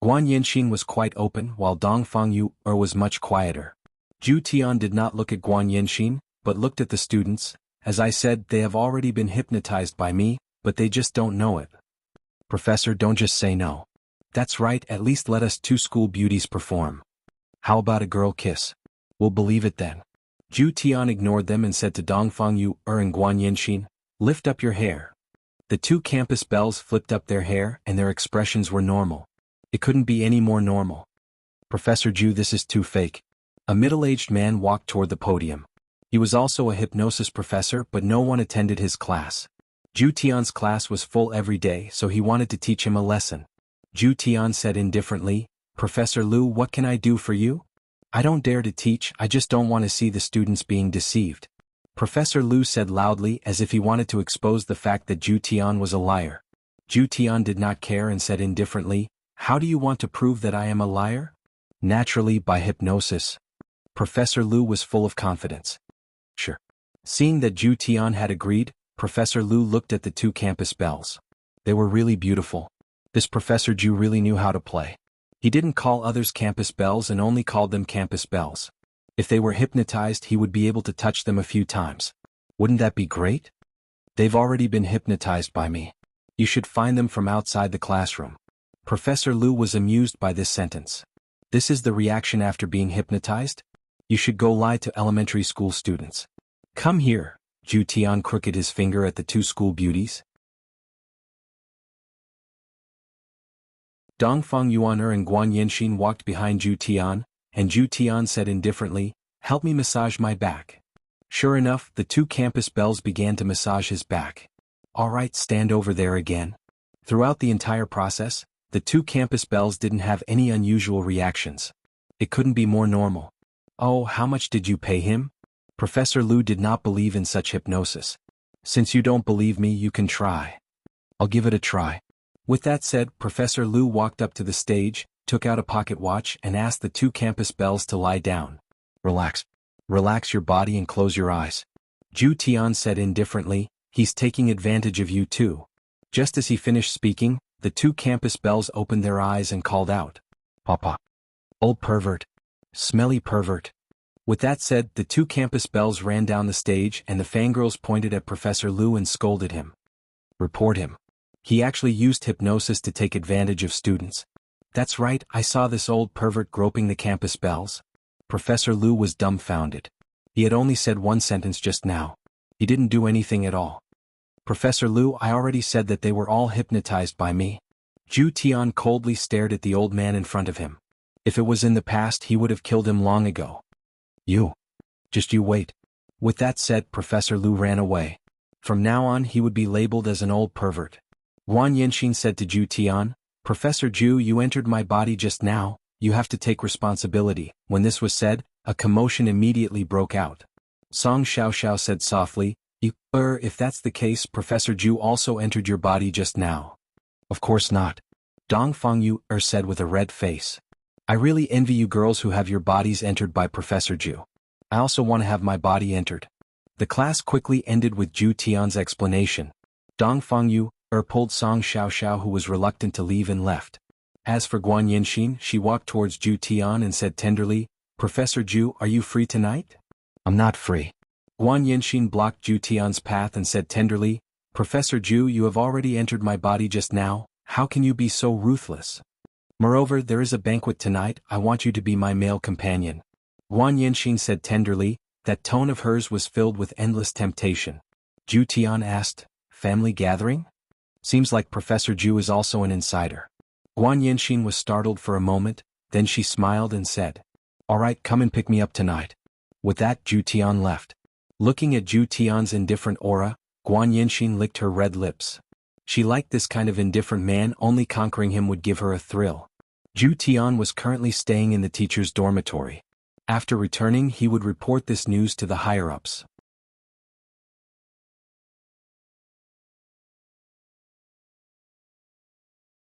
Guan Yinxin was quite open while Dongfang Yu was much quieter. Zhu Tian did not look at Guan Yinxin, but looked at the students. As I said, they have already been hypnotized by me, but they just don't know it. Professor, don't just say no. That's right, at least let us two school beauties perform. How about a girl kiss? We'll believe it then. Zhu Tian ignored them and said to Dongfang Yu and Guan Yinxin, Lift up your hair. The two campus belles flipped up their hair and their expressions were normal. It couldn't be any more normal. Professor Zhu, this is too fake. A middle-aged man walked toward the podium. He was also a hypnosis professor but no one attended his class. Zhu Tian's class was full every day so he wanted to teach him a lesson. Zhu Tian said indifferently, Professor Lu, what can I do for you? I don't dare to teach, I just don't want to see the students being deceived. Professor Lu said loudly as if he wanted to expose the fact that Zhu Tian was a liar. Zhu Tian did not care and said indifferently, How do you want to prove that I am a liar? Naturally, by hypnosis. Professor Lu was full of confidence. Sure. Seeing that Zhu Tian had agreed, Professor Lu looked at the two campus belles. They were really beautiful. This Professor Zhu really knew how to play. He didn't call others campus belles and only called them campus belles. If they were hypnotized, he would be able to touch them a few times. Wouldn't that be great? They've already been hypnotized by me. You should find them from outside the classroom. Professor Lu was amused by this sentence. This is the reaction after being hypnotized? You should go lie to elementary school students. Come here. Zhu Tian crooked his finger at the two school beauties. Dongfang Yuan and Guan Yinxin walked behind Zhu Tian, and Zhu Tian said indifferently, Help me massage my back. Sure enough, the two campus belles began to massage his back. All right, stand over there again. Throughout the entire process, the two campus belles didn't have any unusual reactions. It couldn't be more normal. Oh, how much did you pay him? Professor Lu did not believe in such hypnosis. Since you don't believe me, you can try. I'll give it a try. With that said, Professor Lu walked up to the stage, took out a pocket watch and asked the two campus belles to lie down. Relax. Relax your body and close your eyes. Zhu Tian said indifferently, He's taking advantage of you too. Just as he finished speaking, the two campus belles opened their eyes and called out. Papa. Old pervert. Smelly pervert. With that said, the two campus belles ran down the stage and the fangirls pointed at Professor Lu and scolded him. Report him. He actually used hypnosis to take advantage of students. That's right, I saw this old pervert groping the campus belles. Professor Lu was dumbfounded. He had only said one sentence just now. He didn't do anything at all. Professor Lu, I already said that they were all hypnotized by me. Zhu Tian coldly stared at the old man in front of him. If it was in the past, he would have killed him long ago. Just you wait. With that said, Professor Lu ran away. From now on, he would be labeled as an old pervert. Guan Yinxin said to Zhu Tian, Professor Ju, you entered my body just now, you have to take responsibility. When this was said, a commotion immediately broke out. Song Xiao said softly, if that's the case, Professor Ju also entered your body just now. Of course not. Dong Fengyu said with a red face. I really envy you girls who have your bodies entered by Professor Ju. I also want to have my body entered. The class quickly ended with Ju Tian's explanation. Dong Fengyu pulled Song Xiao who was reluctant to leave and left. As for Guan Yinxin, she walked towards Ju Tian and said tenderly, Professor Ju, are you free tonight? I'm not free. Guan Yinxin blocked Ju Tian's path and said tenderly, Professor Ju, you have already entered my body just now, how can you be so ruthless? Moreover, there is a banquet tonight, I want you to be my male companion. Guan Yinxin said tenderly, that tone of hers was filled with endless temptation. Ju Tian asked, family gathering? Seems like Professor Ju is also an insider. Guan Yinxin was startled for a moment, then she smiled and said, Alright, come and pick me up tonight. With that, Ju Tian left. Looking at Ju Tian's indifferent aura, Guan Yinxin licked her red lips. She liked this kind of indifferent man, only conquering him would give her a thrill. Ju Tian was currently staying in the teacher's dormitory. After returning, he would report this news to the higher-ups.